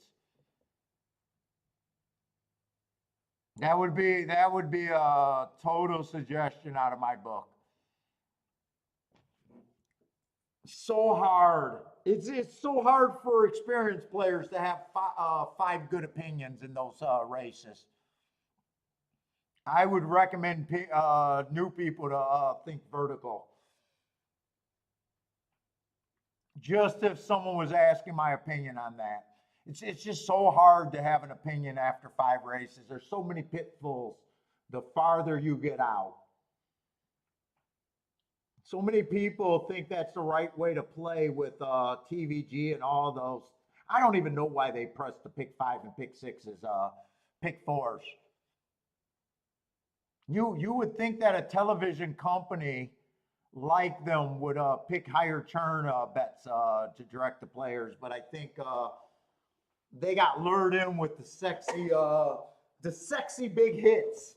That would be a total suggestion out of my book. So hard. It's so hard for experienced players to have 5 good opinions in those races. I would recommend new people to think vertical. Just if someone was asking my opinion on that. It's just so hard to have an opinion after 5 races. There's so many pitfalls the farther you get out. So many people think that's the right way to play with TVG and all those. I don't even know why they press the pick 5 and pick 6s, pick 4s. You would think that a television company like them would pick higher turn bets to direct the players, but I think they got lured in with the sexy big hits.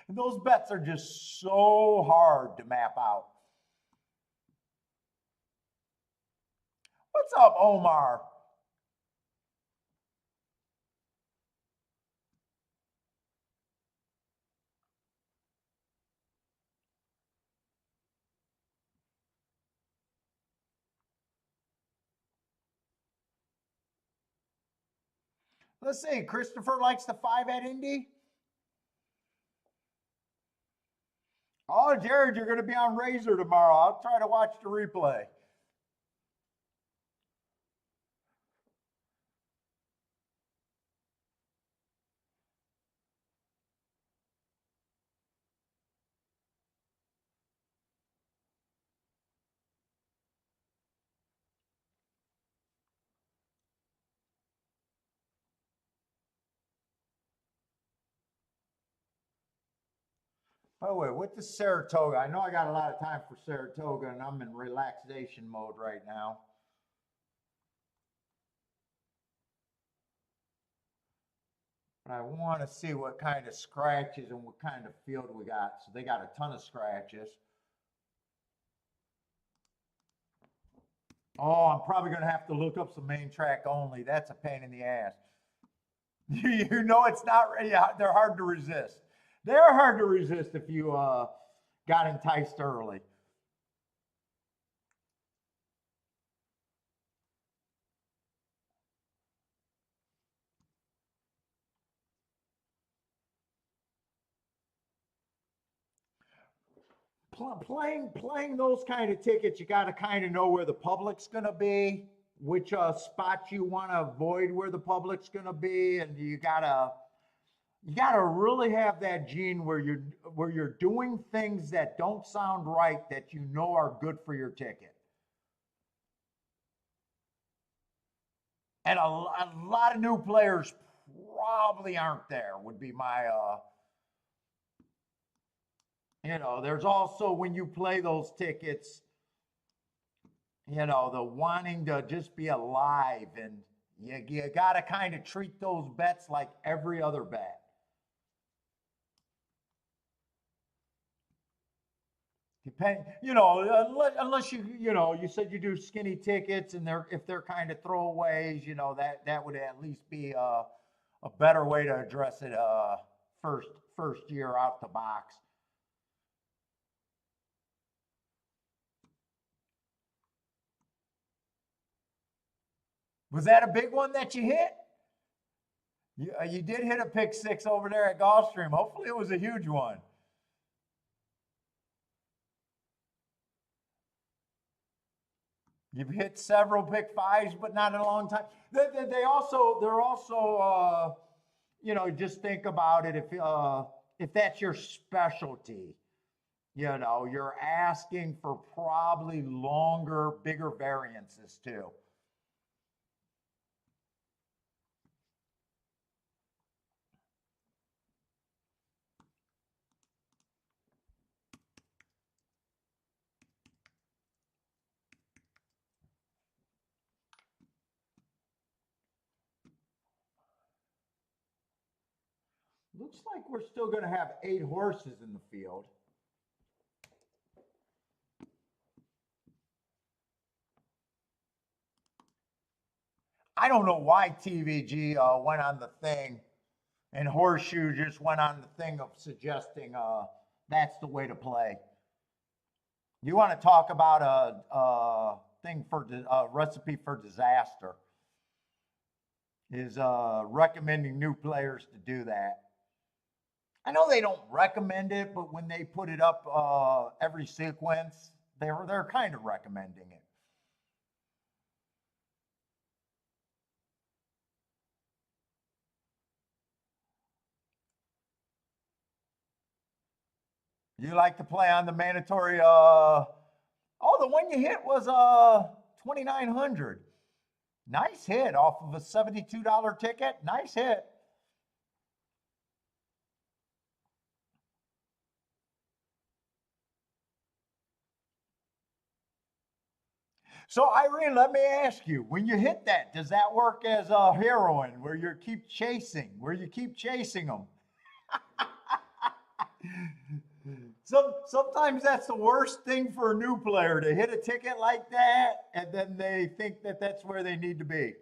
And those bets are just so hard to map out. What's up, Omar? Let's see. Christopher likes the 5 at Indy. Oh, Jared, you're going to be on Razor tomorrow. I'll try to watch the replay. By the way, with the Saratoga, I know I got a lot of time for Saratoga, and I'm in relaxation mode right now. But I want to see what kind of scratches and what kind of field we got. So they got a ton of scratches. Oh, I'm probably going to have to look up some main track only. That's a pain in the ass. You know it's not, yeah, they're hard to resist. They're hard to resist if you got enticed early. Playing those kind of tickets, you got to kind of know where the public's going to be, which spots you want to avoid where the public's going to be, and you gotta really have that gene where you're doing things that don't sound right that you know are good for your ticket. And a lot of new players probably aren't there, would be my there's also when you play those tickets, the wanting to just be alive, and you got to kind of treat those bets like every other bet. Unless you said you do skinny tickets, and if they're kind of throwaways, that would at least be a better way to address it first year out the box. Was that a big one that you hit? You did hit a pick 6 over there at Gulfstream. Hopefully it was a huge one. You've hit several pick 5s, but not in a long time. They're also, just think about it. If that's your specialty, you're asking for probably longer, bigger variances too. Looks like we're still going to have 8 horses in the field. I don't know why TVG went on the thing, and Horseshoe just went on the thing of suggesting that's the way to play. You want to talk about a thing for a recipe for disaster? Is recommending new players to do that. I know they don't recommend it, but when they put it up every sequence, they're kind of recommending it. You like to play on the mandatory, oh, the one you hit was 2,900. Nice hit off of a $72 ticket. Nice hit. So Irene, let me ask you, when you hit that, does that work as a heroin where you keep chasing them? Sometimes that's the worst thing for a new player to hit a ticket like that, and then they think that that's where they need to be.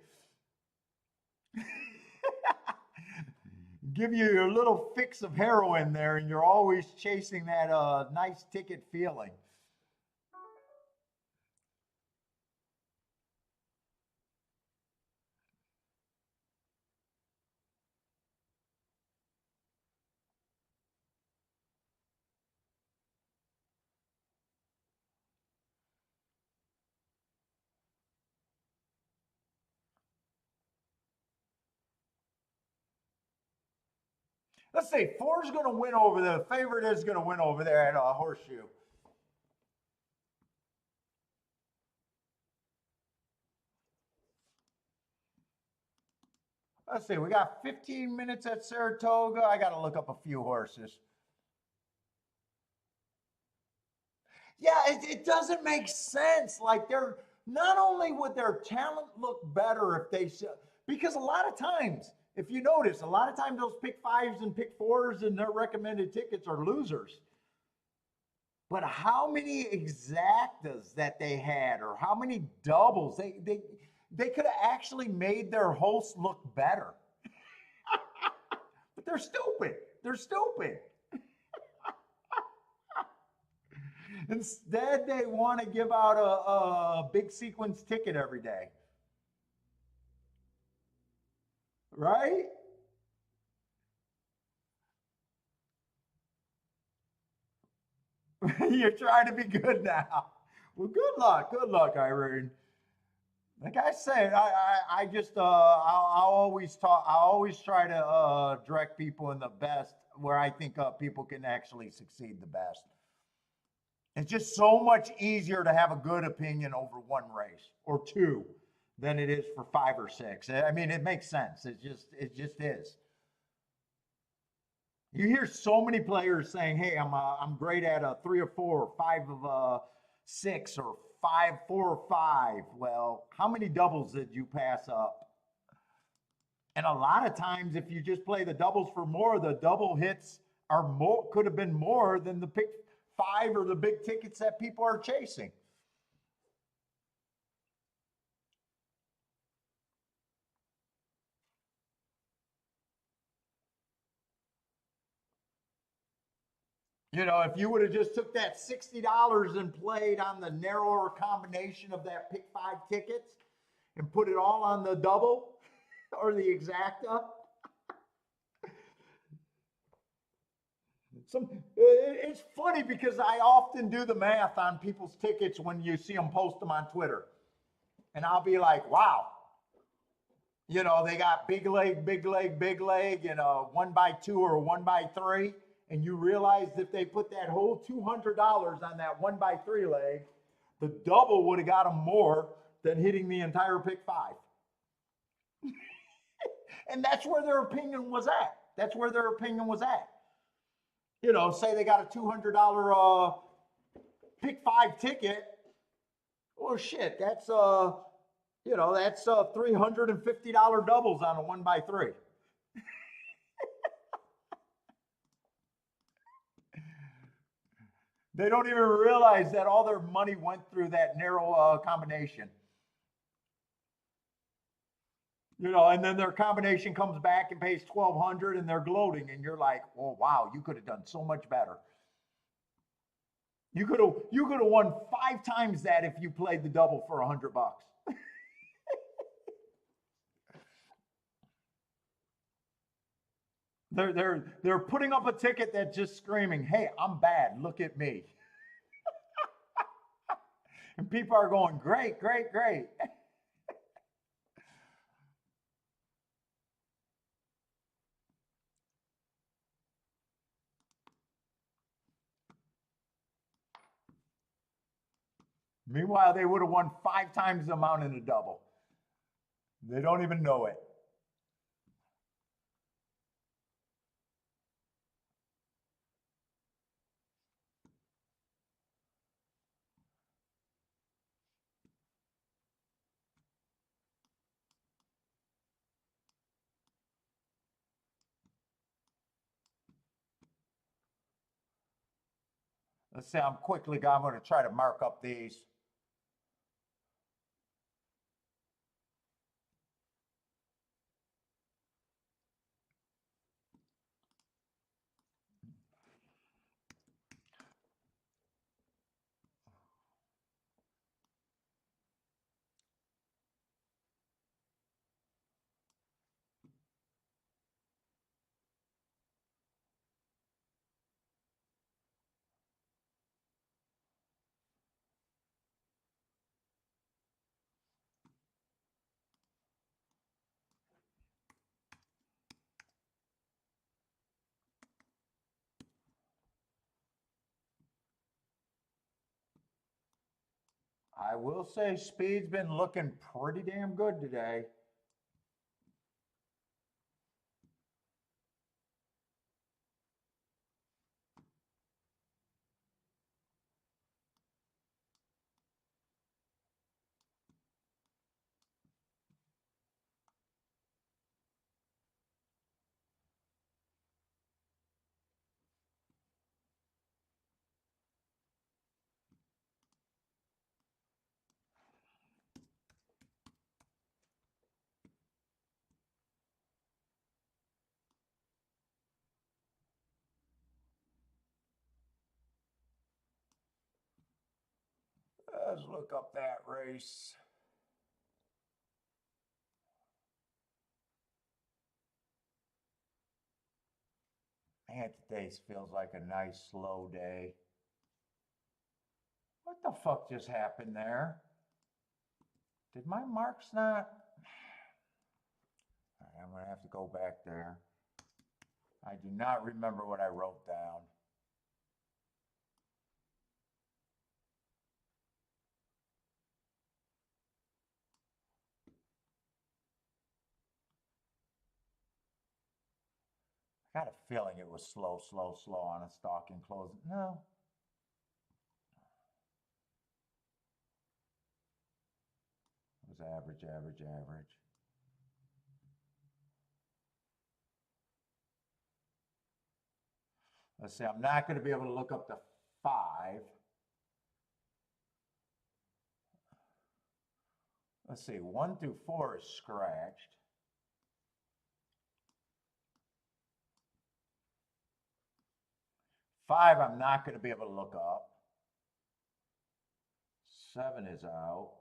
Give you a little fix of heroin there, and you're always chasing that nice ticket feeling. Let's say four's going to win over there. The favorite is going to win over there at Horseshoe. Let's see, we got 15 minutes at Saratoga. I got to look up a few horses. Yeah, it doesn't make sense. Like they're not only would their talent look better if they because a lot of times, if you notice, a lot of times those pick fives and pick fours and their recommended tickets are losers. But how many exactas that they had, or how many doubles they could have actually made their hosts look better. But they're stupid. They're stupid. Instead, they want to give out a big sequence ticket every day. Right? You're trying to be good now. Well, good luck, Irene. Like I said, I just I always talk. I always try to direct people in the best where I think people can actually succeed the best. It's just so much easier to have a good opinion over one race or two than it is for five or six. I mean, it makes sense. It just is. You hear so many players saying, "Hey, I'm great at a three or four, or five of six, or five, four or five." Well, how many doubles did you pass up? And a lot of times, if you just play the doubles for more, the double hits are more, could have been more than the pick five or the big tickets that people are chasing. You know, if you would have just took that $60 and played on the narrower combination of that pick five tickets and put it all on the double or the exacta. It's funny because I often do the math on people's tickets when you see them post them on Twitter. And I'll be like, wow, you know, they got big leg, big leg, big leg, and a 1x2 or a 1x3. And you realize if they put that whole $200 on that 1x3 leg, the double would have got them more than hitting the entire pick five. And that's where their opinion was at. That's where their opinion was at. You know, say they got a $200 pick five ticket. Well, shit, that's you know, that's $350 doubles on a 1x3. They don't even realize that all their money went through that narrow combination. You know, and then their combination comes back and pays 1,200, and they're gloating, and you're like, "Oh wow, you could have done so much better. You could have won 5 times that if you played the double for $100." They're putting up a ticket that's just screaming, "Hey, I'm bad. Look at me." And people are going, "Great, great, great." Meanwhile, they would have won 5 times the amount in a double. They don't even know it. Let's see, I'm going to try to mark up these. I will say speed's been looking pretty damn good today. Let's look up that race. Man, today feels like a nice slow day. What the fuck just happened there? Did my marks not? All right, I'm gonna have to go back there. I do not remember what I wrote down. I got a feeling it was slow on a stalking close. No. It was average. Let's see, I'm not going to be able to look up the 5. Let's see, 1 through 4 is scratched. 5, I'm not going to be able to look up. 7 is out.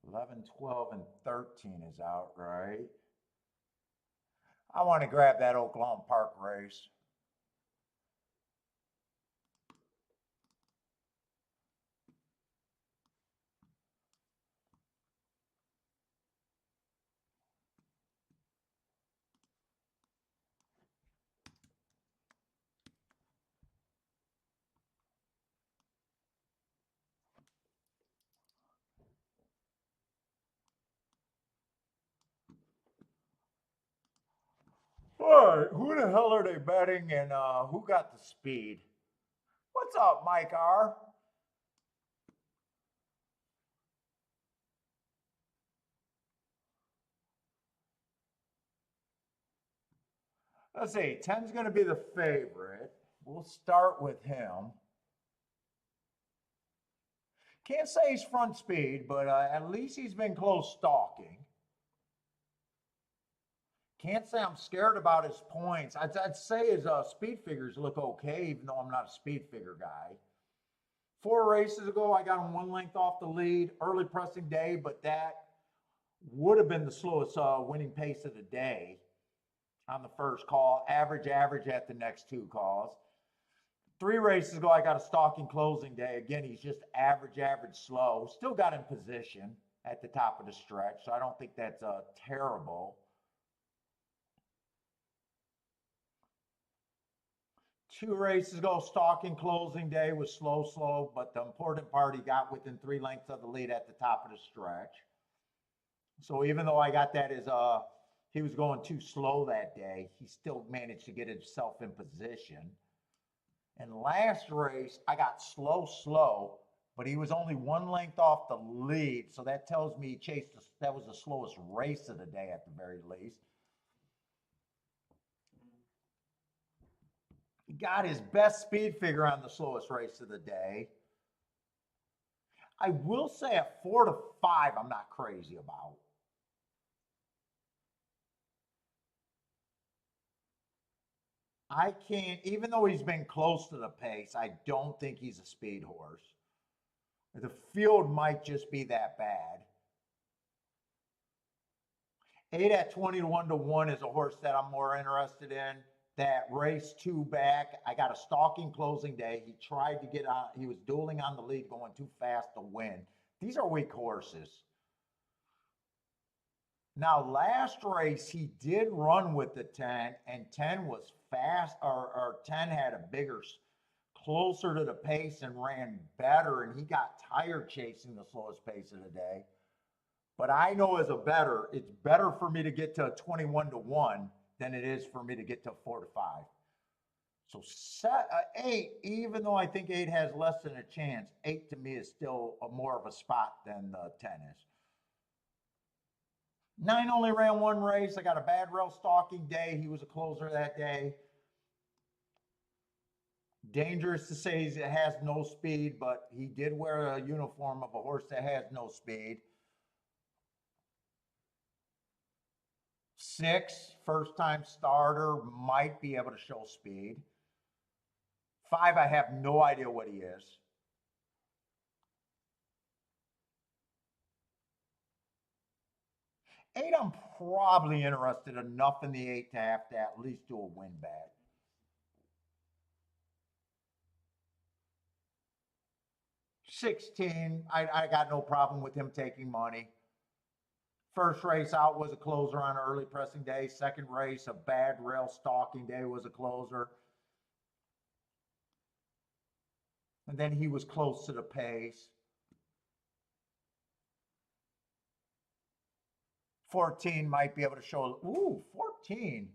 11, 12, and 13 is out, right? I want to grab that Oklahoma Park race. All right, who the hell are they betting and who got the speed? What's up, Mike R? Let's see, 10's going to be the favorite. We'll start with him. Can't say he's front speed, but at least he's been close stalking. Can't say I'm scared about his points. I'd say his speed figures look okay, even though I'm not a speed figure guy. 4 races ago, I got him 1 length off the lead, early pressing day, but that would have been the slowest winning pace of the day on the first call. Average at the next 2 calls. 3 races ago, I got a stalking closing day. Again, he's just average slow. Still got in position at the top of the stretch, so I don't think that's terrible. 2 races ago, stalking closing day was slow, but the important part, he got within 3 lengths of the lead at the top of the stretch. So even though I got that as he was going too slow that day, he still managed to get himself in position. And last race, I got slow, but he was only 1 length off the lead. So that tells me he chased, that was the slowest race of the day at the very least. He got his best speed figure on the slowest race of the day. I will say at 4 to 5, I'm not crazy about. I can't, even though he's been close to the pace, I don't think he's a speed horse. The field might just be that bad. 8 at 21 to 1 is a horse that I'm more interested in. That race 2 back, I got a stalking closing day. He tried to get on, he was dueling on the lead, going too fast to win. These are weak horses. Now, last race, he did run with the 10, and 10 was fast, or 10 had a bigger, closer to the pace and ran better, and he got tired chasing the slowest pace of the day. But I know as a bettor, it's better for me to get to a 21 to 1 than it is for me to get to 4 to 5. So 8, even though I think 8 has less than a chance, 8 to me is still more of a spot than the 10 is. 9 only ran 1 race. I got a bad rail stalking day. He was a closer that day. Dangerous to say he has no speed, but he did wear a uniform of a horse that has no speed. 6, first time starter, might be able to show speed. 5, I have no idea what he is. 8, I'm probably interested enough in the 8 to have to at least do a win bet. 16, I got no problem with him taking money. First race out was a closer on an early pressing day. Second race, a bad rail stalking day, was a closer. And then he was close to the pace. 14 might be able to show, 14.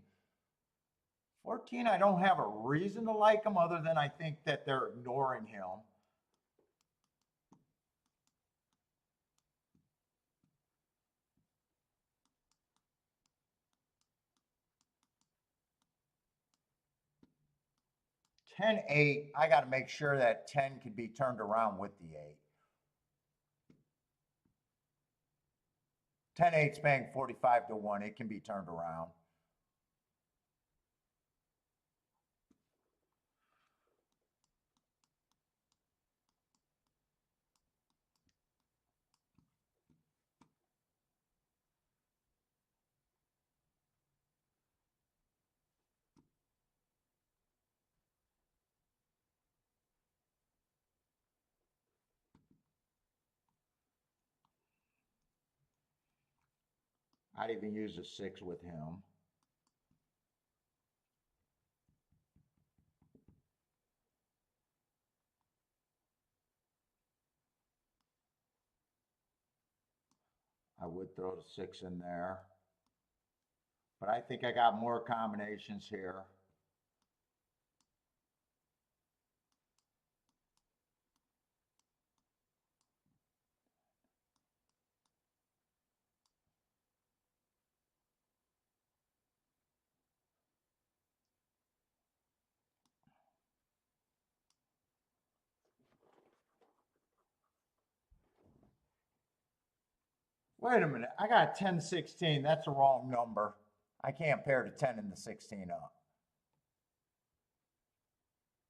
14, I don't have a reason to like him other than I think that they're ignoring him. Ten, 8, I got to make sure that 10 can be turned around with the 8. 10, 8's paying 45 to 1. It can be turned around. I'd even use a 6 with him. I would throw the 6 in there. But I think I got more combinations here. Wait a minute, I got 10, 16. That's the wrong number. I can't pair the 10 and the 16 up.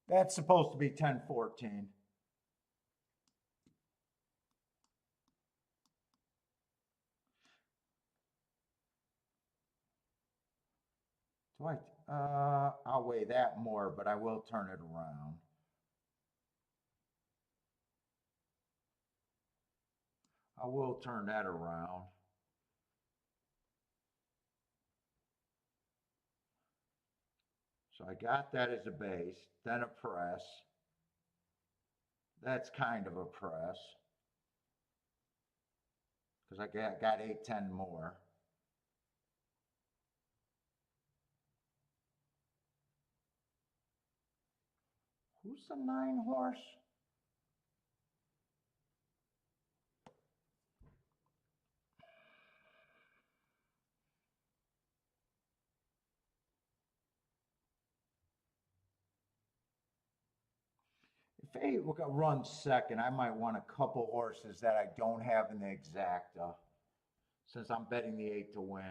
That's supposed to be 10, 14. Do I'll weigh that more, but I will turn it around. I will turn that around. So I got that as a base, then a press. That's kind of a press. Because I got 8, 10 more. Who's the 9 horse? If 8 runs second, I might want a couple horses that I don't have in the exacta, since I'm betting the 8 to win.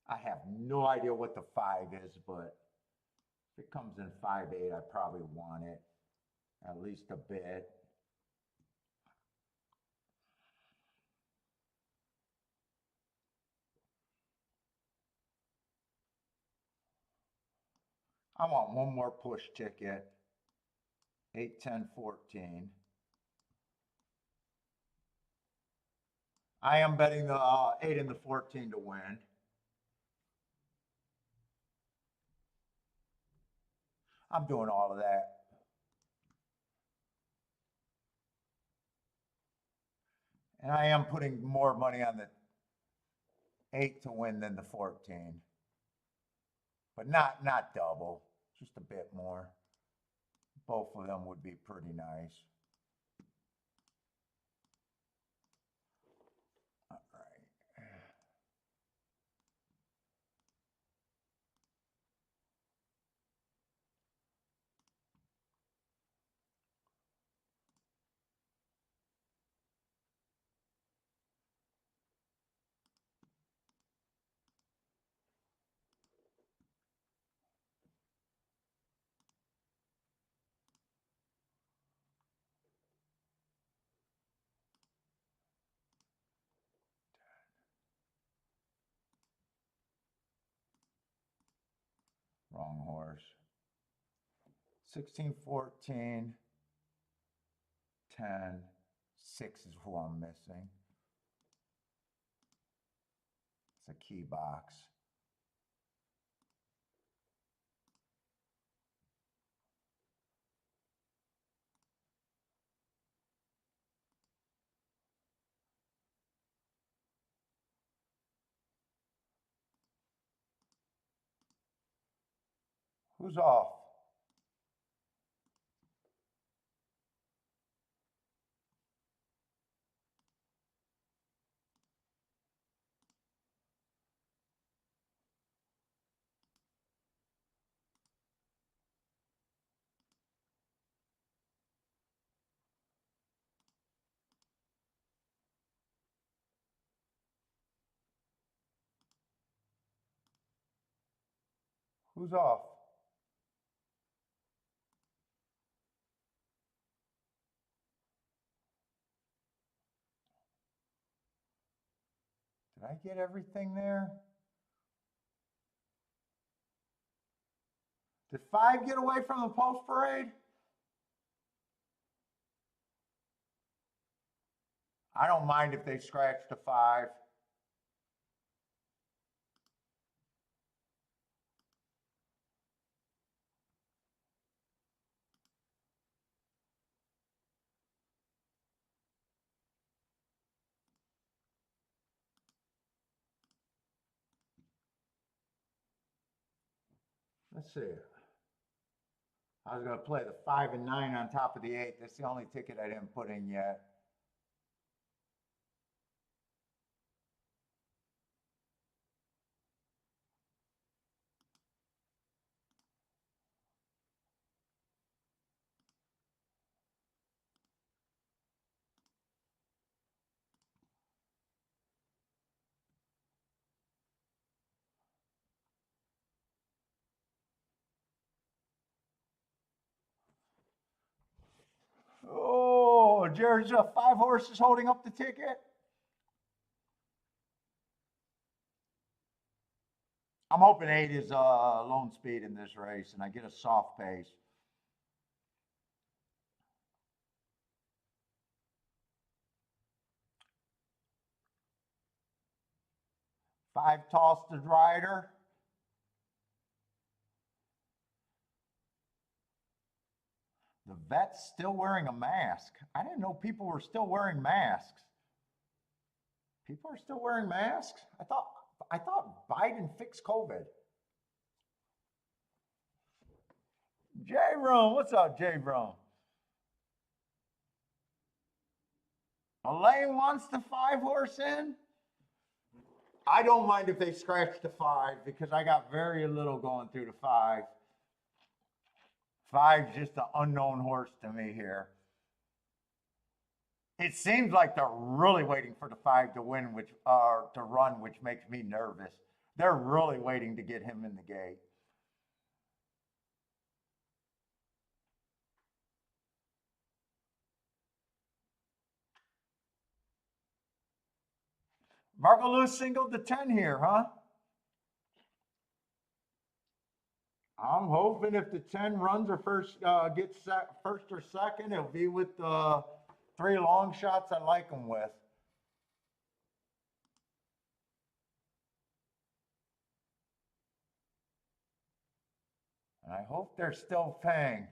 I have no idea what the 5 is, but if it comes in 5-8, I probably want it at least a bit. I want one more push ticket. 8, 10, 14. I am betting the 8 and the 14 to win. I'm doing all of that. And I am putting more money on the 8 to win than the 14. But not double, just a bit more. Both of them would be pretty nice. All right. Wrong horse. 16, 14, 10, 6 is who I'm missing. It's a key box. Who's off? Who's off? Did I get everything there? Did 5 get away from the post parade? I don't mind if they scratch the 5. Let's see. I was going to play the 5 and 9 on top of the 8. That's the only ticket I didn't put in yet. Oh, there's 5 horses holding up the ticket. I'm hoping 8 is lone speed in this race and I get a soft pace. 5 tossed to rider. The vet's still wearing a mask. I didn't know people were still wearing masks. People are still wearing masks? I thought Biden fixed COVID. Jay Rome, what's up, Jay Rome? Elaine wants the 5 horse in. I don't mind if they scratch the 5 because I got very little going through the 5. 5's just an unknown horse to me here. It seems like they're really waiting for the 5 to win, to run, which makes me nervous. They're really waiting to get him in the gate. Marco Lewis singled the 10 here, huh? I'm hoping if the 10 runs or gets first or second, it'll be with the 3 long shots I like them with. And I hope they're still paying.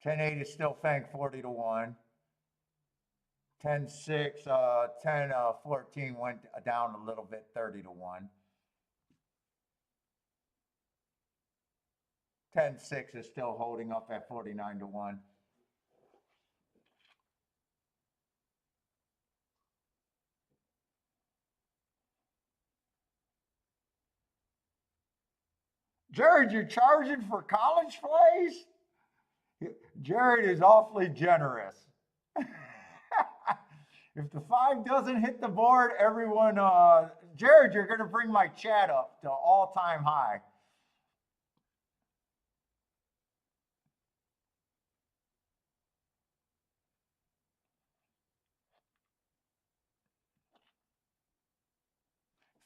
10-8 is still paying 40 to 1. 10-6, 10-14 went down a little bit, 30 to 1. 10-6 is still holding up at 49 to 1. Jared, you're charging for college plays? Jared is awfully generous. If the 5 doesn't hit the board, everyone, Jared, you're going to bring my chat up to all-time high.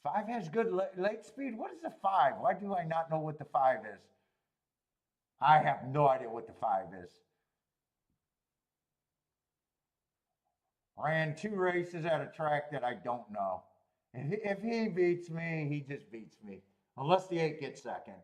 Five has good late speed. What is the 5? Why do I not know what the 5 is? I have no idea what the 5 is. Ran 2 races at a track that I don't know. If he beats me, he just beats me. Unless the 8 gets second.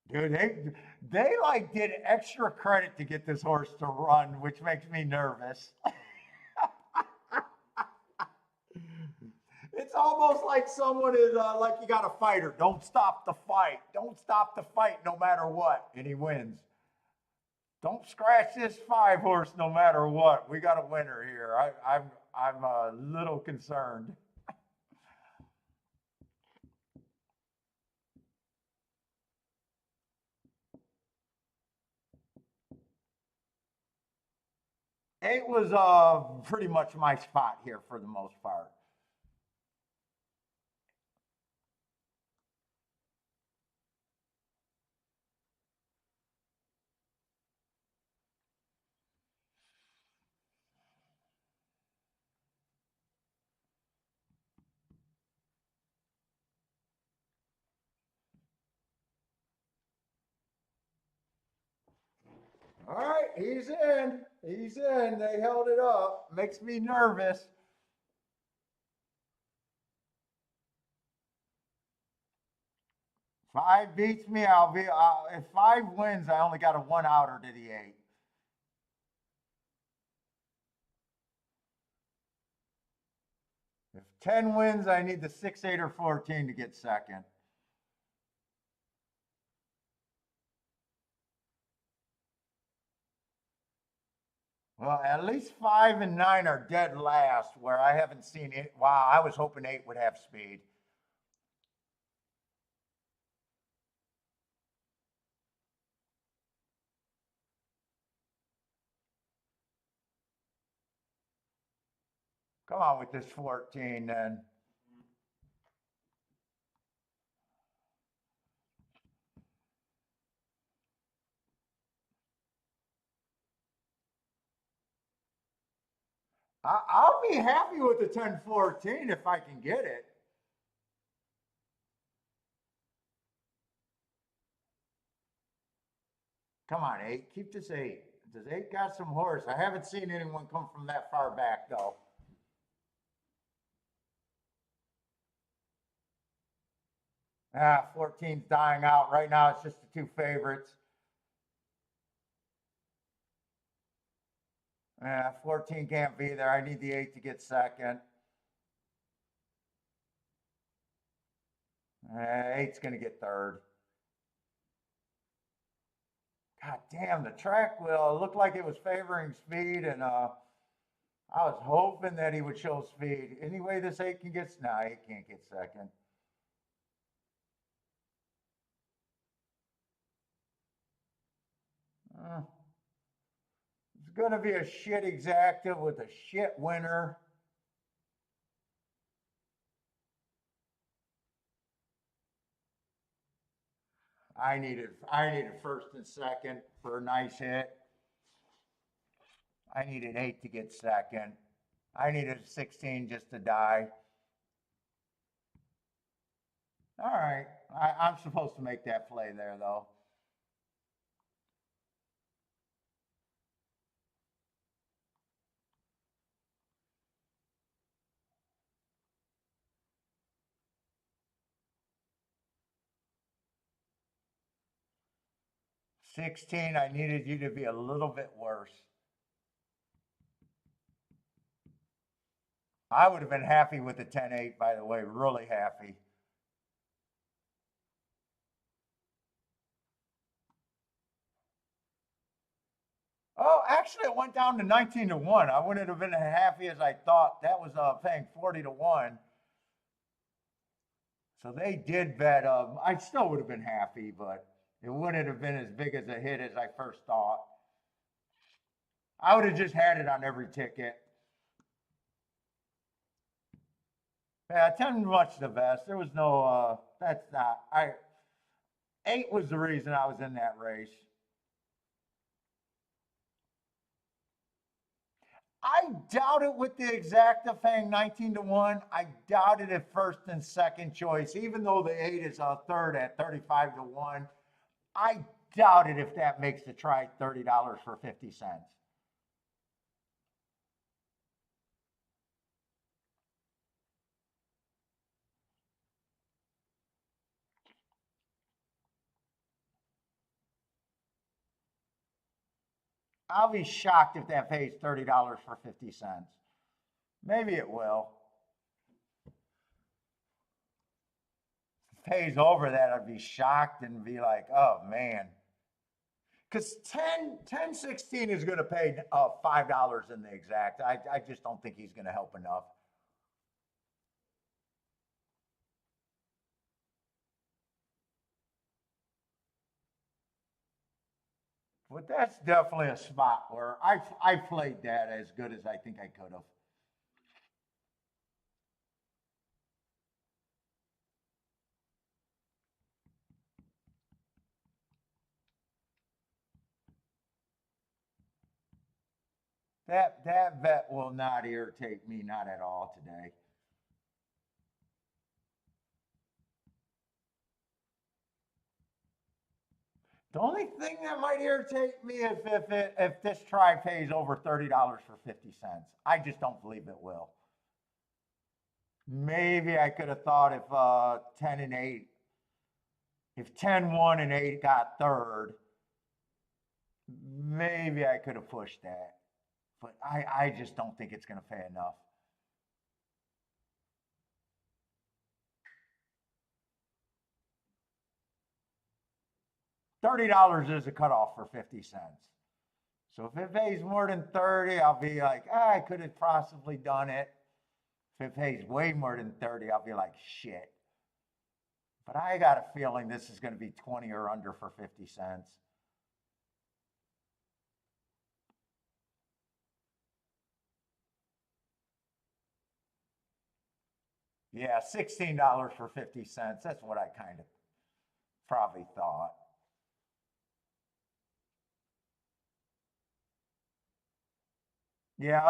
Dude, they like did extra credit to get this horse to run, which makes me nervous. It's almost like someone is like you got a fighter. Don't stop the fight. Don't stop the fight no matter what, and he wins. Don't scratch this 5 horse no matter what. We got a winner here. I'm a little concerned. Eight was pretty much my spot here for the most part. All right, he's in. He's in. They held it up. Makes me nervous. Five beats me. If 5 wins, I only got a 1 outer to the 8. If 10 wins, I need the 6, 8, or 14 to get second. Well, at least 5 and 9 are dead last, where I haven't seen it. Wow, I was hoping 8 would have speed. Come on with this 14 then. I'll be happy with the 10-14 if I can get it. Come on, 8. Keep this 8. Does 8 got some horse? I haven't seen anyone come from that far back, though. Ah, 14's dying out. Right now, it's just the two favorites. 14 can't be there. I need the 8 to get second. 8's going to get third. God damn, the track wheel looked like it was favoring speed, and I was hoping that he would show speed. Anyway, this 8 can get, nah, 8 can't get second. It's going to be a shit exacta with a shit winner. I needed first and second for a nice hit. I needed 8 to get second. I needed 16 just to die. All right, I'm supposed to make that play there, though. $16, I needed you to be a little bit worse. I would have been happy with the 10-8, by the way, really happy. Oh, actually, it went down to 19-1. I wouldn't have been as happy as I thought. That was paying 40-1. So they did bet. I still would have been happy, but it wouldn't have been as big as a hit as I first thought. I would have just had it on every ticket. Yeah, 10 much the best. There was no, that's not, 8 was the reason I was in that race. I doubt it with the exacta paying 19-1. I doubt it at first and second choice, even though the 8 is a third at 35-1. I doubt it if that makes the try $30 for 50 cents. I'll be shocked if that pays $30 for 50 cents. Maybe it will. If it pays over that, I'd be shocked and be like, oh man. Because 10-16 is going to pay $5 in the exact. I just don't think he's going to help enough. But that's definitely a spot where I played that as good as I think I could have. That bet will not irritate me, not at all today. The only thing that might irritate me is if this try pays over $30 for 50 cents. I just don't believe it will. Maybe I could have thought if 10 and 8, if 10-1 and 8 got third, maybe I could have pushed that. But I just don't think it's going to pay enough. $30 is a cutoff for 50 cents. So if it pays more than 30, I'll be like, I could have possibly done it. If it pays way more than 30, I'll be like, shit. But I got a feeling this is going to be 20 or under for 50 cents. Yeah, $16 for 50 cents. That's what I kind of probably thought. Yeah,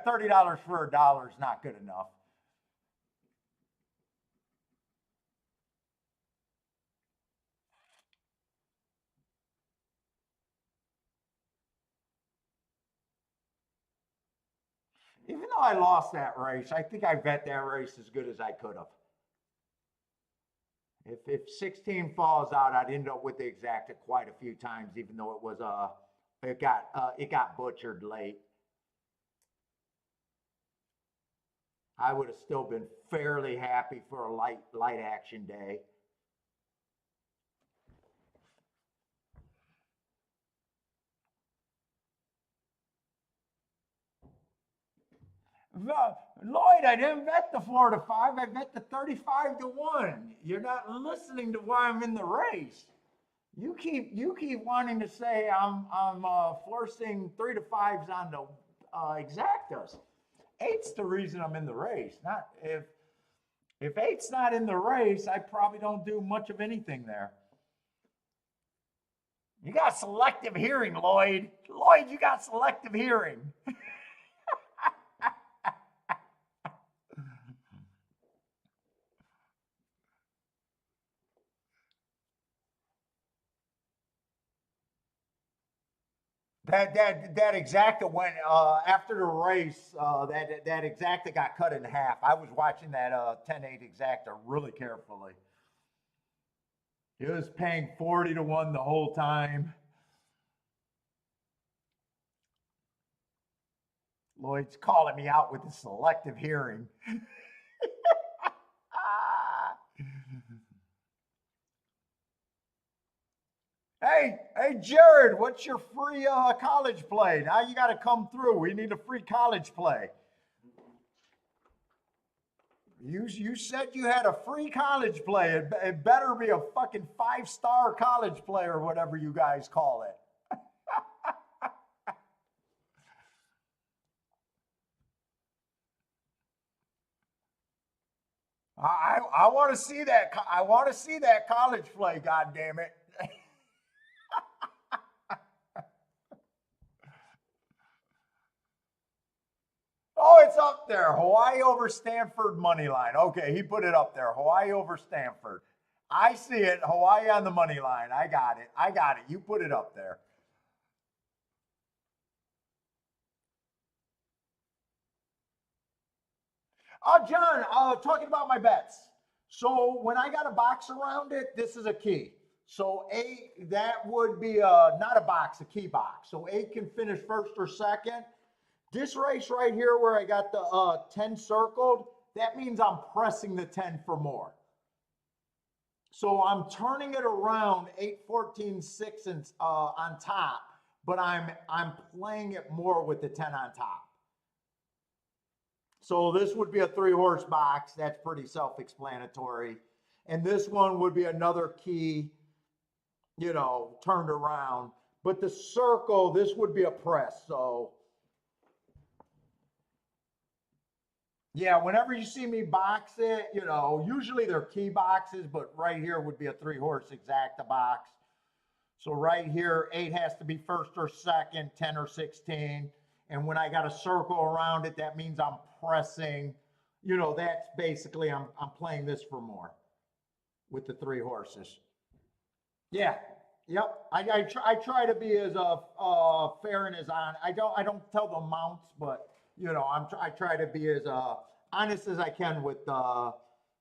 $30 for a dollar is not good enough. Even though I lost that race, I think I bet that race as good as I could have. If 16 falls out, I'd end up with the exacta quite a few times, even though it got butchered late. I would have still been fairly happy for a light action day. Lloyd, I didn't bet the 4-5. I bet the 35-1. You're not listening to why I'm in the race. You keep wanting to say I'm forcing 3-5s on the exactas. 8's the reason I'm in the race. Not if 8's not in the race, I probably don't do much of anything there. You got selective hearing, Lloyd. Lloyd, you got selective hearing. That exacta went after the race. That exacta got cut in half. I was watching that 10-8 exacta really carefully. It was paying 40-1 the whole time. Lloyd's calling me out with the selective hearing. Hey, Jared, what's your free college play? Now you got to come through. We need a free college play. You said you had a free college play. It better be a fucking 5-star college play or whatever you guys call it. I want to see that. I want to see that college play. God damn it. Oh, it's up there. Hawaii over Stanford money line. Okay, he put it up there. Hawaii over Stanford. I see it. Hawaii on the money line. I got it. You put it up there. John, talking about my bets. So when I got a box around it, this is a key. So that would be not a box, a key box. So 8 can finish first or second. This race right here where I got the 10 circled, that means I'm pressing the 10 for more. So I'm turning it around 8, 14, 6 and, on top, but I'm playing it more with the 10 on top. So this would be a 3-horse box. That's pretty self-explanatory. And this one would be another key, turned around. But the circle, this would be a press. So yeah, whenever you see me box it, usually they're key boxes, but right here would be a 3-horse exacta box. So right here, 8 has to be first or second, 10 or 16. And when I got a circle around it, that means I'm pressing, that's basically, I'm playing this for more with the 3 horses. Yeah. Yep. I try to be as fair and as on. I don't tell the amounts, but I try to be as honest as I can with the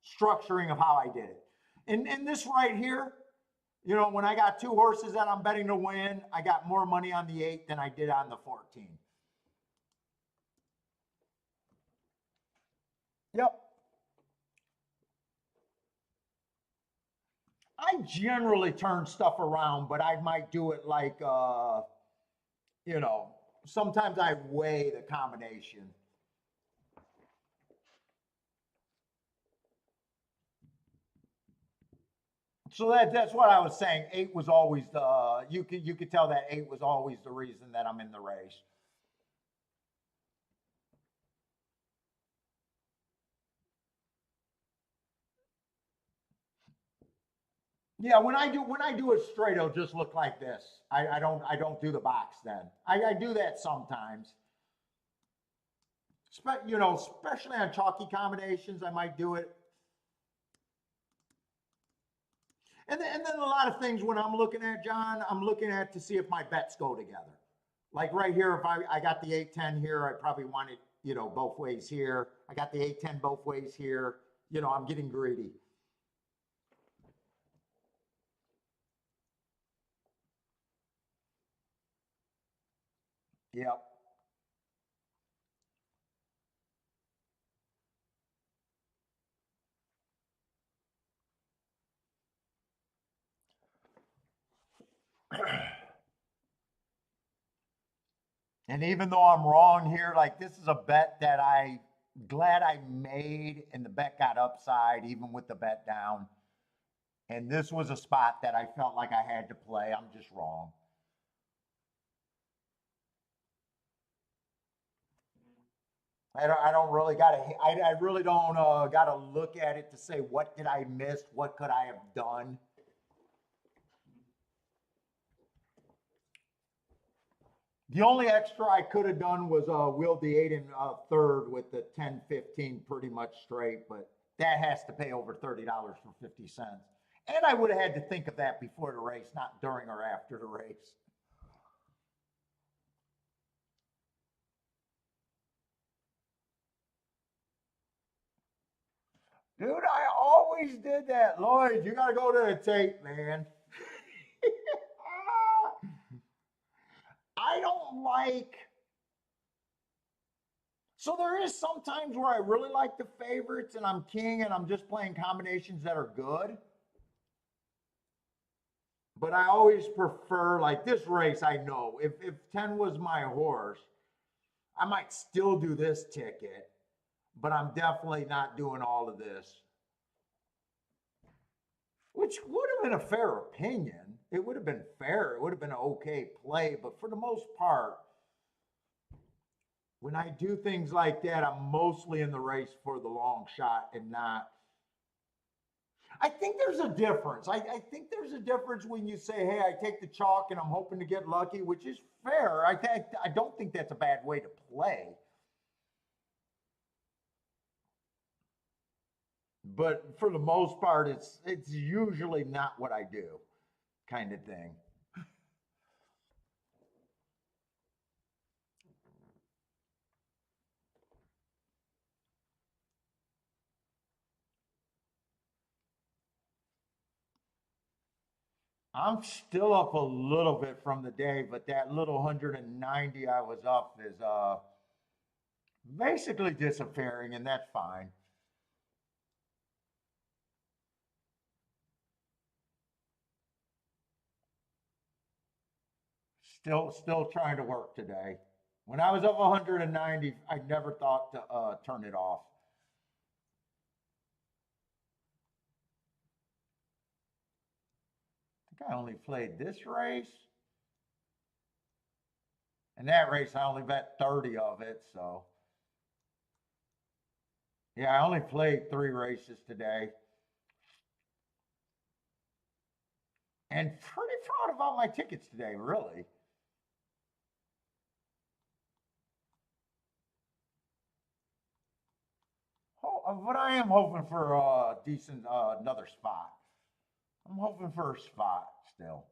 structuring of how I did it. And this right here, when I got 2 horses that I'm betting to win, I got more money on the 8 than I did on the 14. Yep. I generally turn stuff around, but I might do it like, sometimes I weigh the combination. So that's what I was saying. 8 was always you could tell that 8 was always the reason that I'm in the race. Yeah, when I do it straight, it'll just look like this. I don't do the box then. I do that sometimes. You know, especially on chalky combinations, I might do it. And then a lot of things when I'm looking at, John, I'm looking at to see if my bets go together. Like right here, if I got the 8-10 here, I probably want it, you know, both ways here. I got the 8-10 both ways here. You know, I'm getting greedy. Yep. And even though I'm wrong here, like this is a bet that I glad I made and the bet got upside even with the bet down. And this was a spot that I felt like I had to play. I'm just wrong. I don't really gotta, I really don't gotta look at it to say, what did I miss? What could I have done? The only extra I could have done was wheel the 8 and third with the 10-15 pretty much straight, but that has to pay over $30 for 50 cents. And I would have had to think of that before the race, not during or after the race. Dude, I always did that. Lloyd, you got to go to the tape, man. I don't like. So there is sometimes where I really like the favorites and I'm king and I'm just playing combinations that are good. But I always prefer, like this race, I know if 10 was my horse, I might still do this ticket, but I'm definitely not doing all of this, which would have been a fair opinion. It would have been fair. It would have been an okay play. But for the most part, when I do things like that, I'm mostly in the race for the long shot and not. I think there's a difference. I think there's a difference when you say, "Hey, I take the chalk and I'm hoping to get lucky," which is fair. I don't think that's a bad way to play. But for the most part, it's usually not what I do, kind of thing. I'm still up a little bit from the day, but that little 190 I was up is basically disappearing, and that's fine. Still trying to work today. When I was up 190, I never thought to turn it off. I think I only played this race, and that race I only bet 30 of it. So yeah, I only played 3 races today, and pretty proud about my tickets today, really. But I am hoping for a decent another spot. I'm hoping for a spot still.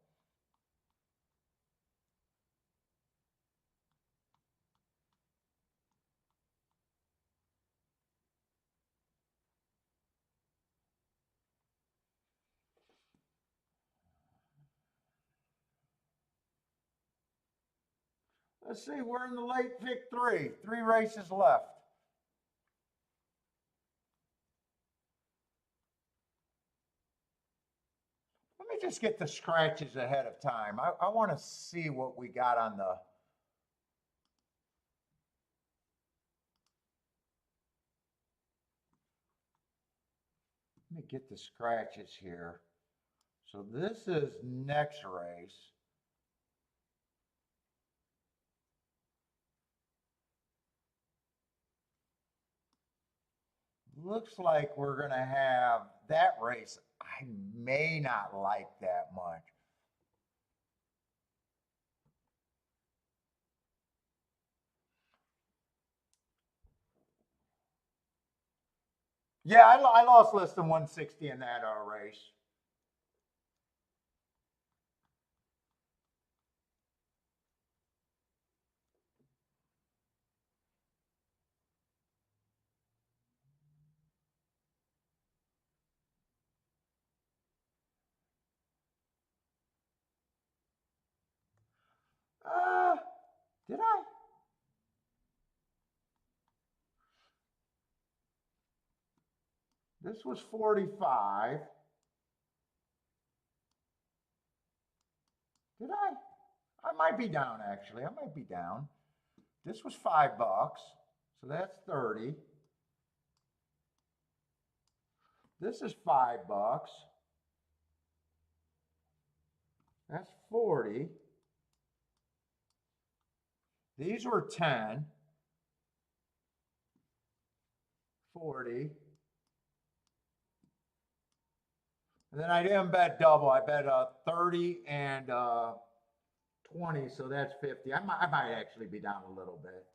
Let's see, we're in the late pick three. 3 races left. Let me just get the scratches ahead of time. I want to see what we got on the. Let me get the scratches here. So this is next race. Looks like we're going to have that race. I may not like that much. Yeah, I lost less than 160 in that race. Uh, did I? This was 45. Did I? I might be down actually. I might be down. This was $5, so that's 30. This is $5. That's 40. These were 10. 40. And then I didn't bet double. I bet 30 and 20, so that's 50. I might actually be down a little bit.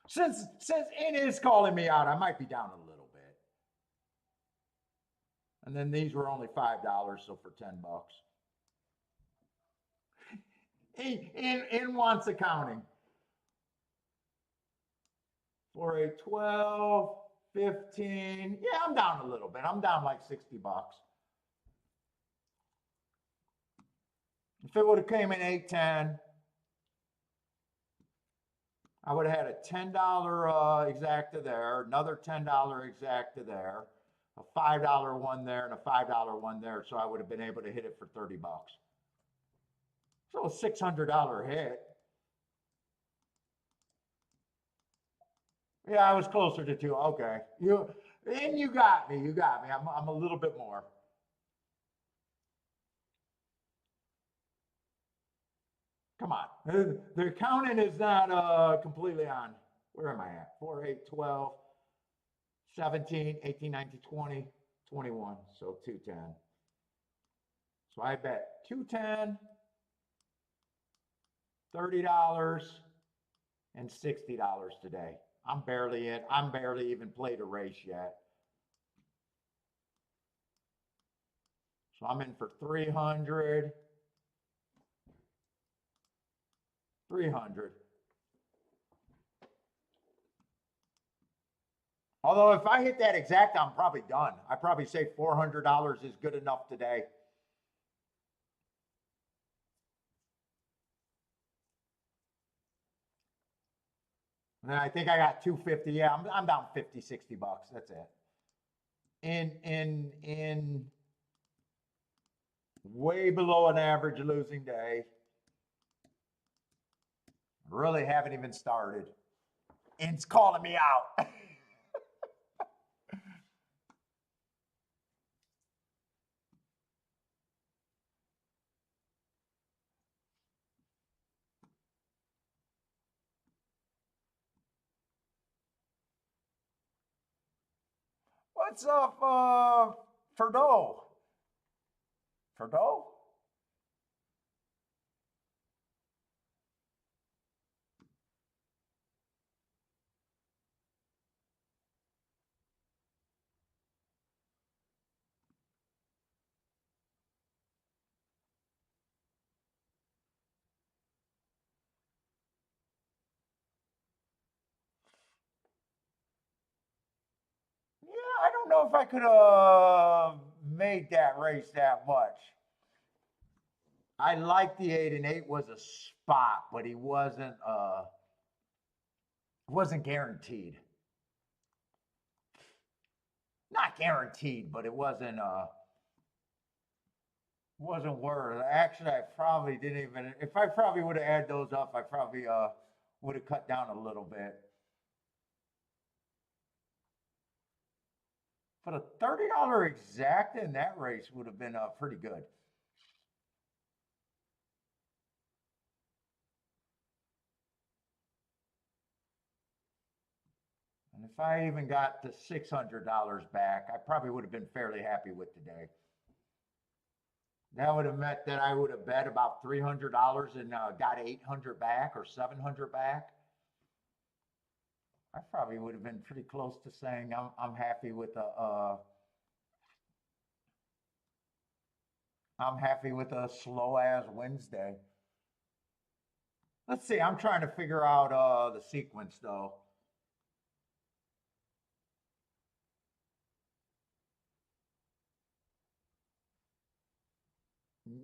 Since it is calling me out, I might be down a little bit. And then these were only $5, so for $10. In wants accounting. For a 12, 15. Yeah, I'm down a little bit. I'm down like $60. If it would have came in 810, I would have had a $10 exacta there, another $10 exacta there, a $5 one there, and a $5 one there. So I would have been able to hit it for $30. So a $600 hit. Yeah, I was closer to two. Okay, you got me. You got me. I'm a little bit more. Come on. The accounting is not completely on. Where am I at? 4, 8, 12, 17, 18, 19, 20, 21. So 210. So I bet 210, $30, and $60 today. I'm barely in. I'm barely even played a race yet. So I'm in for 300. 300. Although if I hit that exact, I'm probably done. I probably say $400 is good enough today. And then I think I got 250. Yeah, I'm down 50, $60. That's it. In way below an average losing day. Really haven't even started. And it's calling me out. What's up, Ferdo? Ferdo? Yeah, I don't know if I could have made that race that much. I like the 8 and 8 was a spot, but he wasn't guaranteed. Not guaranteed, but it wasn't worth. Actually, I probably didn't even. If I probably would have added those up, I probably would have cut down a little bit. But a $30 exact in that race would have been pretty good. And if I even got the $600 back, I probably would have been fairly happy with today. That would have meant that I would have bet about $300 and got 800 back or 700 back. I probably would have been pretty close to saying I'm happy with a slow as Wednesday. Let's see. I'm trying to figure out the sequence though.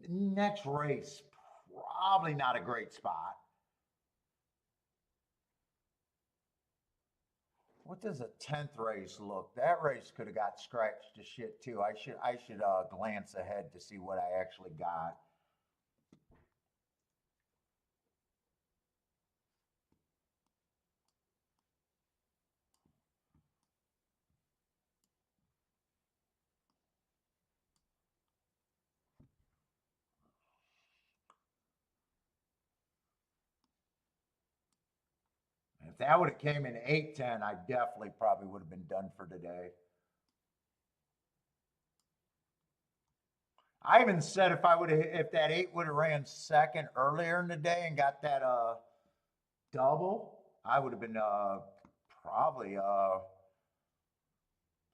Next race, probably not a great spot. What does a 10th race look? That race could have got scratched to shit too. I should glance ahead to see what I actually got. If that would have came in 8-10, I definitely probably would have been done for today. I even said if that 8 would have ran second earlier in the day and got that double, I would have been probably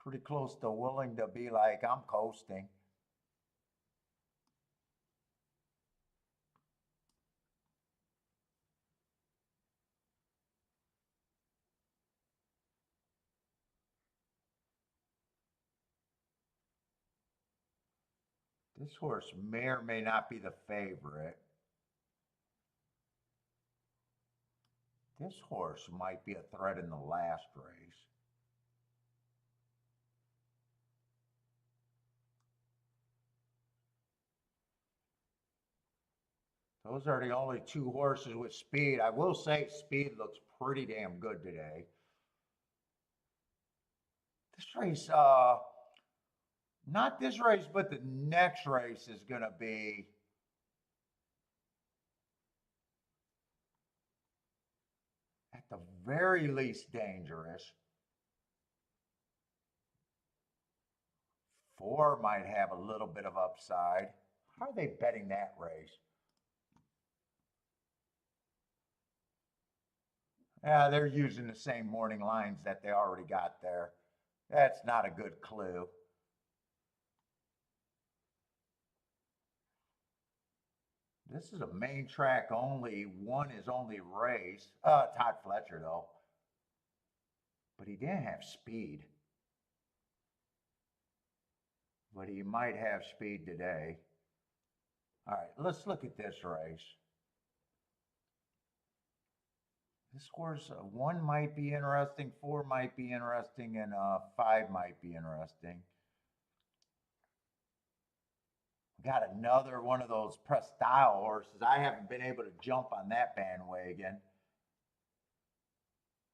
pretty close to willing to be like, I'm coasting. This horse may or may not be the favorite. This horse might be a threat in the last race. Those are the only two horses with speed. I will say speed looks pretty damn good today. This race, not this race, but the next race is going to be at the very least dangerous. 4 might have a little bit of upside. How are they betting that race? Yeah, they're using the same morning lines that they already got there. That's not a good clue. This is a main track only. One is only race. Todd Fletcher, though. But he didn't have speed. But he might have speed today. All right, let's look at this race. This horse, 1 might be interesting, 4 might be interesting, and 5 might be interesting. We got another one of those press style horses. I haven't been able to jump on that bandwagon.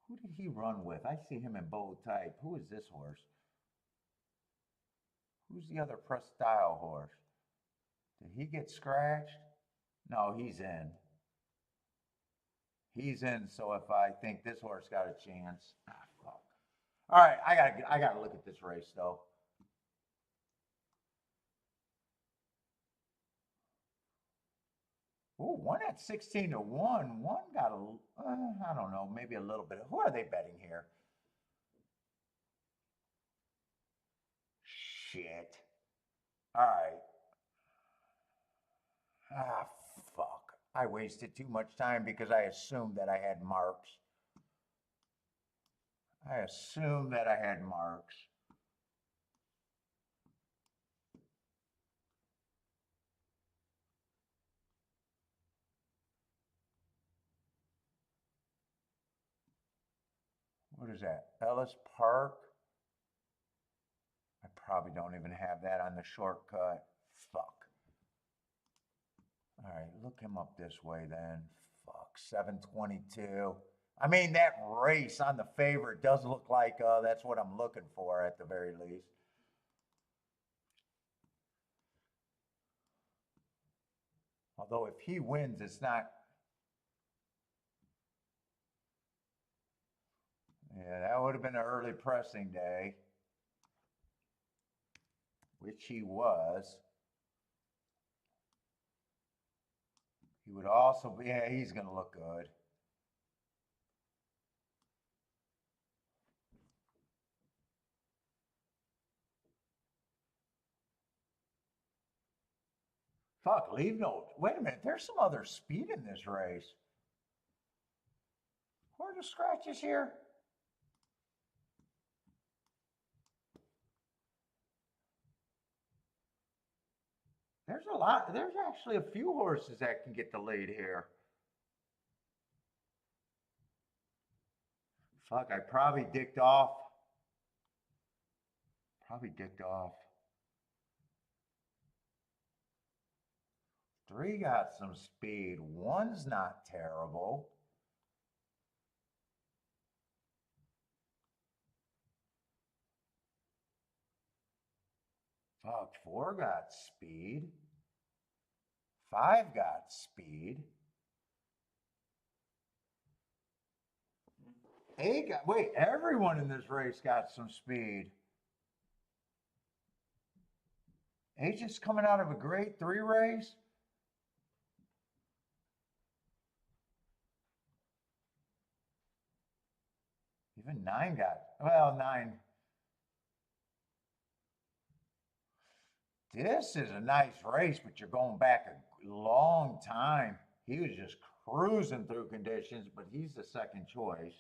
Who did he run with? I see him in bold type. Who is this horse? Who's the other press style horse? Did he get scratched? No, he's in. He's in, so if I think this horse got a chance. Ah, fuck. All right, I gotta look at this race though. Oh, 1 at 16 to 1. 1 got I don't know, maybe a little bit. Who are they betting here? Shit. All right. Ah, fuck. I wasted too much time because I assumed that I had marks. I assumed that I had marks. What is that? Ellis Park? I probably don't even have that on the shortcut. Fuck. All right, look him up this way then. Fuck, 722. I mean, that race on the favorite does look like that's what I'm looking for at the very least. Although if he wins, it's not. Yeah, that would have been an early pressing day, which he was. He would also be, yeah, he's going to look good. Fuck, leave no. Wait a minute, there's some other speed in this race. Where are the scratches here? There's a lot. There's actually a few horses that can get the lead here. Fuck, I probably dicked off. Probably dicked off. 3 got some speed. 1's not terrible. Fuck, 4 got speed. 5 got speed. 8 got, wait, everyone in this race got some speed. 8 just coming out of a grade 3 race. Even 9 got, well, 9. This is a nice race, but you're going back a long time. He was just cruising through conditions, but he's the second choice.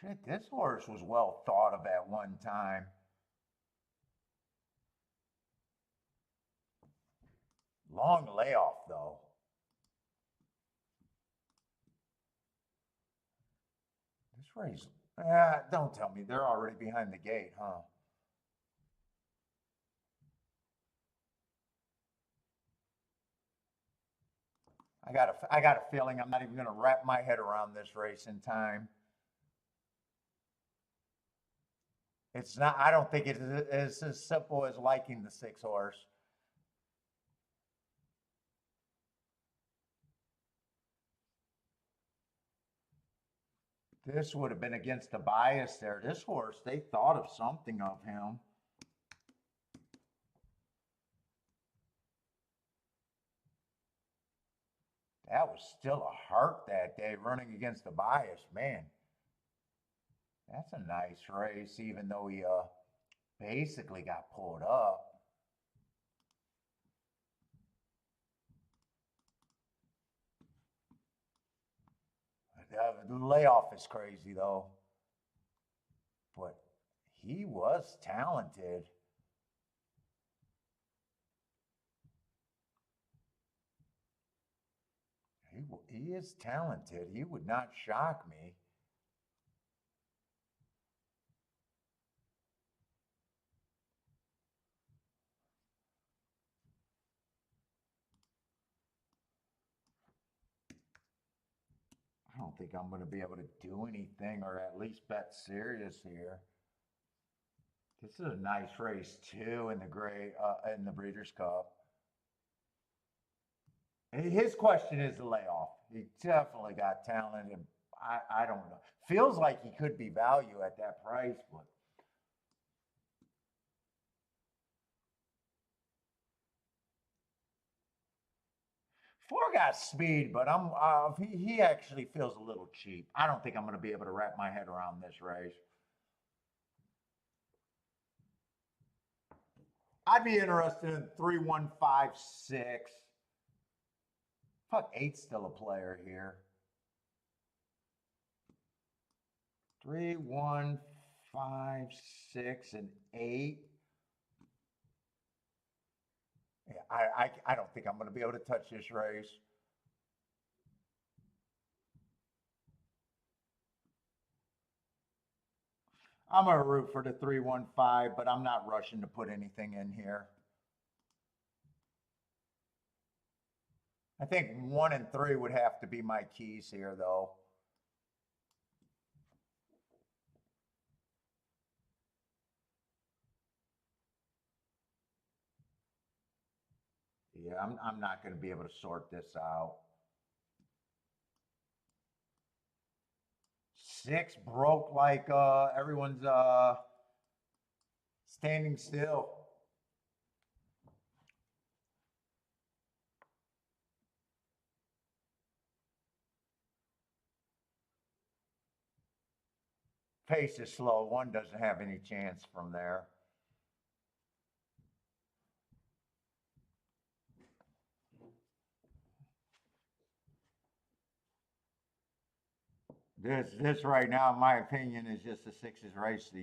Shit, this horse was well thought of at one time. Long layoff, though. This race, don't tell me they're already behind the gate, huh? I got a feeling I'm not even going to wrap my head around this race in time. It's not, I don't think it is as simple as liking the 6 horse. This would have been against the bias there. This horse, they thought of something of him. That was still a heart that day running against the bias, man. That's a nice race, even though he basically got pulled up. The layoff is crazy, though. But he was talented. He is talented. He would not shock me. I don't think I'm going to be able to do anything or at least bet serious here. This is a nice race too in the Breeders' Cup. His question is the layoff. He definitely got talent, and I don't know. Feels like he could be value at that price, but Four got speed, but he actually feels a little cheap. I don't think I'm going to be able to wrap my head around this race. I'd be interested in 3-1-5-6. Fuck, 8's still a player here. 3-1-5-6 and 8. Yeah, I don't think I'm going to be able to touch this race. I'm going to root for the 3-1-5, but I'm not rushing to put anything in here. I think 1 and 3 would have to be my keys here, though. Yeah, I'm not going to be able to sort this out. 6 broke like everyone's standing still. pace is slow. One doesn't have any chance from there. This right now, in my opinion, is just the sixes race to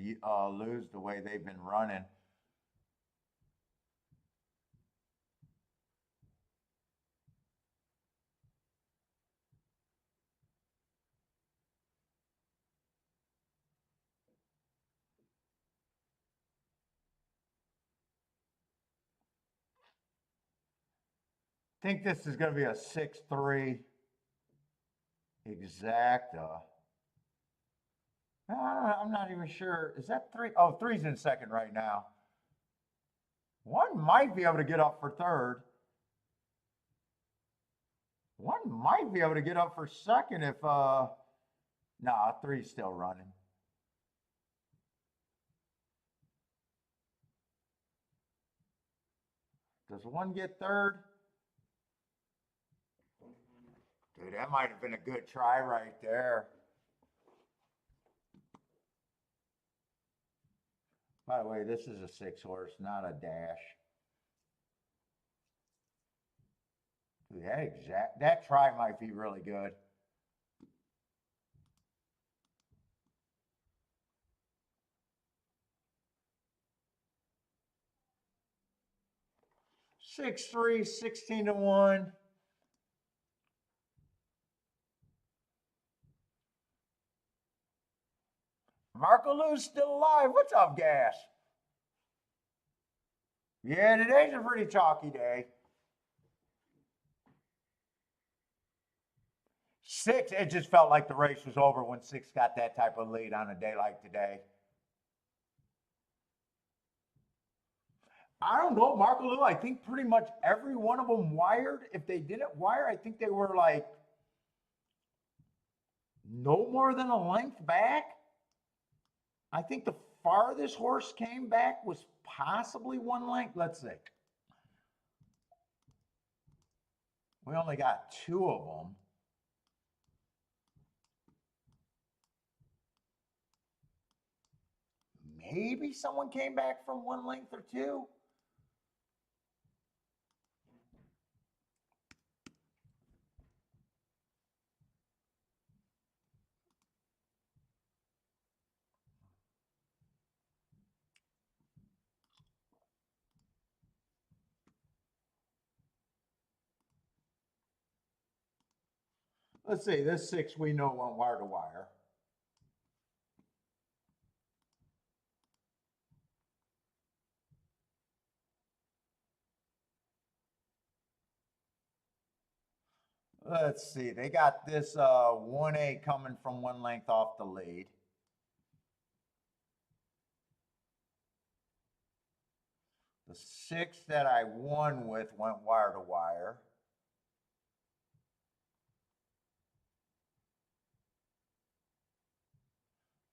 lose the way they've been running. I think this is going to be a 6-3 exacta. I'm not even sure. Is that three? Oh, three's in second right now. One might be able to get up for third. One might be able to get up for second if, nah, three's still running. Does one get third? Dude, that might have been a good try right there. By the way, this is a 6-horse, not a dash. Dude, that try might be really good. Six, 3, 16-1. Marco Lou's still alive. What's up, Gas? Yeah, today's a pretty chalky day. 6, it just felt like the race was over when 6 got that type of lead on a day like today. I don't know, Marco Lou, I think pretty much every one of them wired. If they didn't wire, I think they were like no more than a length back. I think the farthest horse came back was possibly 1 length. Let's see. We only got 2 of them. Maybe someone came back from 1 length or 2. Let's see, this 6 we know went wire to wire. Let's see, they got this 1A coming from 1 length off the lead. The 6 that I won with went wire to wire.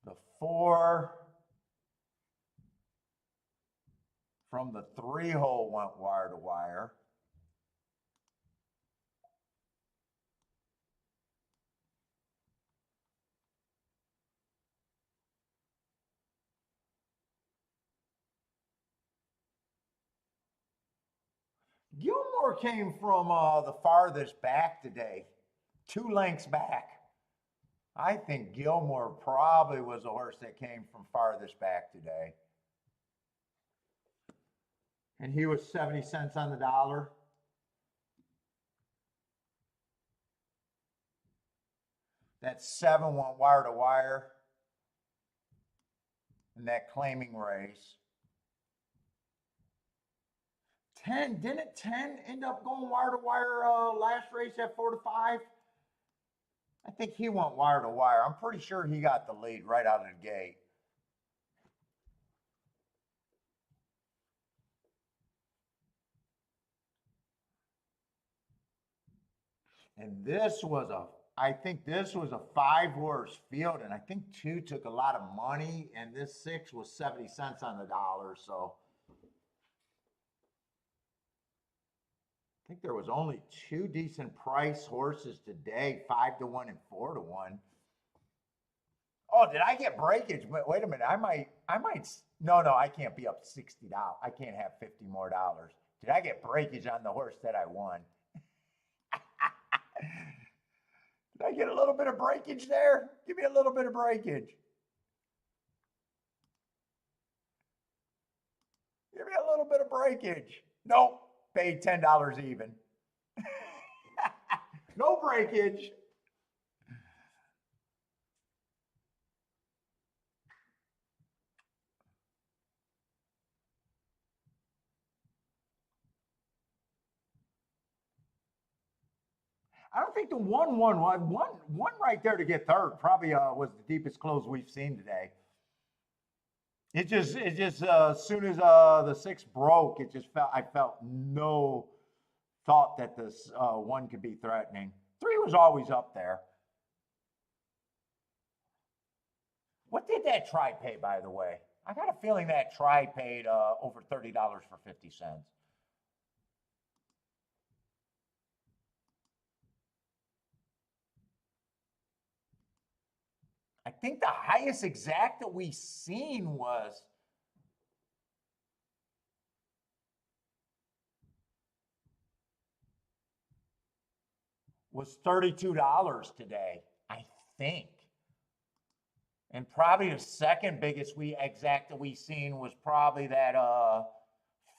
The 4 from the 3-hole went wire to wire. Gilmore came from the farthest back today, 2 lengths back. I think Gilmore probably was a horse that came from farthest back today. And he was 70 cents on the dollar. That 7 went wire to wire in that claiming race. 10, didn't 10 end up going wire to wire last race at 4 to 5? I think he went wire to wire. I'm pretty sure he got the lead right out of the gate. And this was I think this was a 5-horse field, and I think 2 took a lot of money, and this 6 was 70 cents on the dollar, so. I think there was only 2 decent price horses today, 5 to 1 and 4 to 1. Oh, did I get breakage? Wait a minute. No, I can't be up $60. I can't have 50 more dollars. Did I get breakage on the horse that I won? Did I get a little bit of breakage there? Give me a little bit of breakage. Give me a little bit of breakage. Nope. Paid $10 even. No breakage. I don't think the one right there to get third probably was the deepest close we've seen today. It just as soon as the six broke, I felt no thought that this one could be threatening. Three was always up there. What did that try pay, by the way? I got a feeling that try paid over $30 for 50 cents. I think the highest exact that we seen was $32 today, I think. And probably the second biggest exact that we seen was probably that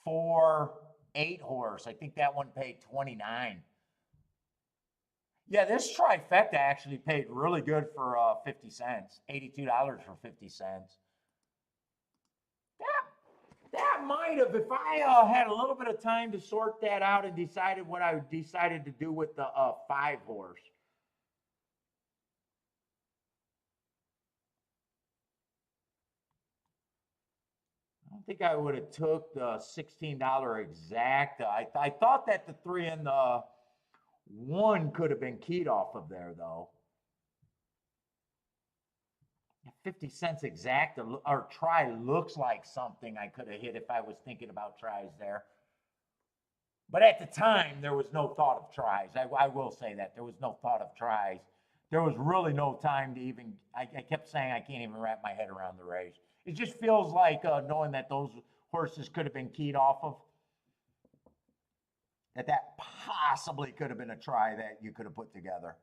4-8 horse. I think that one paid 29. Yeah, this trifecta actually paid really good for 50 cents, $82 for 50 cents. That might have, if I had a little bit of time to sort that out and decided what I decided to do with the 5 horse. I don't think I would have took the $16 exacta. I thought that the 3 and the 1 could have been keyed off of there, though. 50 cents exacta or try looks like something I could have hit if I was thinking about tries there. But at the time, there was no thought of tries. I will say that. There was no thought of tries. There was really no time to even, I kept saying I can't even wrap my head around the race. It just feels like knowing that those horses could have been keyed off of, that possibly could have been a try that you could have put together.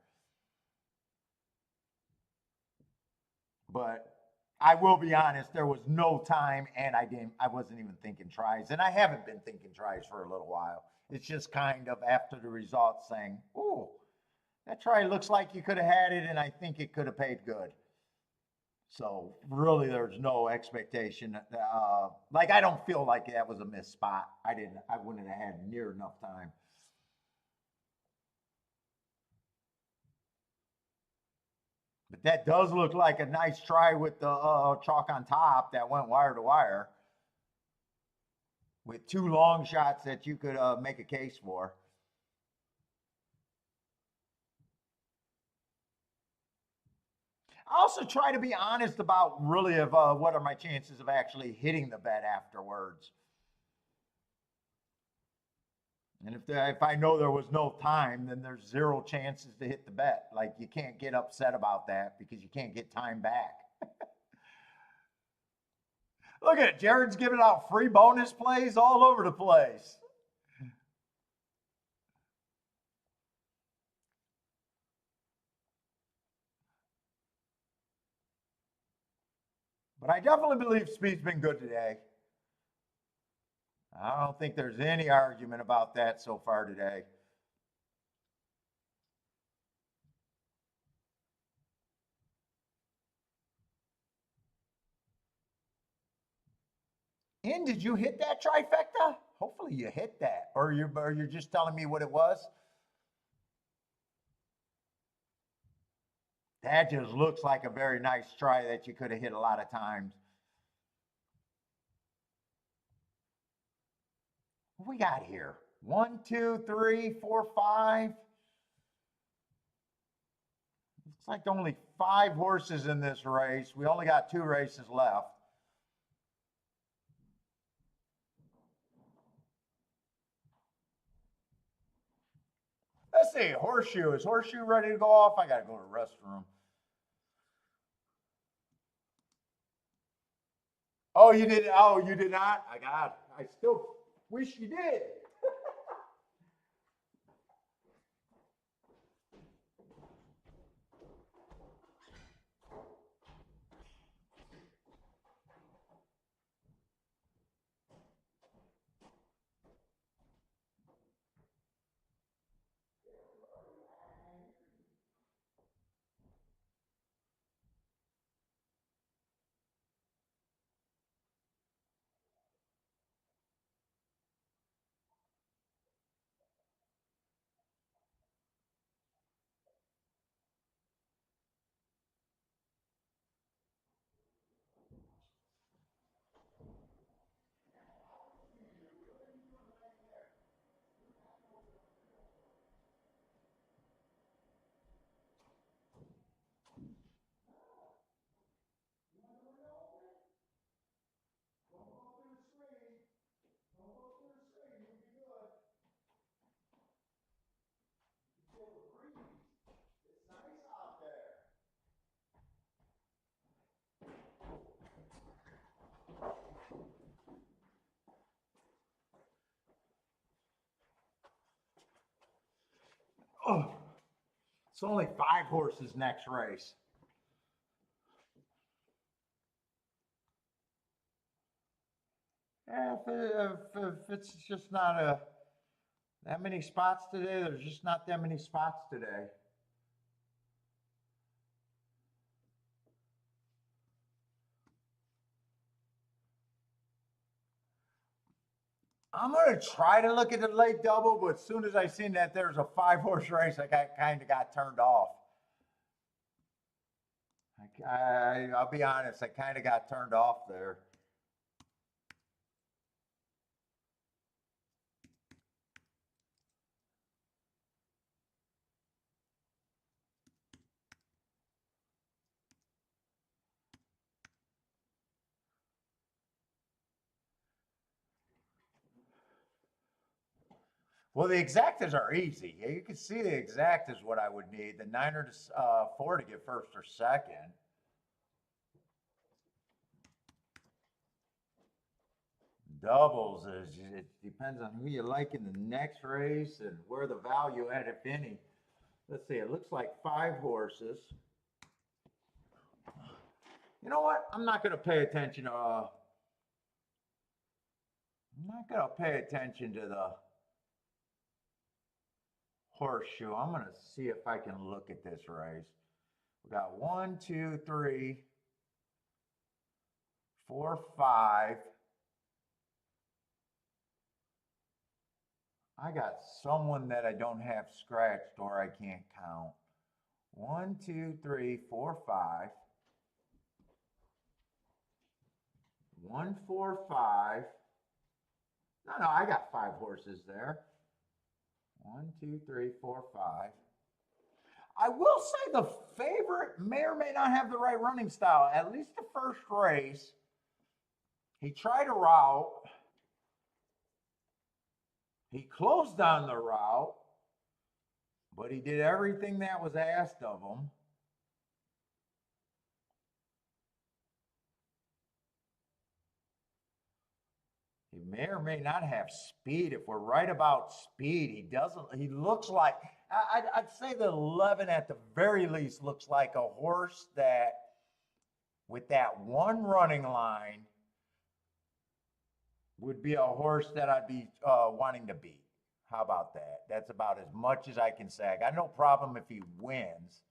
But I will be honest, there was no time and I wasn't even thinking tries. And I haven't been thinking tries for a little while. It's just kind of after the results saying, ooh, that try looks like you could have had it and I think it could have paid good. So really there's no expectation. Like I don't feel like that was a missed spot. I wouldn't have had near enough time. But that does look like a nice try with the chalk on top that went wire to wire. With 2 long shots that you could make a case for. I also try to be honest about really of what are my chances of actually hitting the bet afterwards. And if I know there was no time, then there's 0 chances to hit the bet. Like you can't get upset about that because you can't get time back. Look at it. Jared's giving out free bonus plays all over the place. But I definitely believe speed's been good today. I don't think there's any argument about that so far today. And did you hit that trifecta? Hopefully you hit that. Or you're just telling me what it was? That just looks like a very nice try that you could have hit a lot of times. What we got here? 1, 2, 3, 4, 5. Looks like only 5 horses in this race. We only got 2 races left. Let's see, Horseshoe. Is Horseshoe ready to go off? I got to go to the restroom. Oh, you did. Oh, you did not. I got it. I still wish you did. Oh, it's only 5 horses next race. If it's just not that many spots today, there's just not that many spots today. I'm gonna try to look at the late double, but as soon as I seen that there's a 5 horse race, I kind of got turned off. I'll be honest, I kind of got turned off there. Well, the exactas are easy. You can see the exactas what I would need. The 9 or 4 to get first or second. Doubles is it depends on who you like in the next race and where the value at, if any. Let's see, it looks like 5 horses. You know what? I'm not gonna pay attention to I'm not gonna pay attention to the horseshoe. I'm gonna see if I can look at this race. We got 1, 2, 3, 4, 5. I got someone that I don't have scratched or I can't count. 1, 2, 3, 4, 5. 1, 4, 5. No, I got 5 horses there. 1, 2, 3, 4, 5. I will say the favorite may or may not have the right running style. At least the first race, he tried a route. He closed on the route, but he did everything that was asked of him. He may or may not have speed. If we're right about speed, he looks like, I'd say the 11 at the very least looks like a horse that, with that one running line, would be a horse that I'd be wanting to beat. How about that? That's about as much as I can say. I got no problem if he wins.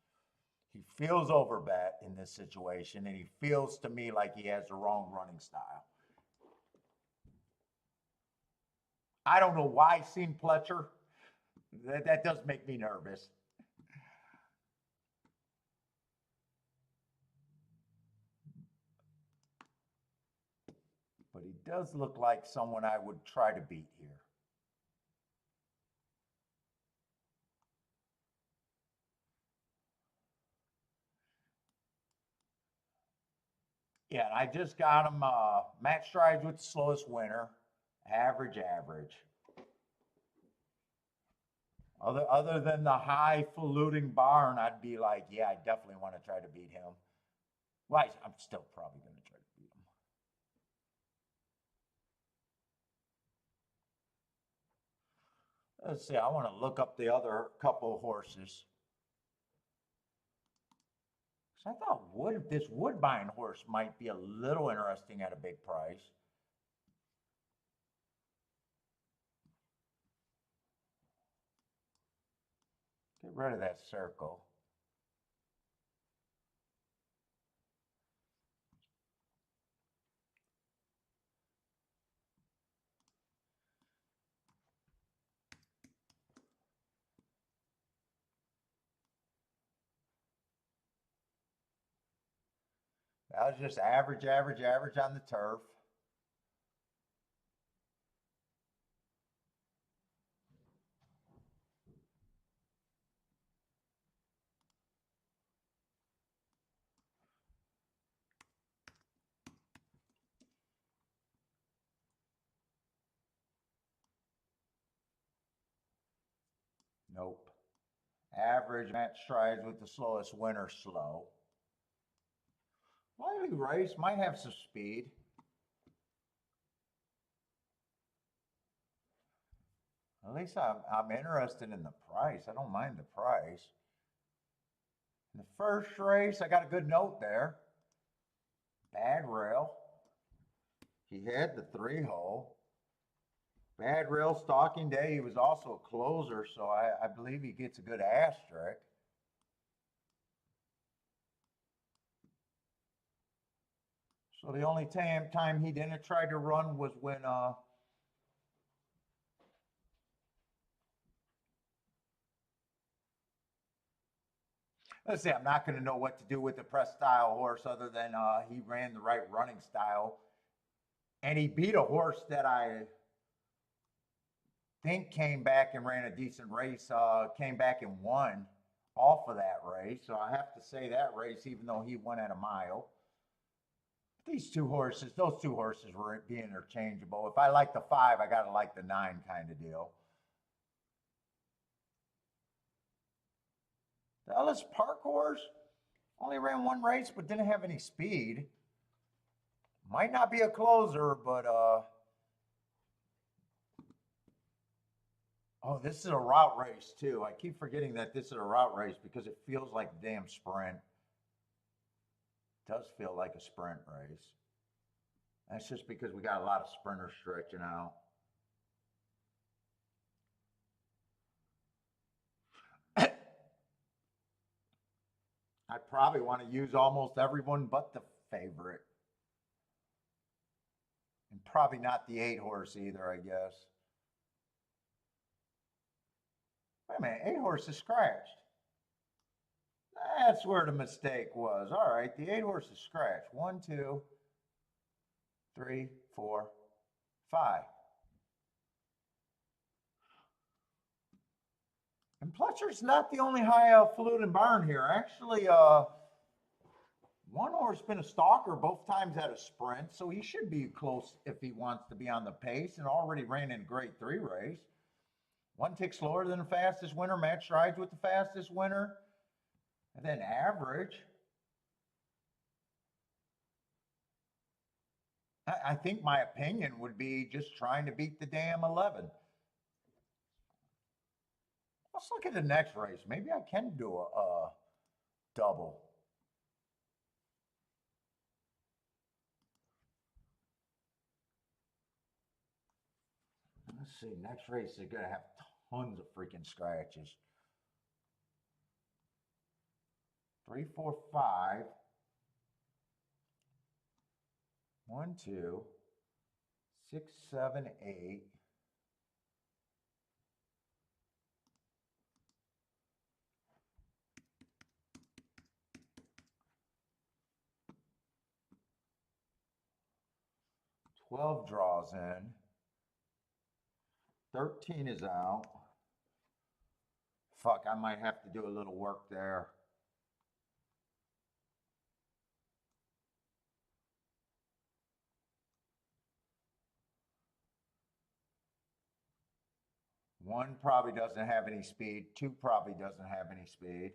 He feels overbet in this situation, and he feels to me like he has the wrong running style. I don't know why Sean Pletcher. That does make me nervous. But he does look like someone I would try to beat here. Yeah, and I just got him match strides with the slowest winner, average. Other than the highfalutin barn, I'd be like, yeah, I definitely want to try to beat him. Well, I'm still probably going to try to beat him. Let's see, I want to look up the other couple horses. So I thought this Woodbine horse might be a little interesting at a big price. Get rid of that circle. That was just average on the turf. Nope. Average match strides with the slowest winner slow. Lively race, might have some speed. At least I'm interested in the price. I don't mind the price. In the first race, I got a good note there. Bad rail. He had the 3-hole. Bad rail stalking day. He was also a closer, so I believe he gets a good asterisk. So the only time he didn't try to run was when let's say I'm not going to know what to do with the press style horse other than he ran the right running style. And he beat a horse that I think came back and ran a decent race, came back and won off of that race. So I have to say that race, even though he won at a mile. These two horses, those two horses were being interchangeable. If I like the 5, I got to like the 9 kind of deal. The Ellis Park horse only ran 1 race, but didn't have any speed. Might not be a closer, but oh, this is a route race too. I keep forgetting that this is a route race because it feels like a damn sprint. It does feel like a sprint race. That's just because we got a lot of sprinters stretching out. I probably want to use almost everyone but the favorite. And probably not the 8 horse either, I guess. Wait a minute, 8 horse is scratched. That's where the mistake was. All right, the 8 horse is scratched. 1, 2, 3, 4, 5. And Pletcher's not the only highfalutin barn here. Actually, one horse been a stalker both times at a sprint, so he should be close if he wants to be on the pace, and already ran in a grade 3 race. 1 tick slower than the fastest winner, match strides with the fastest winner, and then average. I think my opinion would be just trying to beat the damn 11. Let's look at the next race. Maybe I can do a double. Let's see. Next race is going to have tons of freaking scratches. 3, 4, 5. 1, 2, 6, 7, 8. $12 draws in. 13 is out. Fuck, I might have to do a little work there. One probably doesn't have any speed. 2 probably doesn't have any speed.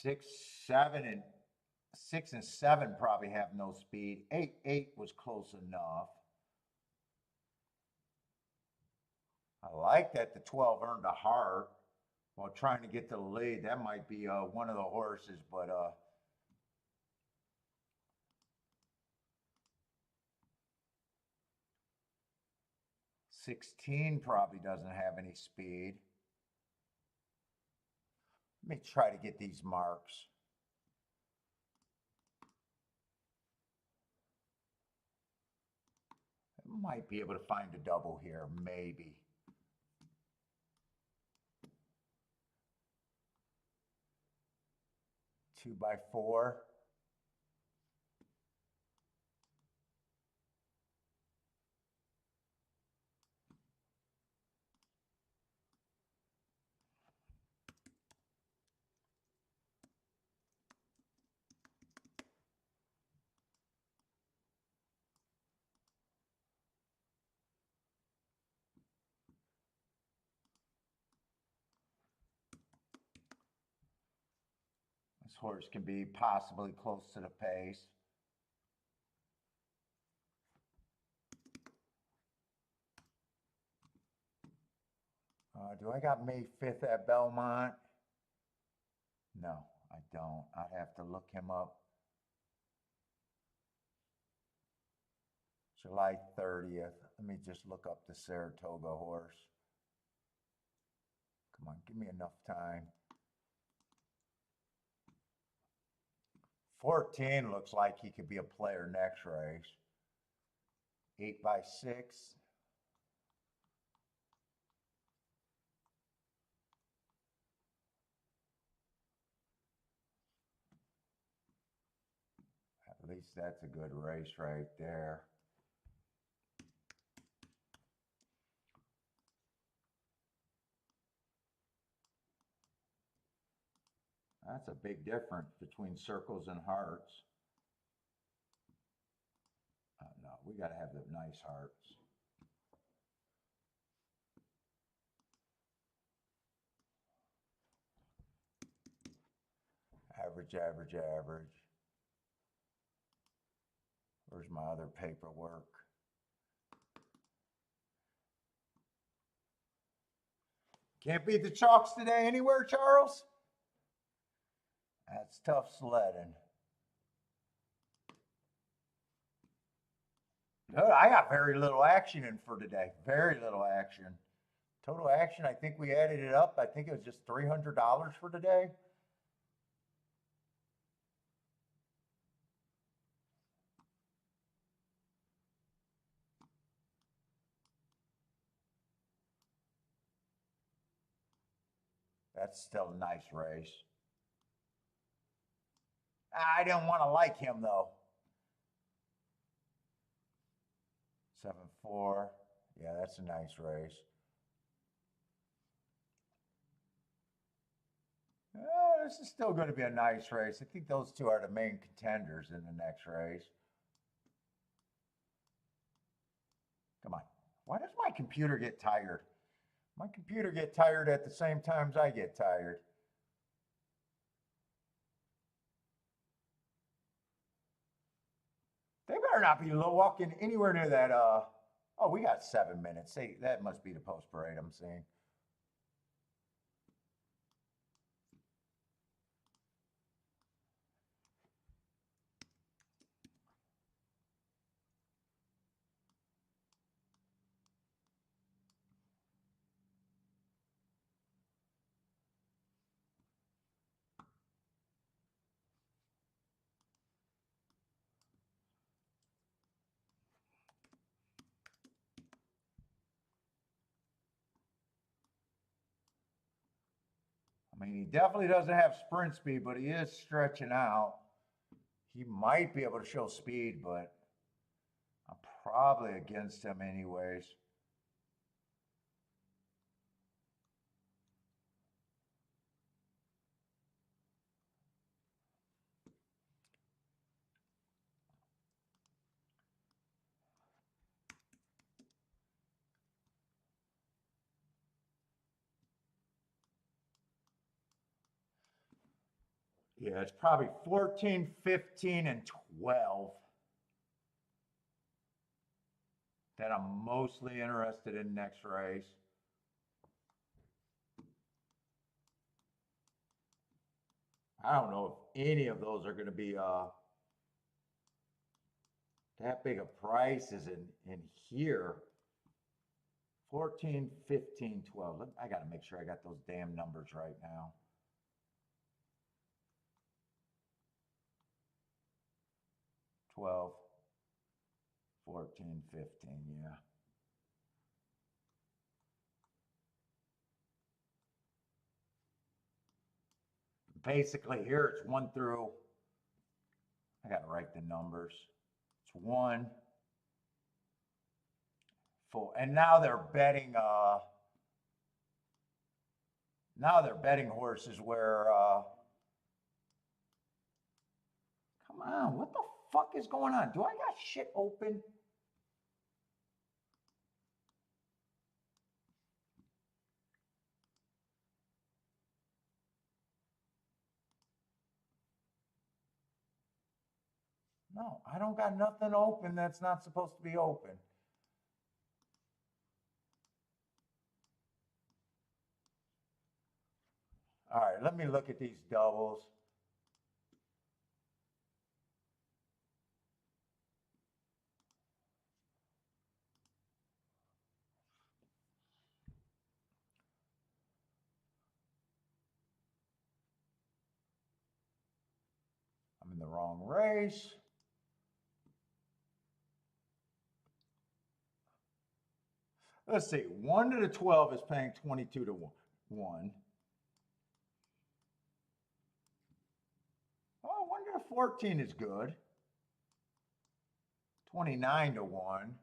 Six, 7, and 6 and 7 probably have no speed. 8 was close enough. I like that the 12 earned a heart while trying to get to the lead. That might be one of the horses, but 16 probably doesn't have any speed. Let me try to get these marks. I might be able to find a double here, maybe. Two by four. This horse can be possibly close to the pace. Do I got May 5th at Belmont? No, I don't. I'd have to look him up. July 30th. Let me just look up the Saratoga horse. Come on, give me enough time. 14 looks like he could be a player next race. 8 by 6. At least that's a good race right there. That's a big difference between circles and hearts. No, we got to have the nice hearts. Average, average, average. Where's my other paperwork? Can't beat the chalks today anywhere, Charles? That's tough sledding. I got very little action in for today. Very little action. Total action, I think we added it up. I think it was just $300 for today. That's still a nice race. I didn't want to like him though. 7-4. Yeah, that's a nice race. This is still going to be a nice race. I think those two are the main contenders in the next race. Come on. Why does my computer get tired? My computer get tired at the same times I get tired. They better not be walking anywhere near that. Oh, we got 7 minutes. See, that must be the post parade I'm seeing. I mean, he definitely doesn't have sprint speed, but he is stretching out. He might be able to show speed, but I'm probably against him anyways. Yeah, it's probably 14, 15, and 12 that I'm mostly interested in next race. I don't know if any of those are going to be that big a price is in here. 14, 15, 12. I got to make sure I got those damn numbers right now. $12, 14, 15, yeah. Basically here it's 1 through, I got to write the numbers. It's 1, 4, and now they're betting horses where come on, what the fuck is going on? Do I got shit open? No, I don't got nothing open that's not supposed to be open. All right, let me look at these doubles. I'm in the wrong race. Let's see, 1 to the 12 is paying 22 to 1. Oh, 1 to the 14 is good. 29 to 1.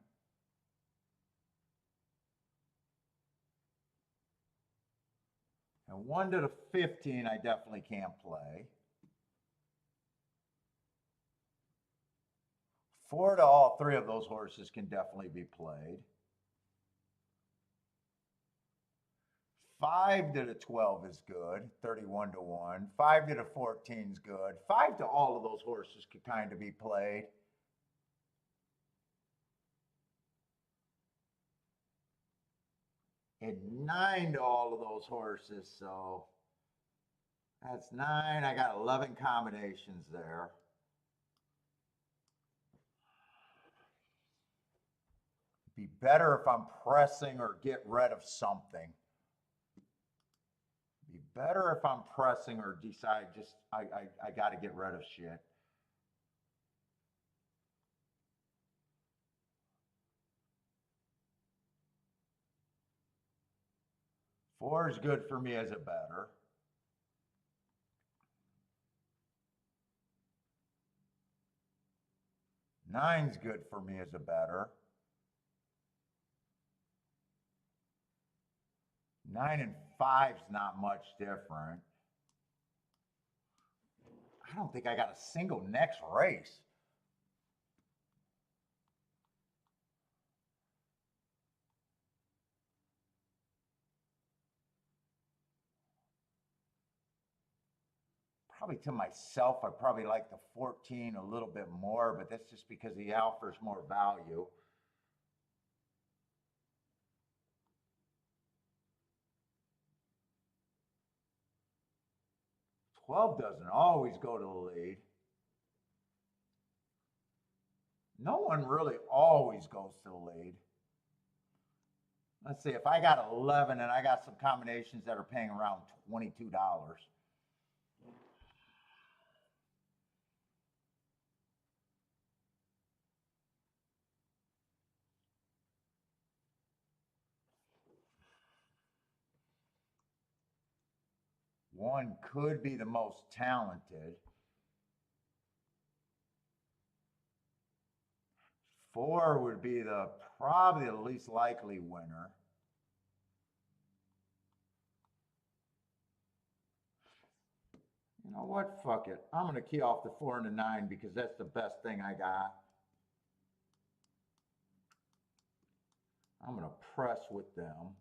And 1 to the 15, I definitely can't play. 4 to all 3 of those horses can definitely be played. 5 to the 12 is good, 31 to 1. 5 to the 14 is good. 5 to all of those horses could kind of be played. And 9 to all of those horses, so that's 9. I got 11 combinations there. Be better if I'm pressing or get rid of something. Be better if I'm pressing or decide just I got to get rid of shit. Four is good for me as a better. Nine's good for me as a better. 9 and 5's not much different. I don't think I got a single next race. Probably to myself, I probably like the 14 a little bit more, but that's just because he offers more value. $12 doesn't always go to the lead. No one really always goes to the lead. Let's see, if I got 11 and I got some combinations that are paying around $22. One could be the most talented. 4 would be probably the least likely winner. You know what? Fuck it. I'm going to key off the 4 and the 9 because that's the best thing I got. I'm going to press with them.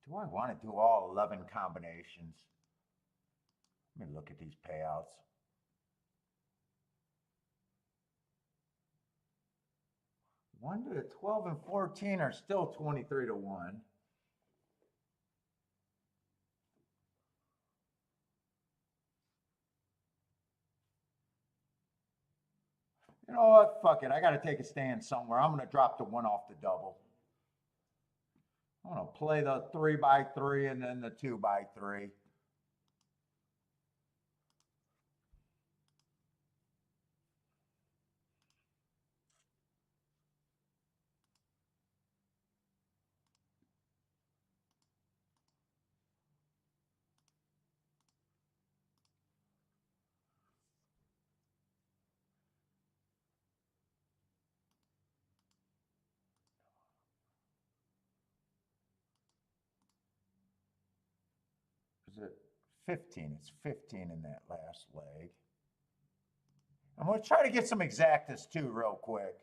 Do I want to do all 11 combinations? Let me look at these payouts. 1 to 12 and 14 are still 23 to 1. You know what? Fuck it. I got to take a stand somewhere. I'm going to drop the 1 off the double. I'm going to play the 3x3 and then the 2x3. Is it 15? It's 15 in that last leg. I'm going to try to get some exactas too real quick.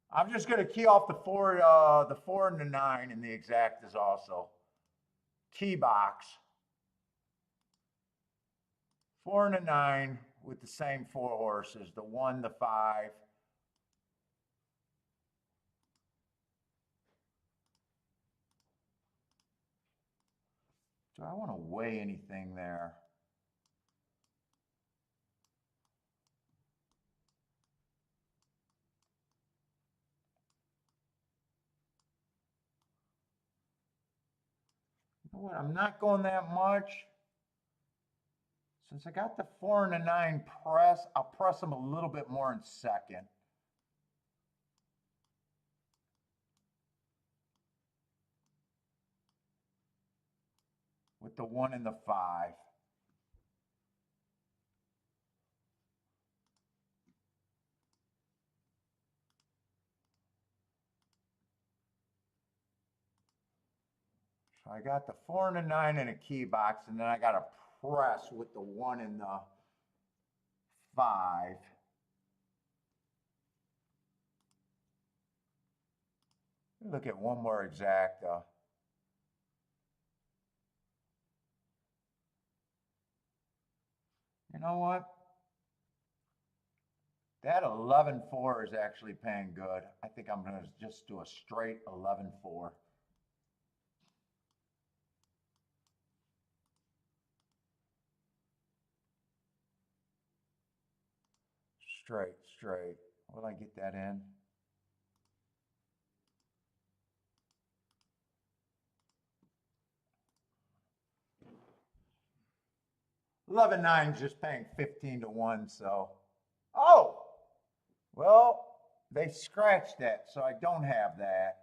I'm just going to key off the 4 and the 9 in the exactas also. Key box. 4 and a 9 with the same 4 horses. The 1, the 5. Do I want to weigh anything there? You know what? I'm not going that much. Since I got the 4 and the 9 press, I'll press them a little bit more in second. With the 1 and the 5. So I got the 4 and the 9 in a key box, and then I got to press with the 1 and the 5. Look at one more exacta. You know what? That 11-4 is actually paying good. I think I'm going to just do a straight 11-4. Straight. Will I get that in? $11.9 is just paying 15 to 1, so. Oh! Well, they scratched that, so I don't have that.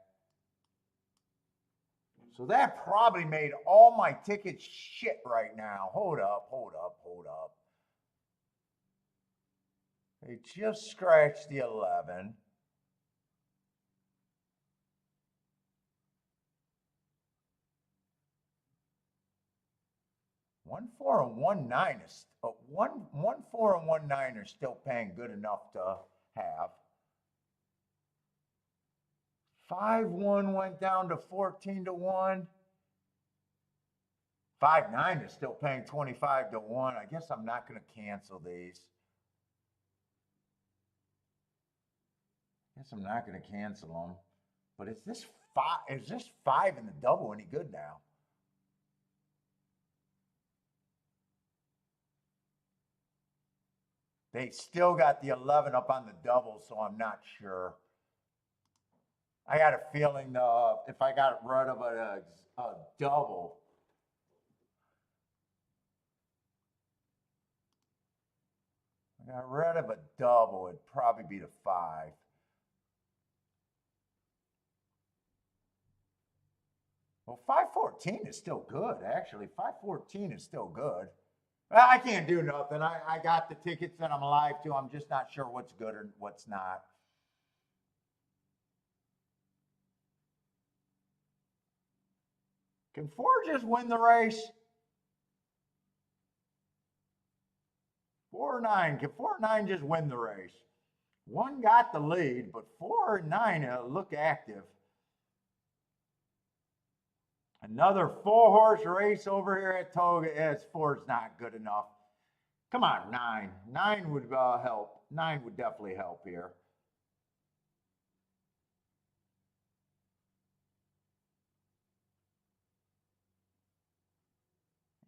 So that probably made all my tickets shit right now. Hold up. They just scratched the 11. One, 4, and 1, 9 is 1, 4, and 1, 9 are still paying good enough to have. 5, 1 went down to 14 to 1. 5, 9 is still paying 25 to 1. I guess I'm not going to cancel these. I'm not going to cancel them. But is this 5 in the double any good now? They still got the 11 up on the double, so I'm not sure. I got a feeling if I got rid of a double, it'd probably be the 5. Well, 514 is still good, actually. 514 is still good. Well, I can't do nothing. I got the tickets that I'm alive to. I'm just not sure what's good or what's not. Can 4 just win the race? 4 or 9. Can 4 or 9 just win the race? 1 got the lead, but 4 and 9 look active. Another 4-horse race over here at Toga. Yes, 4's not good enough. Come on, 9. 9 would help. 9 would definitely help here.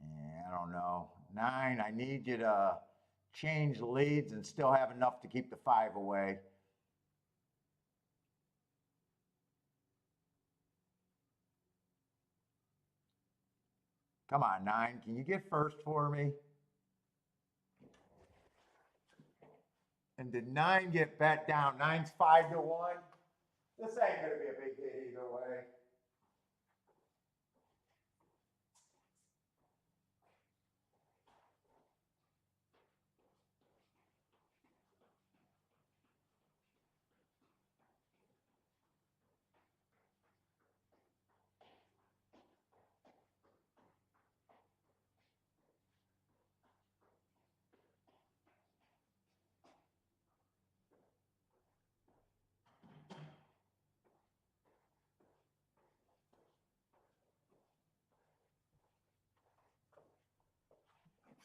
Yeah, I don't know. 9, I need you to change leads and still have enough to keep the 5 away. Come on, 9. Can you get first for me? And did 9 get bet down? 9's 5-1. This ain't gonna be a big hit either way.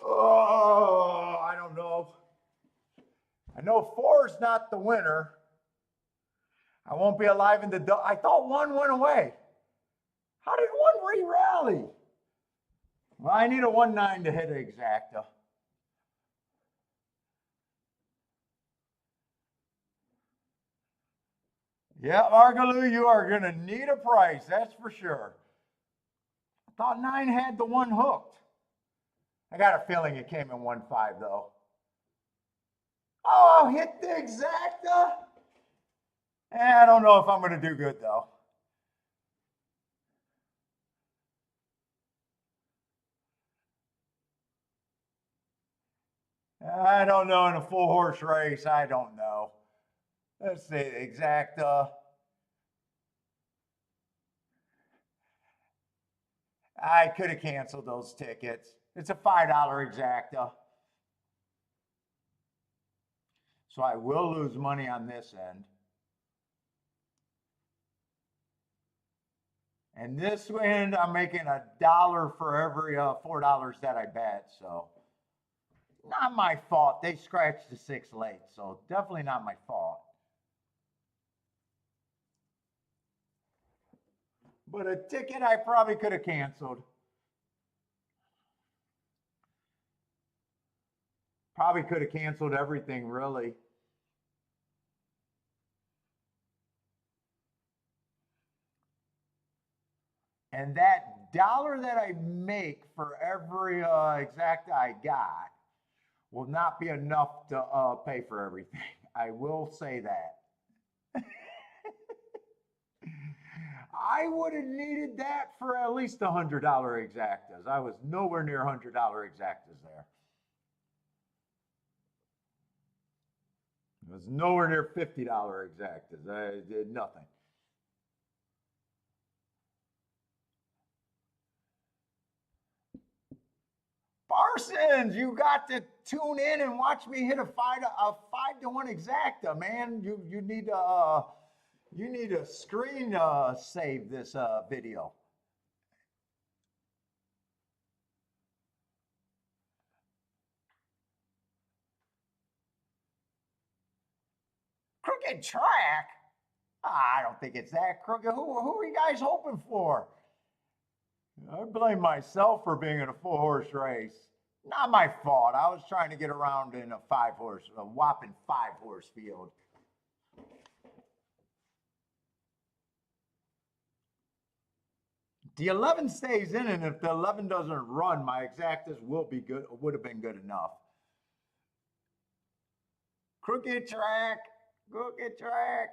Oh, I don't know. I know 4's not the winner. I won't be alive in the. I thought 1 went away. How did 1 re-rally? Well, I need a 1-9 to hit an exacta. Yeah, Margaloo, you are going to need a price, that's for sure. I thought 9 had the 1 hooked. I got a feeling it came in 1-5, though. Oh, hit the exacta? I don't know if I'm going to do good, though. I don't know in a 4-horse race. I don't know. Let's see, exacta. I could have canceled those tickets. It's a $5 exacta. So I will lose money on this end. And this end, I'm making $1 for every $4 that I bet. So not my fault. They scratched the 6 late. So definitely not my fault. But a ticket I probably could have canceled. Probably could have canceled everything, really. And that $1 that I make for every exacta I got will not be enough to pay for everything. I will say that. I would have needed that for at least $100 exactas. I was nowhere near $100 exactas there. It was nowhere near $50 exactas. I did nothing. Parsons, you got to tune in and watch me hit a 5-1 exacta, man. You need to screen save this video. Crooked track? I don't think it's that crooked. Who are you guys hoping for? I blame myself for being in a 4-horse race. Not my fault. I was trying to get around in a whopping 5-horse field. The 11 stays in, and if the 11 doesn't run, my exactas will be good. Would have been good enough. Crooked track, crooked track.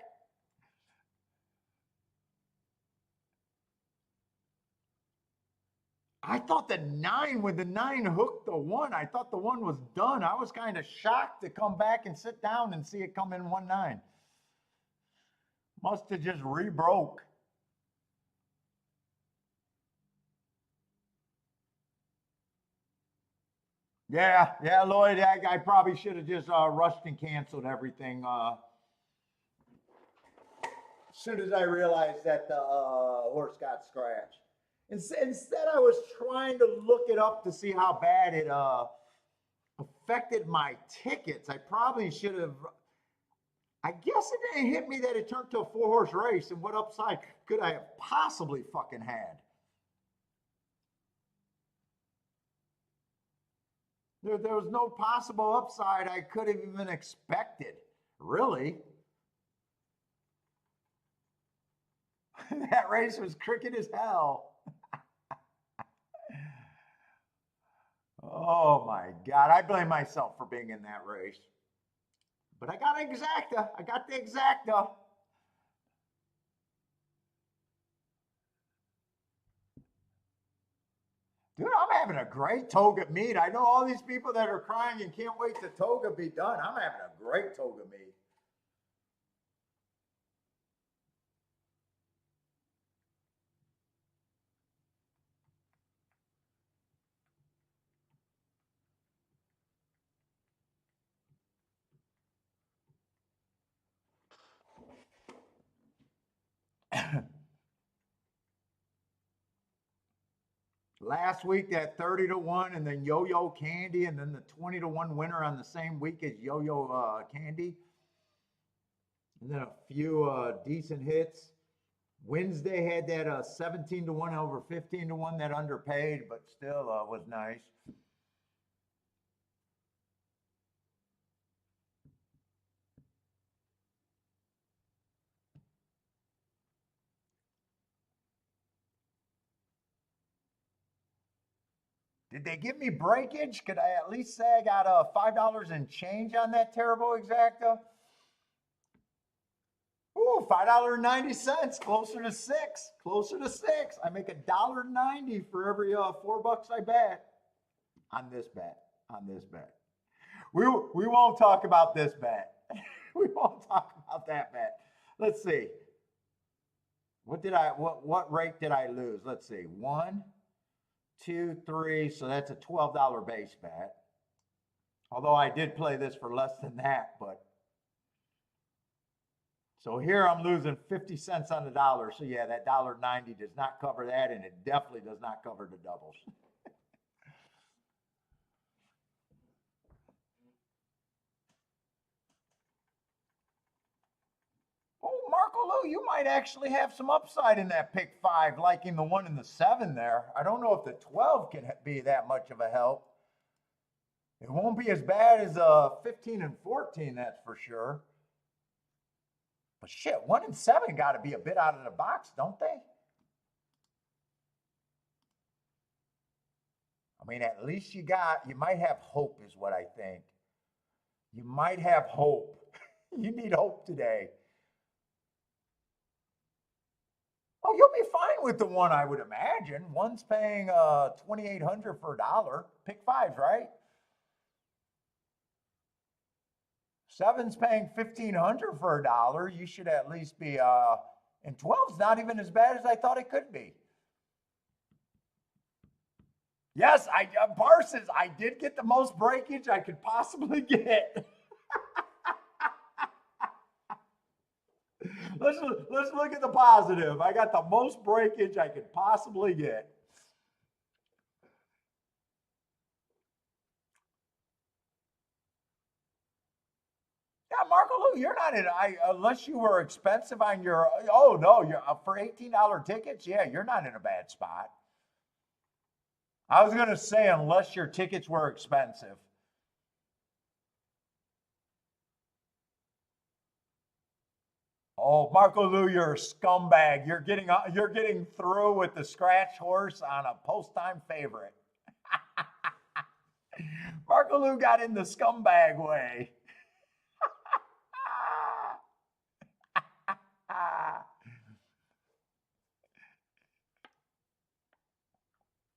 I thought the 9, when the 9 hooked the 1, I thought the 1 was done. I was kind of shocked to come back and sit down and see it come in 1-9. Must have just re-broke. Yeah, Lloyd, I probably should have just rushed and canceled everything as soon as I realized that the horse got scratched. Instead, I was trying to look it up to see how bad it affected my tickets. I probably should have. I guess it didn't hit me that it turned to a 4-horse race, and what upside could I have possibly fucking had? There was no possible upside I could have even expected, really. That race was crooked as hell. Oh my God, I blame myself for being in that race. But I got exacta. I got the exacta. Dude, I'm having a great toga meet. I know all these people that are crying and can't wait to toga be done. I'm having a great toga meet. Last week, that 30-1, and then Yo-Yo Candy, and then the 20-1 winner on the same week as Yo-Yo Candy. And then a few decent hits. Wednesday had that 17-1 over 15-1 that underpaid, but still was nice. Did they give me breakage? Could I at least say I got $5 and change on that terrible exacta? Ooh, $5.90, closer to six, closer to six. I make $1.90 for every $4 I bet on this bet. On this bet, we won't talk about this bet. We won't talk about that bet. Let's see. What rate did I lose? Let's see. 1, 2, 3. So that's a $12 base bet. Although I did play this for less than that, but. So here I'm losing 50 cents on the dollar. So yeah, that $1.90 does not cover that, and it definitely does not cover the doubles. Oh, Marco Lou, you might actually have some upside in that pick 5, liking the 1 and the 7 there. I don't know if the 12 can be that much of a help. It won't be as bad as 15 and 14, that's for sure. But shit, 1 and 7 got to be a bit out of the box, don't they? I mean, at least you might have hope, is what I think. You might have hope. You need hope today. Oh, you'll be fine with the 1, I would imagine. 1's paying $2,800 for $1. Pick 5s, right? 7's paying $1,500 for $1. You should at least be. And 12's not even as bad as I thought it could be. Yes, Parsons, I did get the most breakage I could possibly get. Let's look at the positive. I got the most breakage I could possibly get. Yeah, Marco Lou, you're not in. Unless you were expensive on your. Oh no, you're for $18 tickets. Yeah, you're not in a bad spot. I was going to say, unless your tickets were expensive. Oh, Marco Lou, you're a scumbag. You're getting through with the scratch horse on a post-time favorite. Marco Lou got in the scumbag way.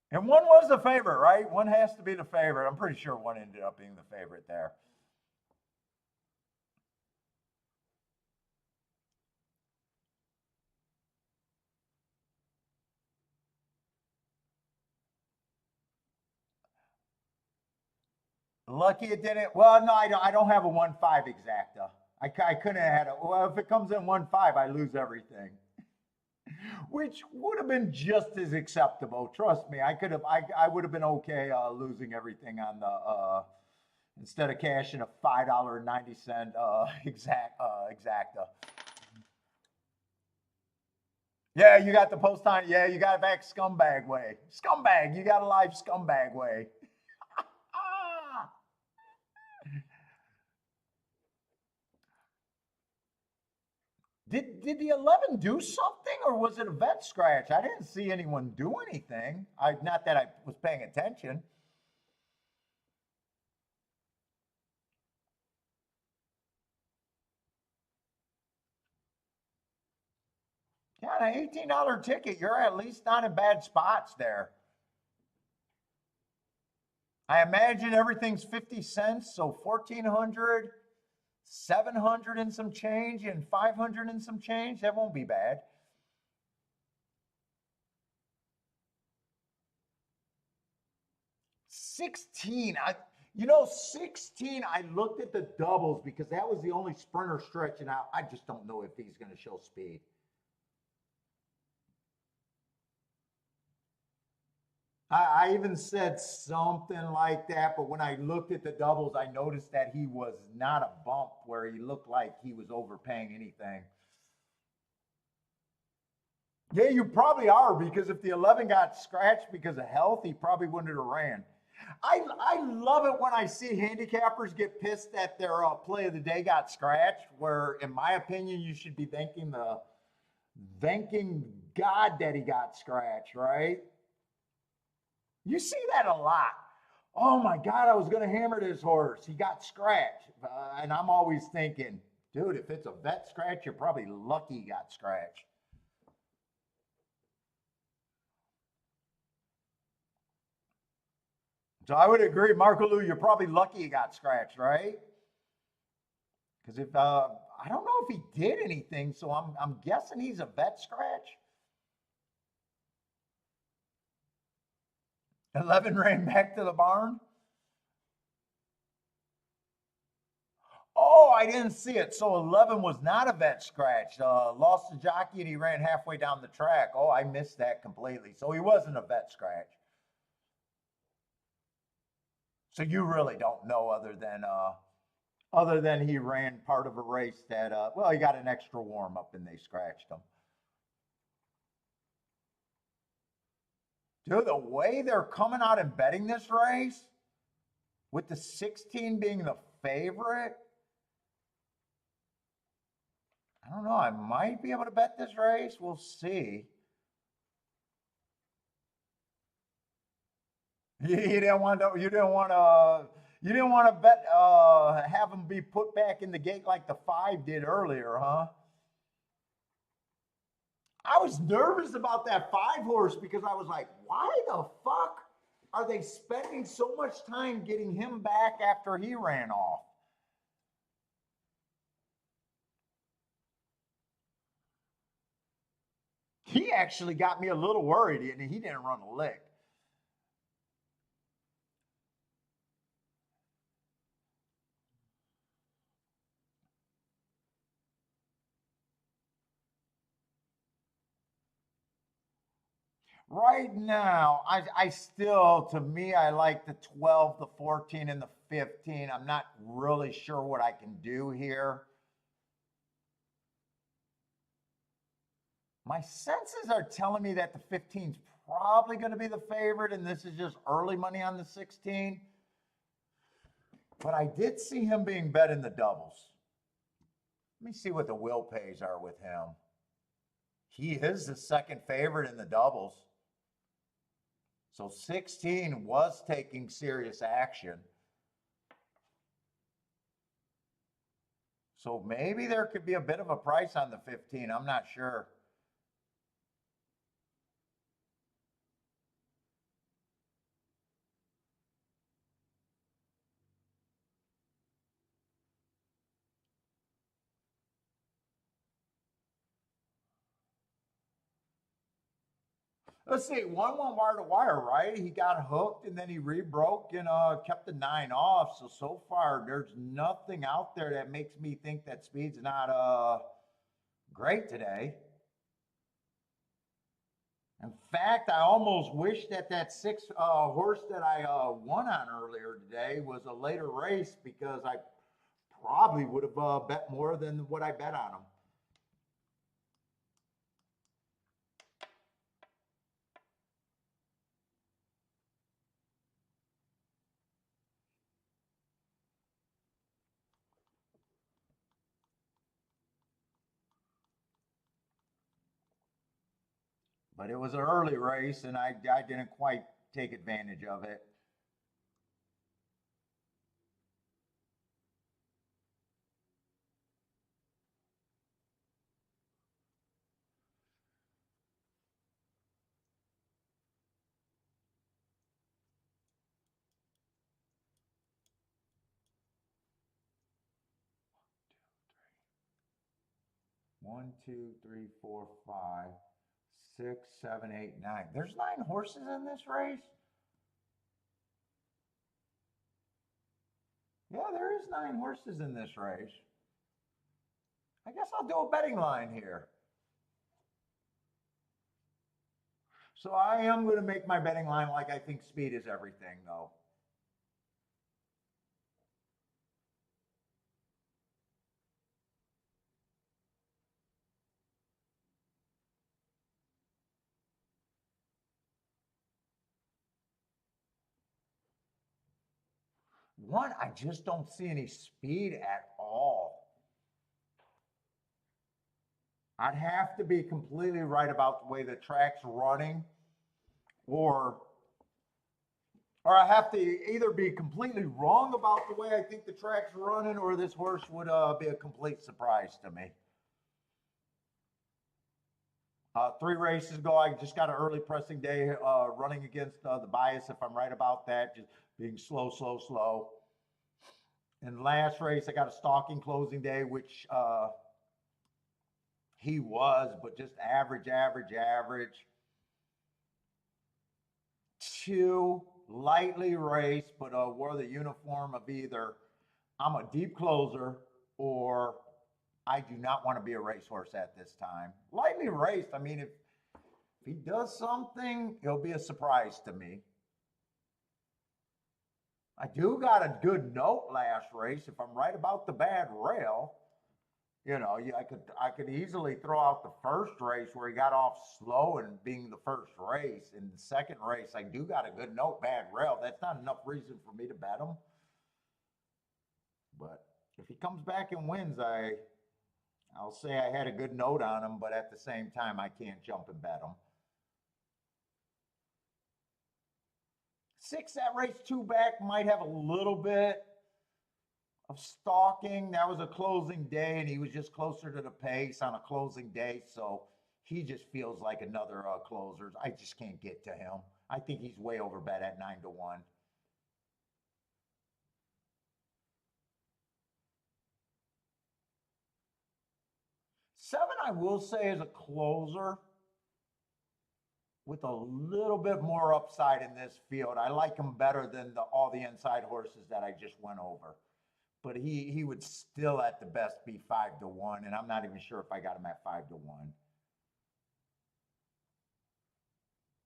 And 1 was the favorite, right? 1 has to be the favorite. I'm pretty sure 1 ended up being the favorite there. Lucky it didn't. Well, no, I don't have a 1-5 exacta. I couldn't have had it. Well, if it comes in 1-5, I lose everything. which would have been just as acceptable. Trust me, I would have been okay losing everything on the instead of cashing a $5.90 exacta. Yeah, you got the post on. Yeah, you got it back scumbag way. Scumbag, you got a live scumbag way. Ah. Did the 11 do something or was it a vet scratch? I didn't see anyone do anything. Not that I was paying attention. Yeah, an $18 ticket, you're at least not in bad spots there. I imagine everything's 50 cents, so 1400, 700 and some change, and 500 and some change. That won't be bad. 16. 16, I looked at the doubles because that was the only sprinter stretching out. I just don't know if he's going to show speed. I even said something like that, but when I looked at the doubles, I noticed that he was not a bump where he looked like he was overpaying anything. Yeah, you probably are because if the 11 got scratched because of health, he probably wouldn't have ran. I love it when I see handicappers get pissed that their play of the day got scratched. Where, in my opinion, you should be thanking God that he got scratched, right? You see that a lot. Oh my God, I was going to hammer this horse. He got scratched. And I'm always thinking, dude, if it's a vet scratch, you're probably lucky he got scratched. So I would agree, Marco Lou, you're probably lucky he got scratched, right? Because if I don't know if he did anything, so I'm guessing he's a vet scratch. 11 ran back to the barn. Oh, I didn't see it. So 11 was not a vet scratch. Lost the jockey and he ran halfway down the track. Oh, I missed that completely. So he wasn't a vet scratch. So you really don't know other than he ran part of a race that well, he got an extra warm up and they scratched him. Dude, the way they're coming out and betting this race, with the 16 being the favorite, I don't know. I might be able to bet this race. We'll see. You didn't want to. You didn't want to. You didn't want to bet. Have him be put back in the gate like the 5 did earlier, huh? I was nervous about that 5 horse because I was like, why the fuck are they spending so much time getting him back after he ran off? He actually got me a little worried, and he didn't run a lick. Right now, I still, to me, I like the 12, the 14, and the 15. I'm not really sure what I can do here. My senses are telling me that the 15 is probably going to be the favorite, and this is just early money on the 16. But I did see him being bet in the doubles. Let me see what the will pays are with him. He is the second favorite in the doubles. So 16 was taking serious action. So maybe there could be a bit of a price on the 15. I'm not sure. Let's see, one went wire to wire, right? He got hooked and then he rebroke and kept the 9 off. So far, there's nothing out there that makes me think that speed's not great today. In fact, I almost wish that that six horse that I won on earlier today was a later race because I probably would have bet more than what I bet on him. But it was an early race, and I didn't quite take advantage of it. One, two, three, four, five, six, seven, eight, nine. There's 9 horses in this race. Yeah, there is 9 horses in this race. I guess I'll do a betting line here. So I am going to make my betting line like I think speed is everything, though. One, I just don't see any speed at all. I'd have to be completely right about the way the track's running, or I have to either be completely wrong about the way I think the track's running, or this horse would be a complete surprise to me. 3 races ago, I just got an early pressing day running against the bias, if I'm right about that, just being slow, slow, slow. And last race, I got a stalking closing day, which he was, but just average, average, average. 2 lightly raced, but wore the uniform of either I'm a deep closer or I do not want to be a racehorse at this time. Lightly raced, I mean, if he does something, it'll be a surprise to me. I do got a good note last race. If I'm right about the bad rail, you know, I could easily throw out the first race where he got off slow and being the first race. In the second race, I do got a good note, bad rail. That's not enough reason for me to bet him. But if he comes back and wins, I'll say I had a good note on him, but at the same time, I can't jump and bet him. 6, that race 2 back might have a little bit of stalking. That was a closing day, and he was just closer to the pace on a closing day, so he just feels like another closer. I just can't get to him. I think he's way over bet at 9-1. Seven, I will say, is a closer with a little bit more upside in this field. I like him better than all the inside horses that I just went over. But he would still at the best be 5-1, and I'm not even sure if I got him at 5-1.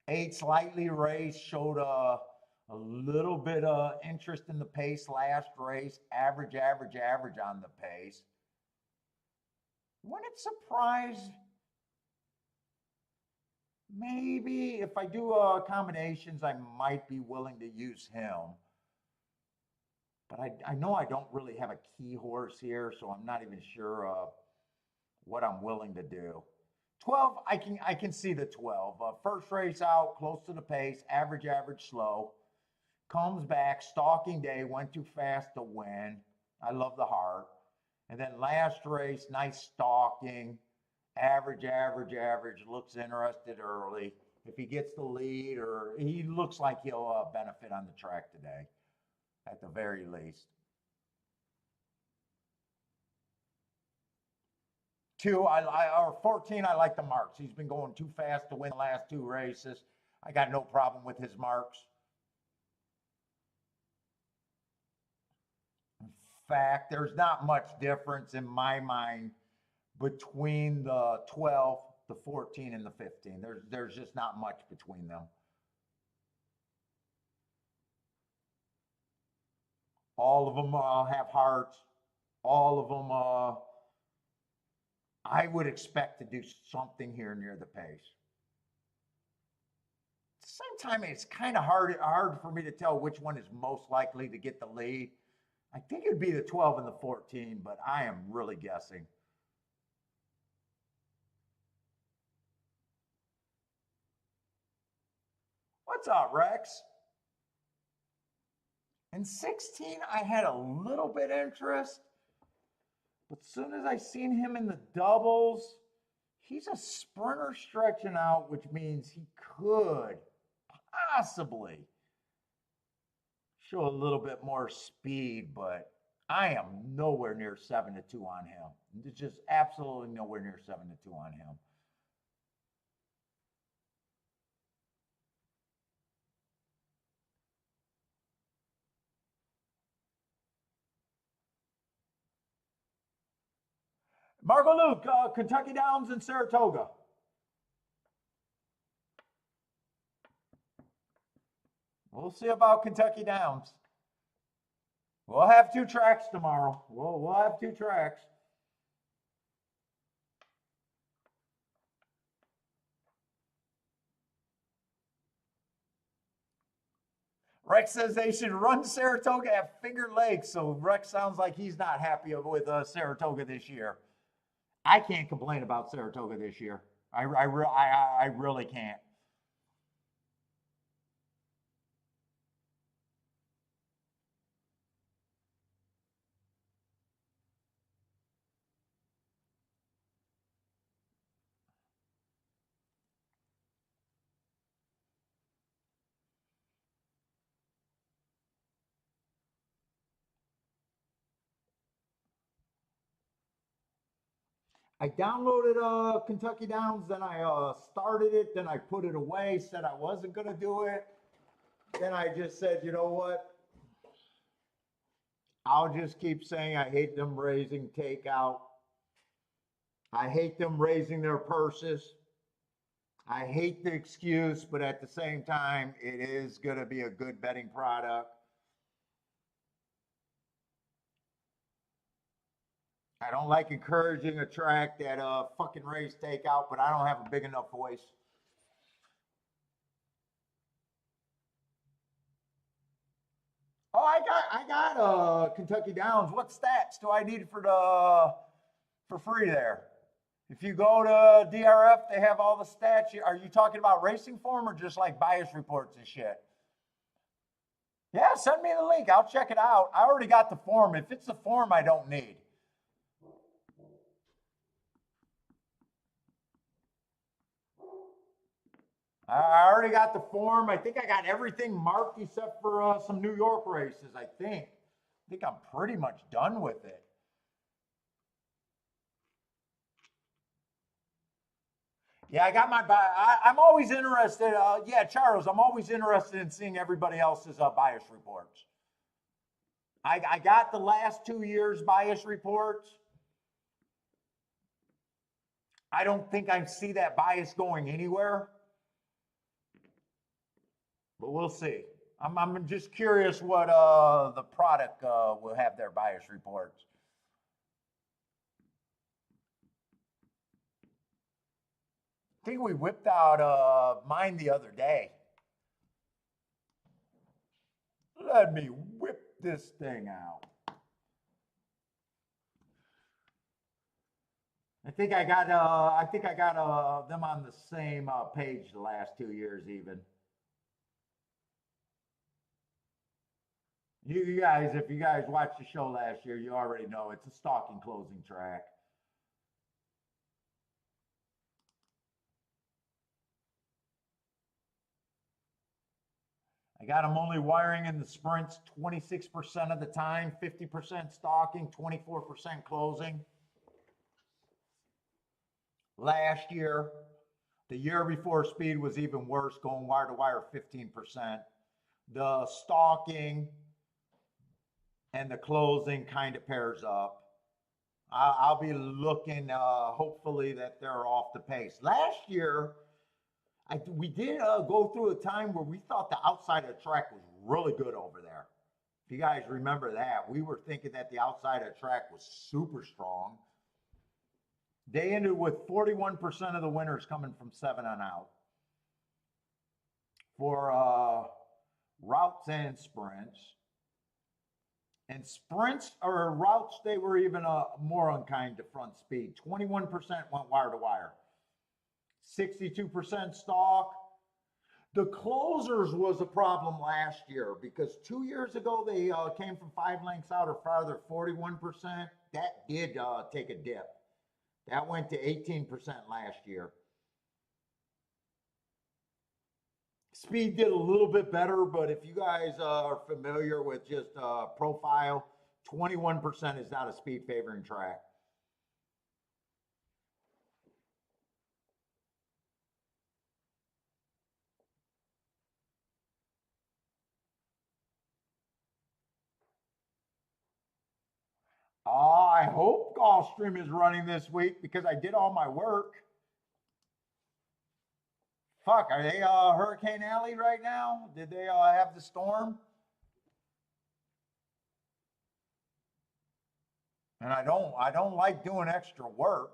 8 slightly raced, showed a little bit of interest in the pace last race, average, average, average on the pace. Wouldn't it surprise? Maybe if I do combinations, I might be willing to use him. But I know I don't really have a key horse here, so I'm not even sure what I'm willing to do. 12, I can see the 12. First race out, close to the pace, average, average, slow. Comes back, stalking day, went too fast to win. I love the heart. And then last race, nice stalking, average, average, average, looks interested early. If he gets the lead, or he looks like he'll benefit on the track today, at the very least. 2, or 14, I like the marks. He's been going too fast to win the last 2 races. I got no problem with his marks. In fact, there's not much difference in my mind between the 12, the 14 and the 15. There's just not much between them. All of them have hearts. All of them, I would expect to do something here near the pace. At the same time, it's kind of hard for me to tell which one is most likely to get the lead. I think it'd be the 12 and the 14, but I am really guessing. What's up, Rex? In 16, I had a little bit interest, but as soon as I seen him in the doubles, he's a sprinter stretching out, which means he could possibly show a little bit more speed, but I am nowhere near 7-2 on him. It's just absolutely nowhere near 7-2 on him. Marco Luke, Kentucky Downs and Saratoga. We'll see about Kentucky Downs. We'll have 2 tracks tomorrow. We'll have 2 tracks. Rex says they should run Saratoga at Finger Lakes. So Rex sounds like he's not happy with Saratoga this year. I can't complain about Saratoga this year. I really can't. I downloaded Kentucky Downs, then I started it, then I put it away, said I wasn't going to do it. Then I just said, you know what? I'll just keep saying I hate them raising takeout. I hate them raising their purses. I hate the excuse, but at the same time, it is going to be a good betting product. I don't like encouraging a track that fucking raise takeout, but I don't have a big enough voice. Oh, I got Kentucky Downs. What stats do I need for free there? If you go to DRF, they have all the stats. Are you talking about racing form or just like bias reports and shit? Yeah, send me the link. I'll check it out. I already got the form. If it's the form, I don't need. I already got the form. I think I got everything marked except for some New York races, I think. I think I'm pretty much done with it. Yeah, I got my, I'm always interested. Yeah, Charles, I'm always interested in seeing everybody else's bias reports. I got the last 2 years bias reports. I don't think I see that bias going anywhere. But we'll see. I'm just curious what the product will have their bias reports. I think we whipped out mine the other day. Let me whip this thing out. I think I got them on the same page the last 2 years even. You guys, if you guys watched the show last year, you already know it's a stalking closing track. I got them only wiring in the sprints 26% of the time, 50% stalking, 24% closing. Last year, the year before speed was even worse, going wire to wire 15%. The stalking and the closing kind of pairs up. I'll be looking, hopefully that they're off the pace. Last year, we did go through a time where we thought the outside of the track was really good over there. If you guys remember that, we were thinking that the outside of the track was super strong. They ended with 41% of the winners coming from 7 on out. For routes and sprints. And sprints or routes, they were even more unkind to front speed. 21% went wire to wire. 62% stalk. The closers was a problem last year because 2 years ago they came from 5 lengths out or farther, 41%. That did take a dip. That went to 18% last year. Speed did a little bit better, but if you guys are familiar with just profile, 21% is not a speed favoring track. I hope Gulfstream is running this week because I did all my work. Fuck, are they Hurricane Alley right now? Did they have the storm? And I don't like doing extra work.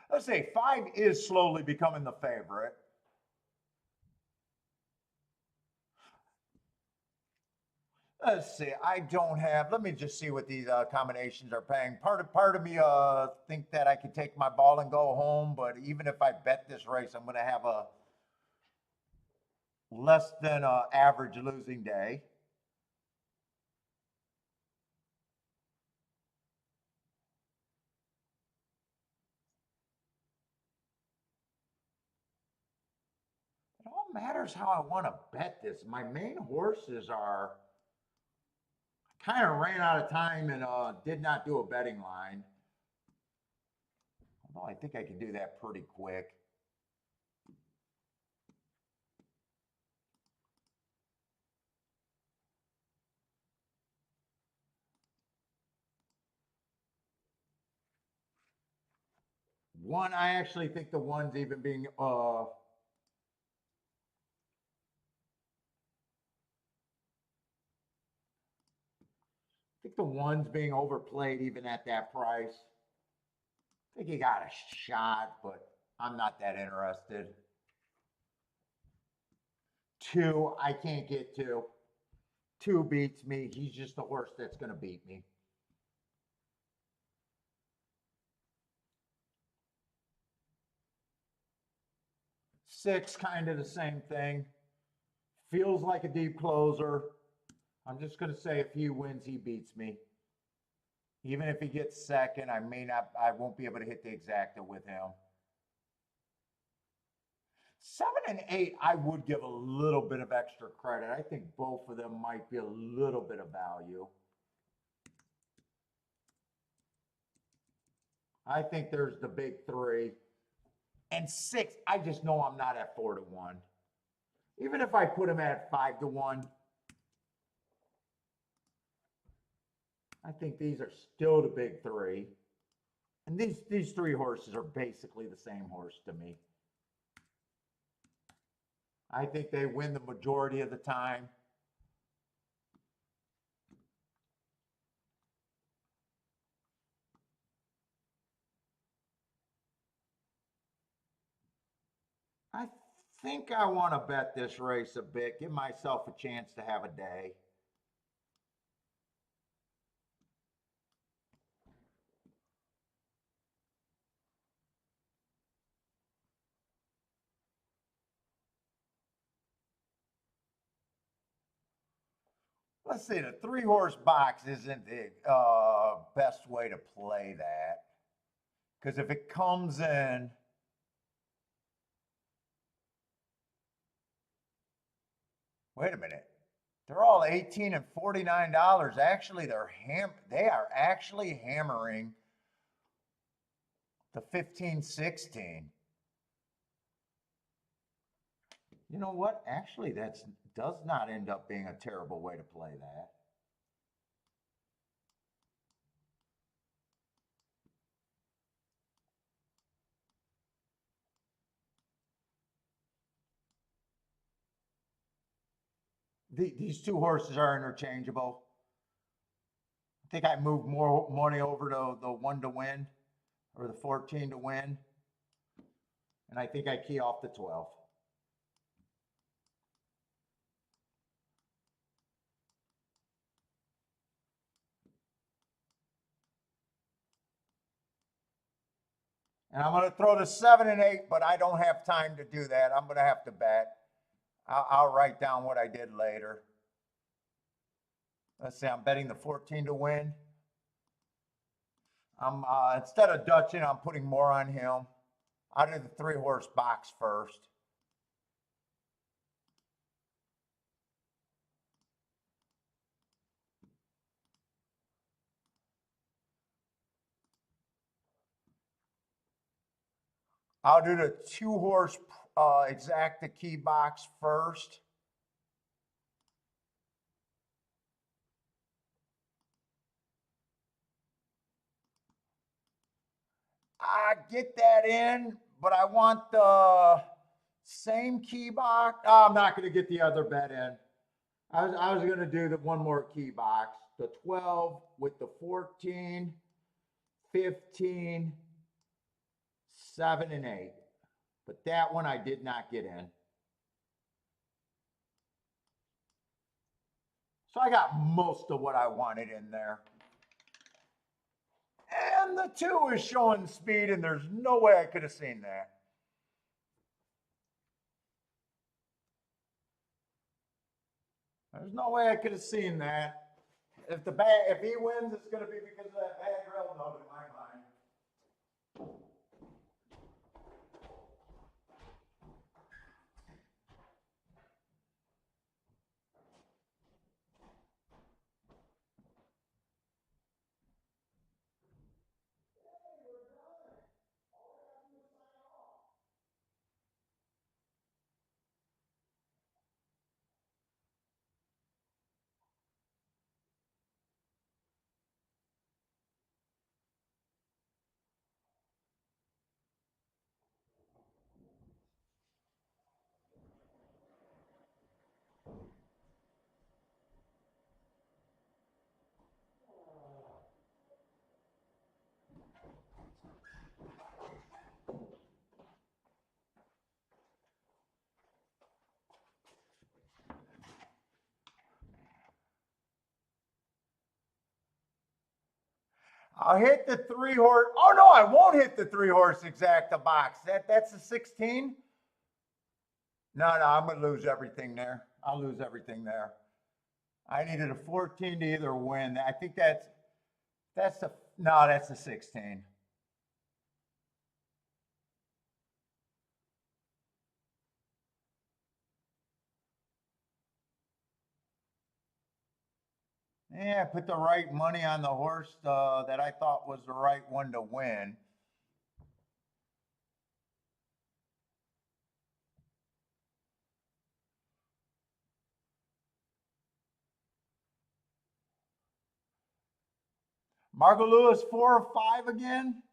Let's say 5 is slowly becoming the favorite. Let's see. I don't have. Let me just see what these combinations are paying. Part of me think that I could take my ball and go home, but even if I bet this race, I'm going to have a less than average losing day. It all matters how I want to bet this. My main horses are. Kind of ran out of time and did not do a betting line. Although I think I can do that pretty quick. One, I actually think the one's even being I think the one's being overplayed even at that price. I think he got a shot, but I'm not that interested. 2, I can't get 2. 2 beats me. He's just the horse that's going to beat me. 6, kind of the same thing. Feels like a deep closer. I'm just going to say if he wins, he beats me. Even if he gets second, I won't be able to hit the exacta with him. 7 and 8, I would give a little bit of extra credit. I think both of them might be a little bit of value. I think there's the big 3. And 6, I just know I'm not at 4 to 1. Even if I put him at 5 to 1, I think these are still the big 3. And these 3 horses are basically the same horse to me. I think they win the majority of the time. I think I want to bet this race a bit, give myself a chance to have a day. Let's see, the 3-horse box isn't the best way to play that. Because if it comes in, wait a minute, they're all $18 and $49. Actually, they are actually hammering the 15-16. You know what? Actually, does not end up being a terrible way to play that. These two horses are interchangeable. I think I moved more money over to the 1 to win or the 14 to win. And I think I key off the 12. And I'm going to throw the 7 and 8, but I don't have time to do that. I'm going to have to bet. I'll write down what I did later. Let's see, I'm betting the 14 to win. I'm instead of Dutching, I'm putting more on him. I'll do the 3-horse box first. I'll do the 2-horse exacta key box first. I get that in, but I want the same key box. Oh, I'm not going to get the other bet in. I was going to do the one more key box, the 12 with the 14, 15, 7 and 8. But that one I did not get in. So I got most of what I wanted in there. And the 2 is showing speed, and there's no way I could have seen that. There's no way I could have seen that. If he wins, it's going to be because of that bad rail note in my mind. I'll hit the 3-horse. Oh no, I won't hit the 3-horse exacta box. That's a 16. No, I'm gonna lose everything there. I'll lose everything there. I needed a 14 to either win. I think that's a 16. Yeah, put the right money on the horse that I thought was the right one to win. Margot Lewis 4 or 5 again?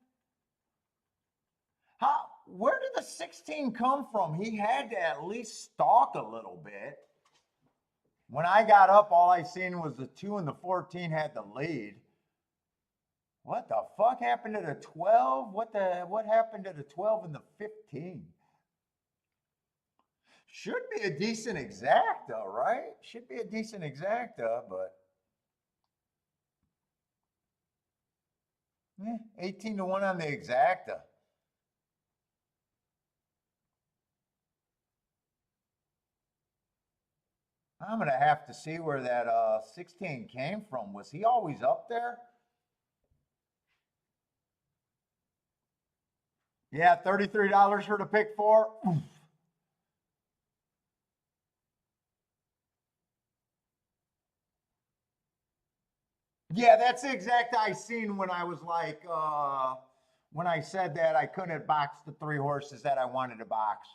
Where did the 16 come from? He had to at least stalk a little bit. When I got up, all I seen was the 2 and the 14 had the lead. What the fuck happened to the 12? What happened to the 12 and the 15? Should be a decent exacta, right? Should be a decent exacta, but 18 to 1 on the exacta. I'm going to have to see where that 16 came from. Was he always up there? Yeah, $33 for the pick 4. Oof. Yeah, that's the exact I seen when I was like, when I said that I couldn't box the 3 horses that I wanted to box.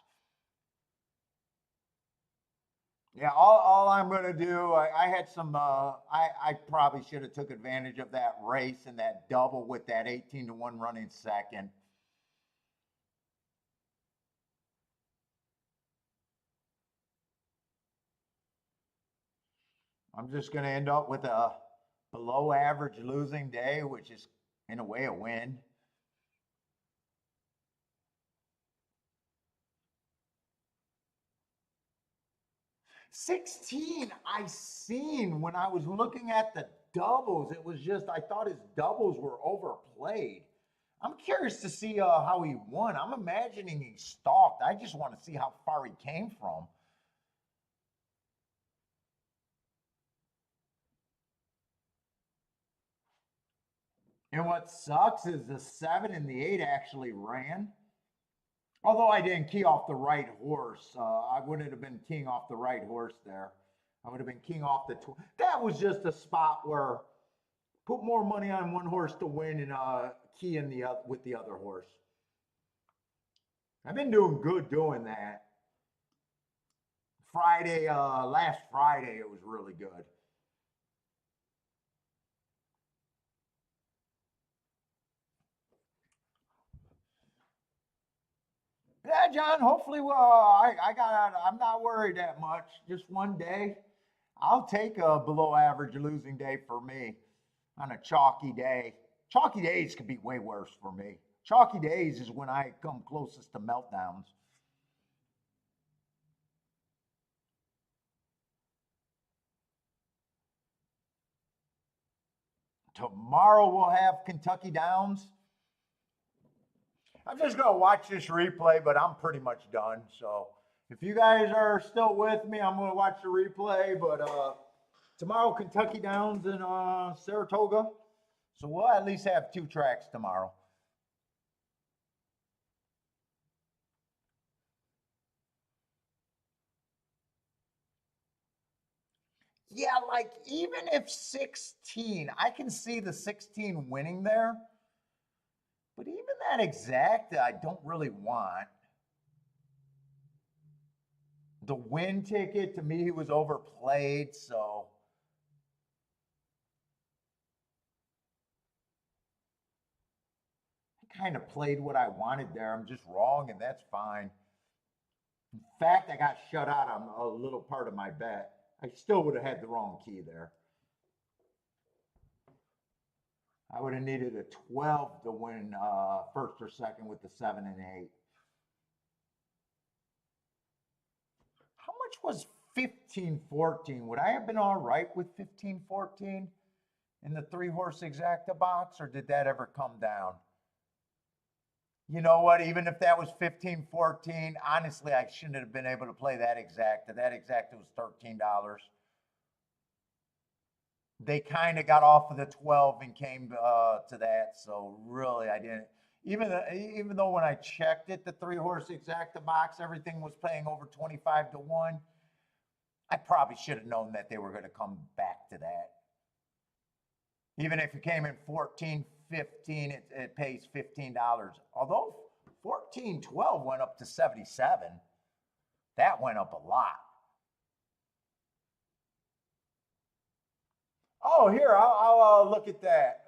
Yeah, all I'm gonna do, I had some, I probably should have took advantage of that race and that double with that 18-1 running second. I'm just gonna end up with a below average losing day, which is in a way a win. 16, I seen when I was looking at the doubles. It was just, I thought his doubles were overplayed. I'm curious to see how he won. I'm imagining he stalked. I just want to see how far he came from. And what sucks is the 7 and the 8 actually ran. Although I didn't key off the right horse, I wouldn't have been keying off the right horse there. I would have been keying off the. That was just a spot where put more money on one horse to win and key in the with the other horse. I've been doing good doing that. Friday, last Friday, it was really good. Yeah, John. Hopefully, I'm not worried that much. Just one day, I'll take a below average losing day for me on a chalky day. Chalky days could be way worse for me. Chalky days is when I come closest to meltdowns. Tomorrow we'll have Kentucky Downs. I'm just gonna watch this replay, but I'm pretty much done. So if you guys are still with me, I'm gonna watch the replay. But tomorrow Kentucky Downs in Saratoga, so we'll at least have 2 tracks tomorrow. Yeah, like even if 16, I can see the 16 winning there, but even that exact, I don't really want. The win ticket to me was overplayed, so I kind of played what I wanted there. I'm just wrong, and that's fine. In fact, I got shut out on a little part of my bet. I still would have had the wrong key there. I would have needed a 12 to win first or second with the 7 and 8. How much was 15-14? Would I have been all right with 15-14 in the 3-horse exacta box, or did that ever come down? You know what? Even if that was 15-14, honestly, I shouldn't have been able to play that exacta. That exacta was $13. They kind of got off of the 12 and came to that. So really, I didn't. Even though when I checked it, the 3-horse exacta box, everything was paying over 25-1. I probably should have known that they were going to come back to that. Even if it came in 14, 15, it pays $15. Although 14-12 went up to 77, that went up a lot. Oh, here, I'll look at that.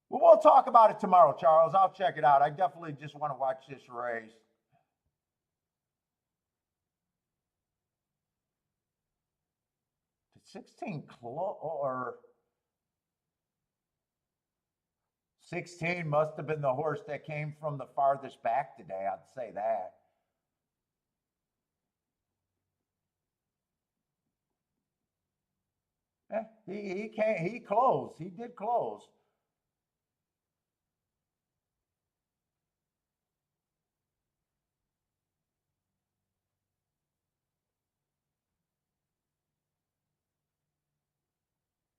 We'll talk about it tomorrow, Charles. I'll check it out. I definitely just want to watch this race. Did 16 or 16 must have been the horse that came from the farthest back today. I'd say that. He can't. He closed. He did close.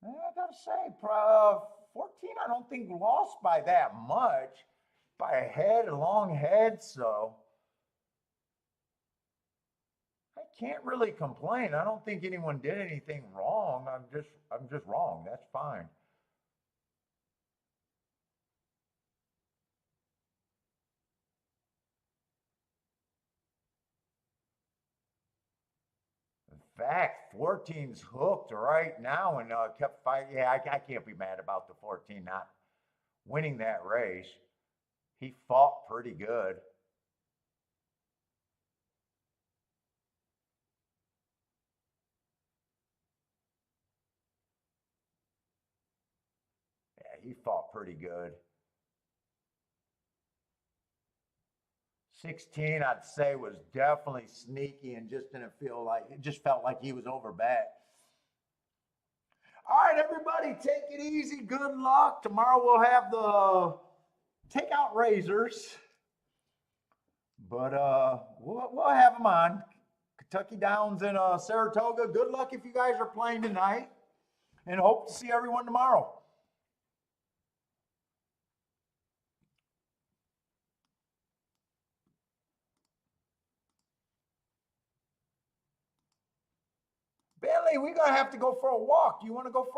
I gotta say, 14. I don't think lost by that much, by a head, a long head. So I can't really complain. I don't think anyone did anything wrong. I'm just wrong. That's fine. fact, 14's hooked right now and kept fighting. Yeah, I can't be mad about the 14 not winning that race. He fought pretty good. Yeah, he fought pretty good. 16, I'd say, was definitely sneaky and just didn't feel like it just felt like he was over bet. All right, everybody, take it easy. Good luck. Tomorrow we'll have the takeout razors, but we'll have them on. Kentucky Downs in Saratoga. Good luck if you guys are playing tonight, and hope to see everyone tomorrow. Billy, we're gonna have to go for a walk. Do you want to go for